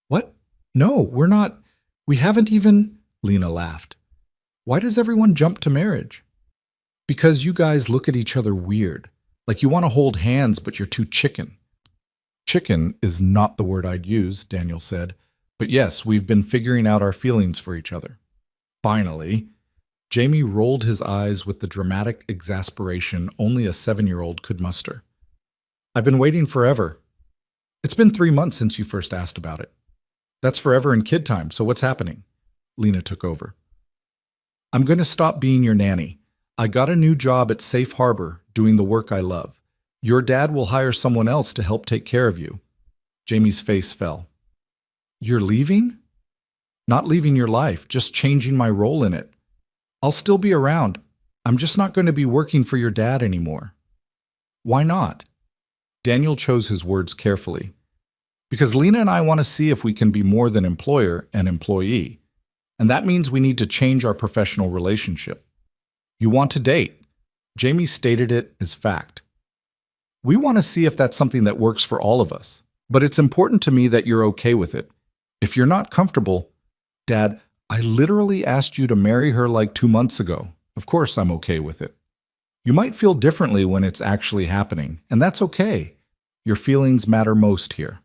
"What? No, we're not. We haven't even—" Lena laughed. "Why does everyone jump to marriage?" "Because you guys look at each other weird, like you want to hold hands but you're too chicken." "Chicken is not the word I'd use," Daniel said. "But yes, we've been figuring out our feelings for each other." Finally, Jamie rolled his eyes with the dramatic exasperation only a 7-year-old could muster. "I've been waiting forever. It's been 3 months since you first asked about it. That's forever in kid time, so what's happening?" Lena took over. "I'm going to stop being your nanny. I got a new job at Safe Harbor, doing the work I love. Your dad will hire someone else to help take care of you." Jamie's face fell. "You're leaving?" "Not leaving your life, just changing my role in it. I'll still be around. I'm just not going to be working for your dad anymore." "Why not?" Daniel chose his words carefully. "Because Lena and I want to see if we can be more than employer and employee. And that means we need to change our professional relationship." "You want to date?" Jamie stated it as fact. "We want to see if that's something that works for all of us. But it's important to me that you're okay with it. If you're not comfortable..." "Dad, I literally asked you to marry her like 2 months ago. Of course I'm okay with it." "You might feel differently when it's actually happening, and that's okay. Your feelings matter most here."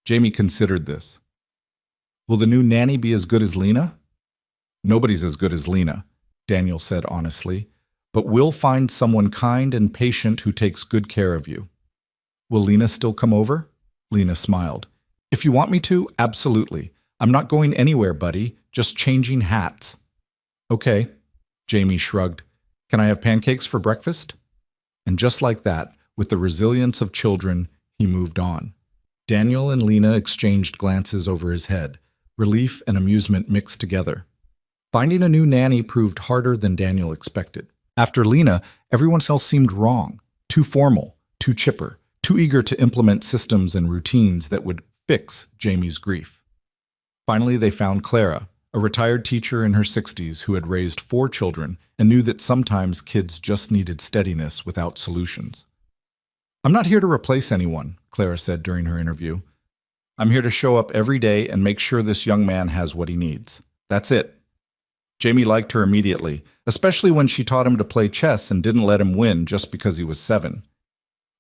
Jamie considered this. "Will the new nanny be as good as Lena?" "Nobody's as good as Lena," Daniel said honestly, "but we'll find someone kind and patient who takes good care of you." "Will Lena still come over?" Lena smiled. "If you want me to, absolutely. I'm not going anywhere, buddy, just changing hats." "Okay," Jamie shrugged. "Can I have pancakes for breakfast?" And just like that, with the resilience of children, he moved on. Daniel and Lena exchanged glances over his head, relief and amusement mixed together. Finding a new nanny proved harder than Daniel expected. After Lena, everyone else seemed wrong, too formal, too chipper, too eager to implement systems and routines that would fix Jamie's grief. Finally, they found Clara, a retired teacher in her 60s who had raised 4 children and knew that sometimes kids just needed steadiness without solutions. "I'm not here to replace anyone," Clara said during her interview. "I'm here to show up every day and make sure this young man has what he needs. That's it." Jamie liked her immediately, especially when she taught him to play chess and didn't let him win just because he was 7.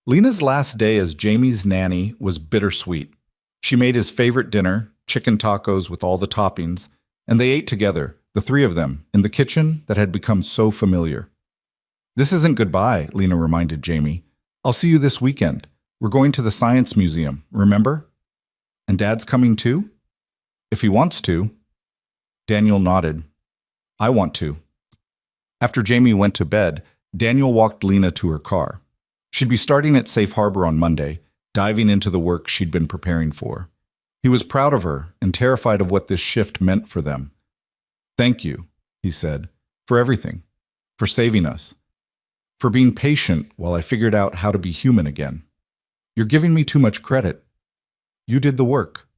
Lena's last day as Jamie's nanny was bittersweet. She made his favorite dinner, chicken tacos with all the toppings, and they ate together, the 3 of them, in the kitchen that had become so familiar. "This isn't goodbye," Lena reminded Jamie. "I'll see you this weekend. We're going to the Science Museum, remember? And Dad's coming too?" "If he wants to." Daniel nodded. "I want to." After Jamie went to bed, Daniel walked Lena to her car. She'd be starting at Safe Harbor on Monday, diving into the work she'd been preparing for. He was proud of her and terrified of what this shift meant for them. "Thank you," he said, "for everything, for saving us, for being patient while I figured out how to be human again. You're giving me too much credit. You did the work.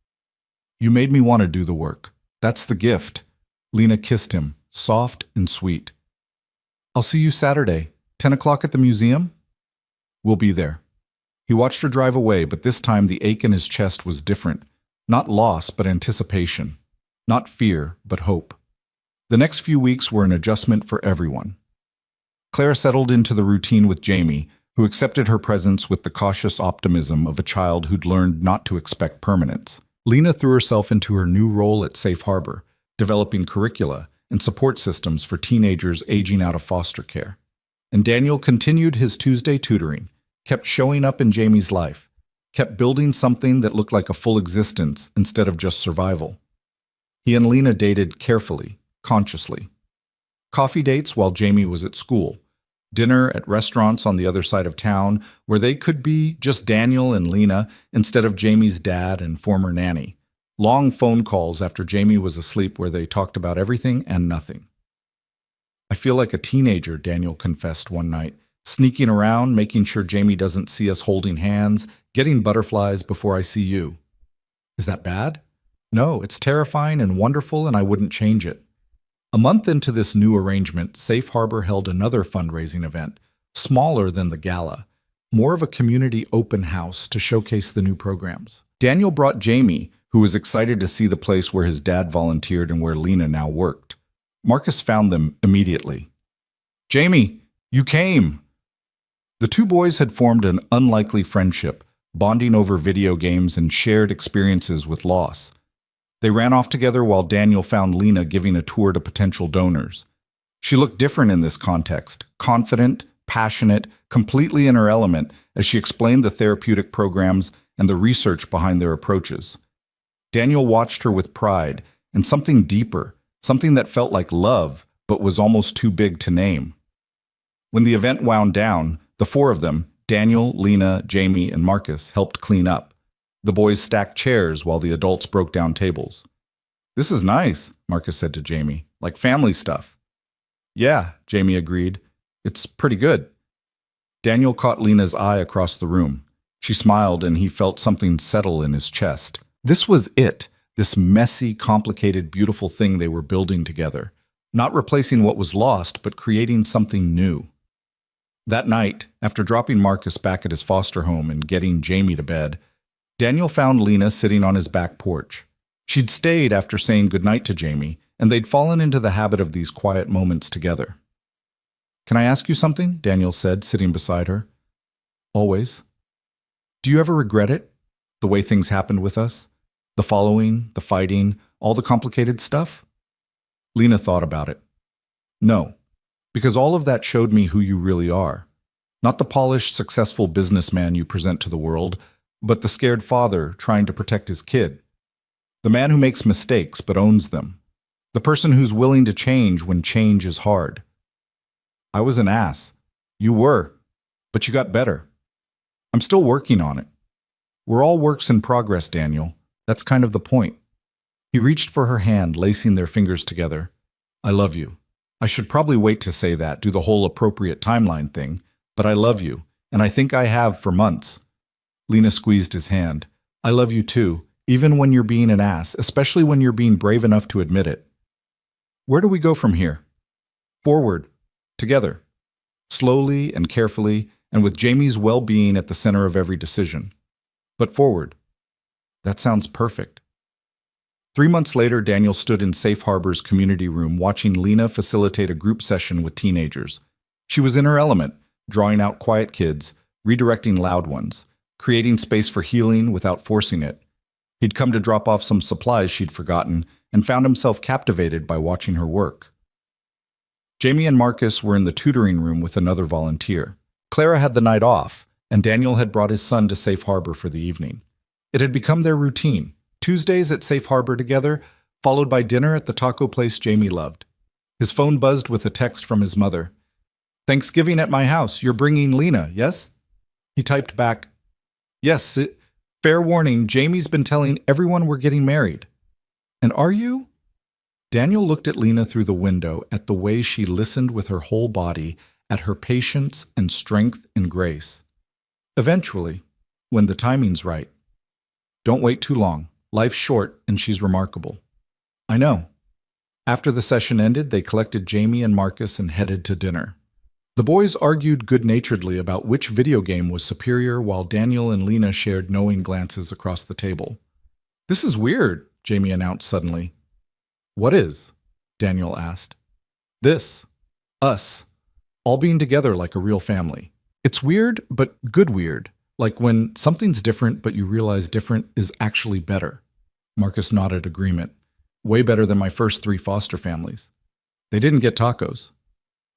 You made me want to do the work. That's the gift." Lena kissed him, soft and sweet. "I'll see you Saturday, 10 o'clock at the museum?" "We'll be there." He watched her drive away, but this time the ache in his chest was different. Not loss, but anticipation. Not fear, but hope. The next few weeks were an adjustment for everyone. Claire settled into the routine with Jamie, who accepted her presence with the cautious optimism of a child who'd learned not to expect permanence. Lena threw herself into her new role at Safe Harbor, developing curricula and support systems for teenagers aging out of foster care. And Daniel continued his Tuesday tutoring, kept showing up in Jamie's life, kept building something that looked like a full existence instead of just survival. He and Lena dated carefully, consciously. Coffee dates while Jamie was at school, dinner at restaurants on the other side of town where they could be just Daniel and Lena instead of Jamie's dad and former nanny. Long phone calls after Jamie was asleep where they talked about everything and nothing. "I feel like a teenager," Daniel confessed one night, "sneaking around, making sure Jamie doesn't see us holding hands, getting butterflies before I see you." "Is that bad?" "No, it's terrifying and wonderful, and I wouldn't change it." A month into this new arrangement, Safe Harbor held another fundraising event, smaller than the gala, more of a community open house to showcase the new programs. Daniel brought Jamie, who was excited to see the place where his dad volunteered and where Lena now worked. Marcus found them immediately. "Jamie, you came!" The 2 boys had formed an unlikely friendship, bonding over video games and shared experiences with loss. They ran off together while Daniel found Lena giving a tour to potential donors. She looked different in this context, confident, passionate, completely in her element as she explained the therapeutic programs and the research behind their approaches. Daniel watched her with pride and something deeper, something that felt like love but was almost too big to name. When the event wound down, the four of them, Daniel, Lena, Jamie, and Marcus, helped clean up. The boys stacked chairs while the adults broke down tables. "This is nice," Marcus said to Jamie, "like family stuff." "Yeah," Jamie agreed. "It's pretty good." Daniel caught Lena's eye across the room. She smiled and he felt something settle in his chest. This was it, this messy, complicated, beautiful thing they were building together. Not replacing what was lost, but creating something new. That night, after dropping Marcus back at his foster home and getting Jamie to bed, Daniel found Lena sitting on his back porch. She'd stayed after saying goodnight to Jamie, and they'd fallen into the habit of these quiet moments together. "Can I ask you something?" Daniel said, sitting beside her. "Always." "Do you ever regret it? The way things happened with us? The following, the fighting, all the complicated stuff?" Lena thought about it. "No, because all of that showed me who you really are. Not the polished, successful businessman you present to the world, but the scared father trying to protect his kid. The man who makes mistakes but owns them. The person who's willing to change when change is hard. I was an ass. You were, but you got better. I'm still working on it. We're all works in progress, Daniel. That's kind of the point." He reached for her hand, lacing their fingers together. "I love you. I should probably wait to say that, do the whole appropriate timeline thing, but I love you, and I think I have for months." Lena squeezed his hand. "I love you too, even when you're being an ass, especially when you're being brave enough to admit it." "Where do we go from here?" "Forward. Together. Slowly and carefully, and with Jamie's well-being at the center of every decision. But forward." "That sounds perfect." 3 months later, Daniel stood in Safe Harbor's community room watching Lena facilitate a group session with teenagers. She was in her element, drawing out quiet kids, redirecting loud ones, creating space for healing without forcing it. He'd come to drop off some supplies she'd forgotten and found himself captivated by watching her work. Jamie and Marcus were in the tutoring room with another volunteer. Clara had the night off, and Daniel had brought his son to Safe Harbor for the evening. It had become their routine. Tuesdays at Safe Harbor together, followed by dinner at the taco place Jamie loved. His phone buzzed with a text from his mother. "Thanksgiving at my house. You're bringing Lena, yes?" He typed back, "Yes, fair warning, Jamie's been telling everyone we're getting married." "And are you?" Daniel looked at Lena through the window, at the way she listened with her whole body, at her patience and strength and grace. "Eventually, when the timing's right. Don't wait too long. Life's short, and she's remarkable." "I know." After the session ended, they collected Jamie and Marcus and headed to dinner. The boys argued good-naturedly about which video game was superior, while Daniel and Lena shared knowing glances across the table. "This is weird," Jamie announced suddenly. "What is?" Daniel asked. "This. Us. All being together like a real family. It's weird, but good weird. Like when something's different, but you realize different is actually better." Marcus nodded agreement. "Way better than my first 3 foster families. They didn't get tacos."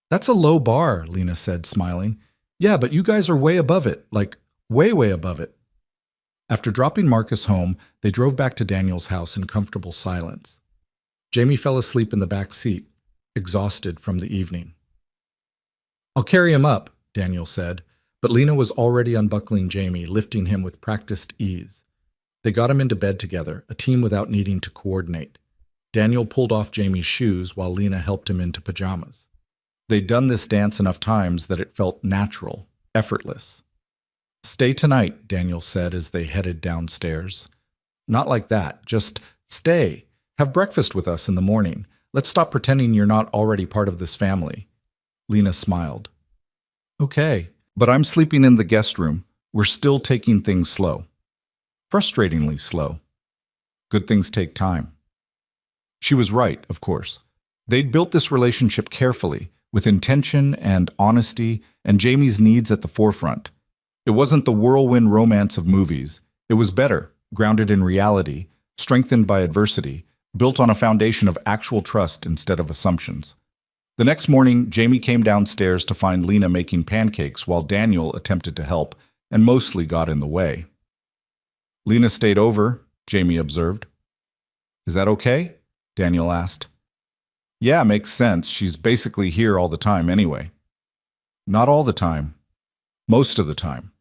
"That's a low bar," Lena said, smiling. "Yeah, but you guys are way above it, like way, way above it." After dropping Marcus home, they drove back to Daniel's house in comfortable silence. Jamie fell asleep in the back seat, exhausted from the evening. "I'll carry him up," Daniel said, but Lena was already unbuckling Jamie, lifting him with practiced ease. They got him into bed together, a team without needing to coordinate. Daniel pulled off Jamie's shoes while Lena helped him into pajamas. They'd done this dance enough times that it felt natural, effortless. "Stay tonight," Daniel said as they headed downstairs. "Not like that, just stay. Have breakfast with us in the morning. Let's stop pretending you're not already part of this family." Lena smiled. "Okay, but I'm sleeping in the guest room. We're still taking things slow. Frustratingly slow. Good things take time." She was right, of course. They'd built this relationship carefully, with intention and honesty, and Jamie's needs at the forefront. It wasn't the whirlwind romance of movies. It was better, grounded in reality, strengthened by adversity, built on a foundation of actual trust instead of assumptions. The next morning, Jamie came downstairs to find Lena making pancakes while Daniel attempted to help and mostly got in the way. "Lena stayed over," Jamie observed. "Is that okay?" Daniel asked. "Yeah, makes sense. She's basically here all the time anyway." Not all the time. Most of the time.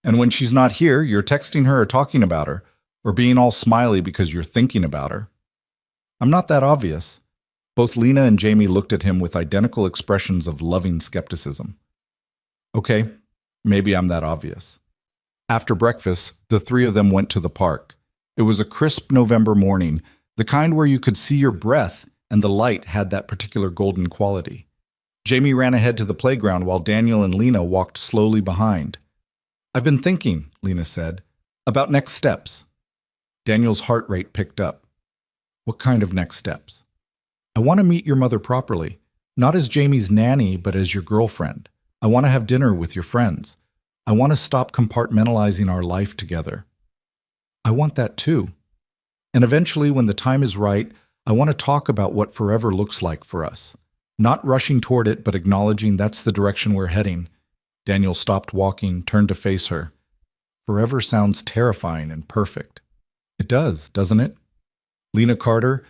And when she's not here, you're texting her or talking about her, or being all smiley because you're thinking about her. I'm not that obvious. Both Lena and Jamie looked at him with identical expressions of loving skepticism. Okay, maybe I'm that obvious. After breakfast, the three of them went to the park. It was a crisp November morning, the kind where you could see your breath and the light had that particular golden quality. Jamie ran ahead to the playground while Daniel and Lena walked slowly behind. I've been thinking, Lena said, about next steps. Daniel's heart rate picked up. What kind of next steps? I want to meet your mother properly, not as Jamie's nanny, but as your girlfriend. I want to have dinner with your friends. I want to stop compartmentalizing our life together. I want that too. And eventually, when the time is right, I want to talk about what forever looks like for us. Not rushing toward it, but acknowledging that's the direction we're heading. Daniel stopped walking, turned to face her. Forever sounds terrifying and perfect. It does, doesn't it? Lena Carter,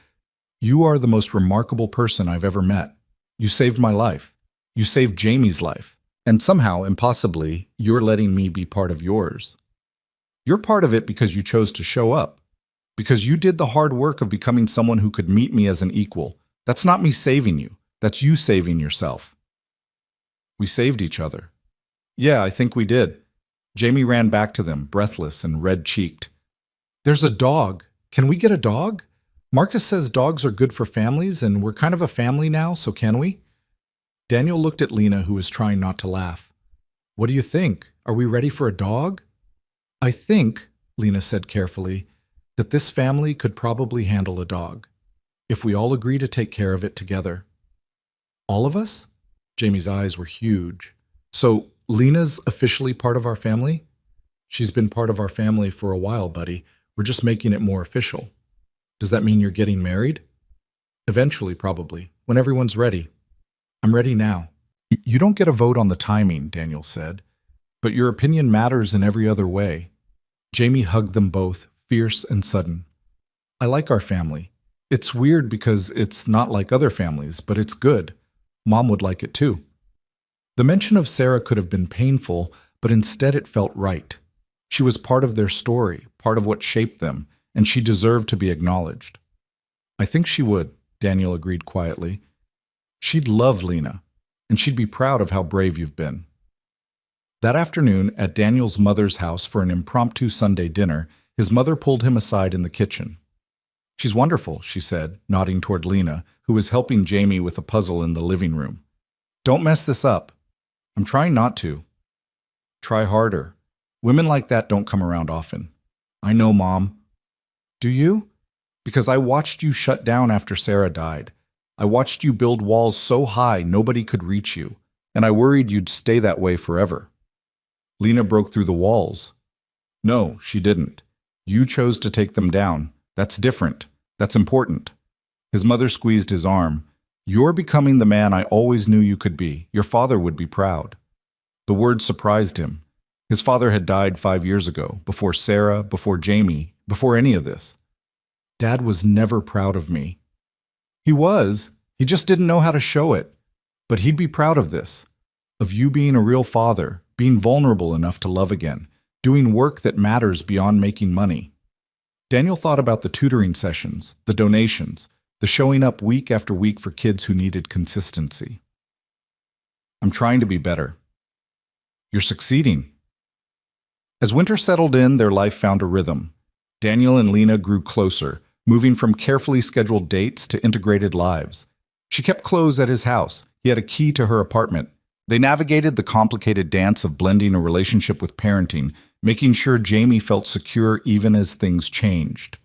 you are the most remarkable person I've ever met. You saved my life. You saved Jamie's life. And somehow, impossibly, you're letting me be part of yours. You're part of it because you chose to show up. Because you did the hard work of becoming someone who could meet me as an equal. That's not me saving you. That's you saving yourself. We saved each other. Yeah, I think we did. Jamie ran back to them, breathless and red-cheeked. There's a dog. Can we get a dog? Marcus says dogs are good for families, and we're kind of a family now, so can we? Daniel looked at Lena, who was trying not to laugh. What do you think? Are we ready for a dog? I think, Lena said carefully, that this family could probably handle a dog, if we all agree to take care of it together. All of us? Jamie's eyes were huge. So, Lena's officially part of our family? She's been part of our family for a while, buddy. We're just making it more official. Does that mean you're getting married? Eventually, probably, when everyone's ready. I'm ready now. You don't get a vote on the timing, Daniel said, but your opinion matters in every other way. Jamie hugged them both, fierce and sudden. I like our family. It's weird because it's not like other families, but it's good. Mom would like it too. The mention of Sarah could have been painful, but instead it felt right. She was part of their story, part of what shaped them, and she deserved to be acknowledged. I think she would, Daniel agreed quietly. She'd love Lena, and she'd be proud of how brave you've been. That afternoon, at Daniel's mother's house for an impromptu Sunday dinner, his mother pulled him aside in the kitchen. She's wonderful, she said, nodding toward Lena, who was helping Jamie with a puzzle in the living room. Don't mess this up. I'm trying not to. Try harder. Women like that don't come around often. I know, Mom. Do you? Because I watched you shut down after Sarah died. I watched you build walls so high nobody could reach you, and I worried you'd stay that way forever. Lena broke through the walls. No, she didn't. You chose to take them down. That's different. That's important. His mother squeezed his arm. You're becoming the man I always knew you could be. Your father would be proud. The word surprised him. His father had died 5 years ago, before Sarah, before Jamie, before any of this. Dad was never proud of me. He was. He just didn't know how to show it. But he'd be proud of this, of you being a real father, being vulnerable enough to love again, doing work that matters beyond making money. Daniel thought about the tutoring sessions, the donations, the showing up week after week for kids who needed consistency. I'm trying to be better. You're succeeding. As winter settled in, their life found a rhythm. Daniel and Lena grew closer, moving from carefully scheduled dates to integrated lives. She kept clothes at his house. He had a key to her apartment. They navigated the complicated dance of blending a relationship with parenting, making sure Jamie felt secure even as things changed.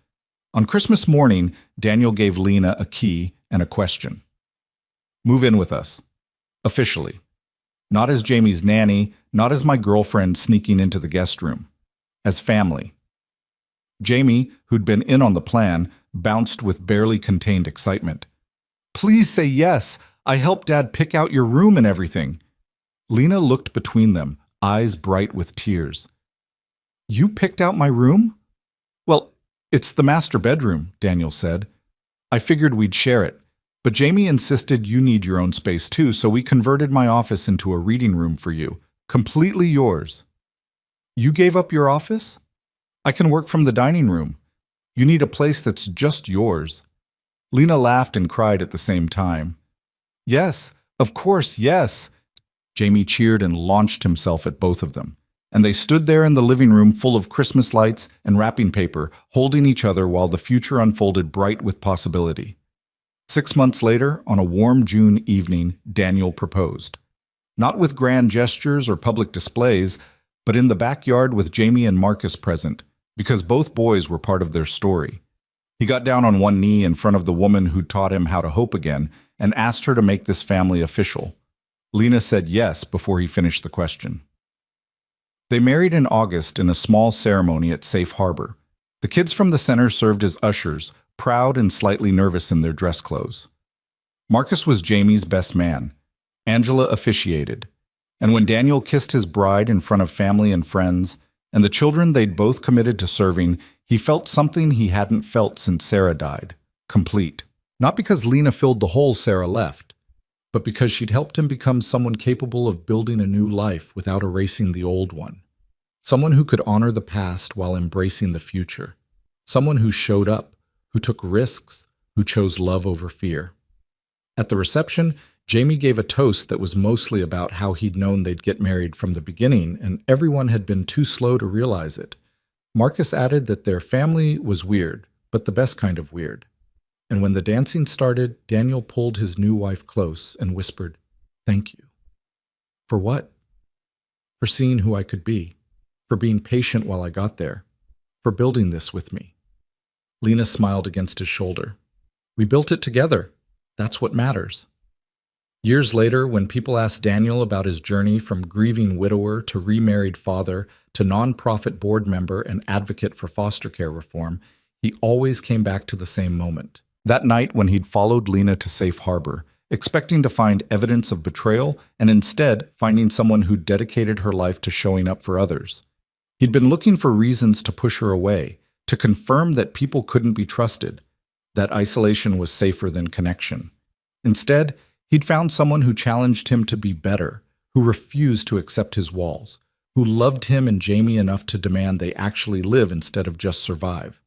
On Christmas morning, Daniel gave Lena a key and a question. Move in with us. Officially. Not as Jamie's nanny, not as my girlfriend sneaking into the guest room. As family. Jamie, who'd been in on the plan, bounced with barely contained excitement. Please say yes. I helped Dad pick out your room and everything. Lena looked between them, eyes bright with tears. You picked out my room? Well, it's the master bedroom, Daniel said. I figured we'd share it. But Jamie insisted you need your own space too, so we converted my office into a reading room for you. Completely yours. You gave up your office? I can work from the dining room. You need a place that's just yours. Lena laughed and cried at the same time. Yes, of course, yes. Jamie cheered and launched himself at both of them. And they stood there in the living room full of Christmas lights and wrapping paper, holding each other while the future unfolded bright with possibility. 6 months later, on a warm June evening, Daniel proposed. Not with grand gestures or public displays, but in the backyard with Jamie and Marcus present, because both boys were part of their story. He got down on one knee in front of the woman who'd taught him how to hope again and asked her to make this family official. Lena said yes before he finished the question. They married in August in a small ceremony at Safe Harbor. The kids from the center served as ushers, proud and slightly nervous in their dress clothes. Marcus was Jamie's best man. Angela officiated. And when Daniel kissed his bride in front of family and friends, and the children they'd both committed to serving, he felt something he hadn't felt since Sarah died. Complete. Not because Lena filled the hole Sarah left, but because she'd helped him become someone capable of building a new life without erasing the old one. Someone who could honor the past while embracing the future. Someone who showed up, who took risks, who chose love over fear. At the reception, Jamie gave a toast that was mostly about how he'd known they'd get married from the beginning, and everyone had been too slow to realize it. Marcus added that their family was weird, but the best kind of weird. And when the dancing started, Daniel pulled his new wife close and whispered, "Thank you." For what? For seeing who I could be, for being patient while I got there, for building this with me. Lena smiled against his shoulder. We built it together. That's what matters. Years later, when people asked Daniel about his journey from grieving widower to remarried father to nonprofit board member and advocate for foster care reform, he always came back to the same moment. That night when he'd followed Lena to Safe Harbor, expecting to find evidence of betrayal and instead finding someone who dedicated her life to showing up for others. He'd been looking for reasons to push her away, to confirm that people couldn't be trusted, that isolation was safer than connection. Instead, he'd found someone who challenged him to be better, who refused to accept his walls, who loved him and Jamie enough to demand they actually live instead of just survive.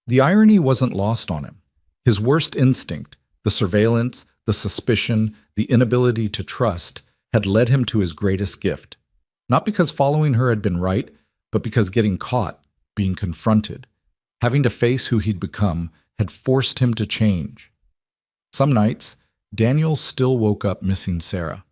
The irony wasn't lost on him. His worst instinct, the surveillance, the suspicion, the inability to trust, had led him to his greatest gift. Not because following her had been right, but because getting caught, being confronted, having to face who he'd become, had forced him to change. Some nights, Daniel still woke up missing Sarah.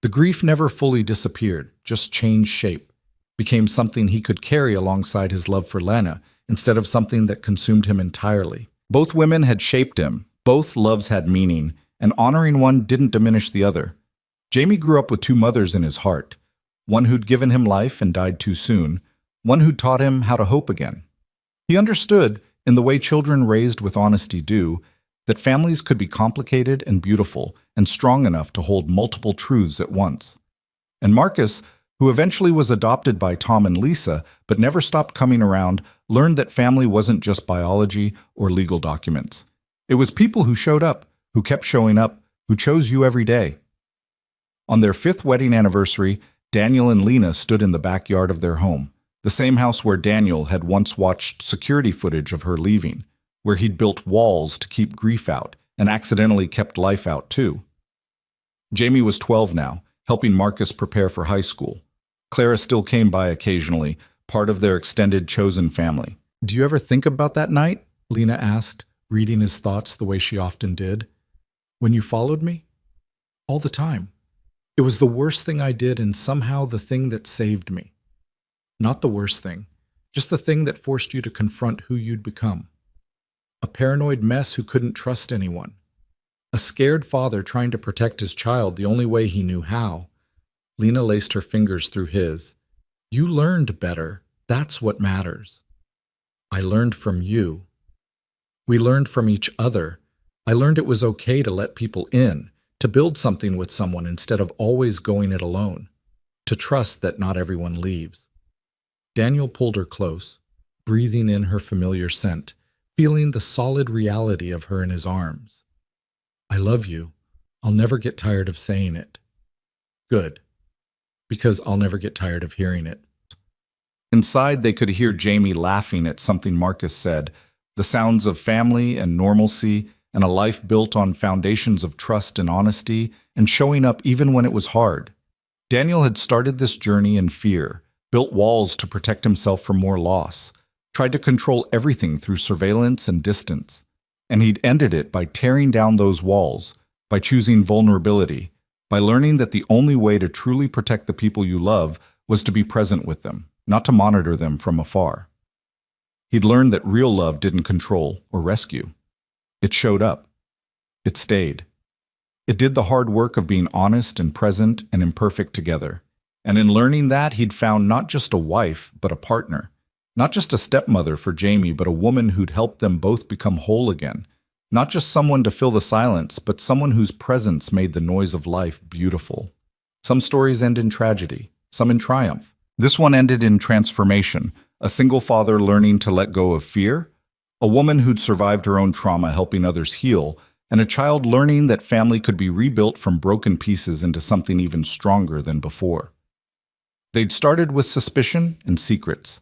The grief never fully disappeared, just changed shape, became something he could carry alongside his love for Lena instead of something that consumed him entirely. Both women had shaped him, both loves had meaning, and honoring one didn't diminish the other. Jamie grew up with two mothers in his heart, one who'd given him life and died too soon, one who'd taught him how to hope again. He understood, in the way children raised with honesty do, that families could be complicated and beautiful and strong enough to hold multiple truths at once. And Marcus, who eventually was adopted by Tom and Lisa but never stopped coming around, learned that family wasn't just biology or legal documents. It was people who showed up, who kept showing up, who chose you every day. On their 5th wedding anniversary, Daniel and Lena stood in the backyard of their home, the same house where Daniel had once watched security footage of her leaving, where he'd built walls to keep grief out and accidentally kept life out too. Jamie was 12 now, helping Marcus prepare for high school. Clara still came by occasionally, part of their extended chosen family. "Do you ever think about that night?" Lena asked, reading his thoughts the way she often did. "When you followed me?" "All the time. It was the worst thing I did and somehow the thing that saved me." "Not the worst thing, just the thing that forced you to confront who you'd become. A paranoid mess who couldn't trust anyone. A scared father trying to protect his child the only way he knew how." Lena laced her fingers through his. "You learned better. That's what matters." "I learned from you." "We learned from each other. I learned it was okay to let people in, to build something with someone instead of always going it alone, to trust that not everyone leaves." Daniel pulled her close, breathing in her familiar scent, feeling the solid reality of her in his arms. I love you. I'll never get tired of saying it. Good, because I'll never get tired of hearing it. Inside, they could hear Jamie laughing at something Marcus said, the sounds of family and normalcy and a life built on foundations of trust and honesty and showing up even when it was hard. Daniel had started this journey in fear, built walls to protect himself from more loss, tried to control everything through surveillance and distance. And he'd ended it by tearing down those walls, by choosing vulnerability, by learning that the only way to truly protect the people you love was to be present with them, not to monitor them from afar. He'd learned that real love didn't control or rescue. It showed up. It stayed. It did the hard work of being honest and present and imperfect together. And in learning that, he'd found not just a wife, but a partner. Not just a stepmother for Jamie, but a woman who'd helped them both become whole again. Not just someone to fill the silence, but someone whose presence made the noise of life beautiful. Some stories end in tragedy, some in triumph. This one ended in transformation, a single father learning to let go of fear, a woman who'd survived her own trauma helping others heal, and a child learning that family could be rebuilt from broken pieces into something even stronger than before. They'd started with suspicion and secrets.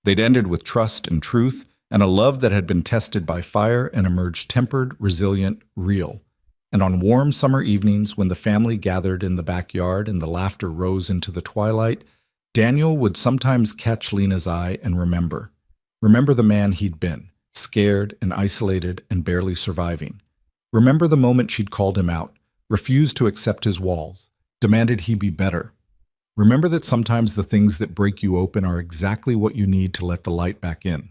They'd ended with trust and truth, and a love that had been tested by fire and emerged tempered, resilient, real. And on warm summer evenings, when the family gathered in the backyard and the laughter rose into the twilight, Daniel would sometimes catch Lena's eye and remember the man he'd been, scared and isolated and barely surviving. Remember the moment she'd called him out, refused to accept his walls, demanded he be better. Remember that sometimes the things that break you open are exactly what you need to let the light back in.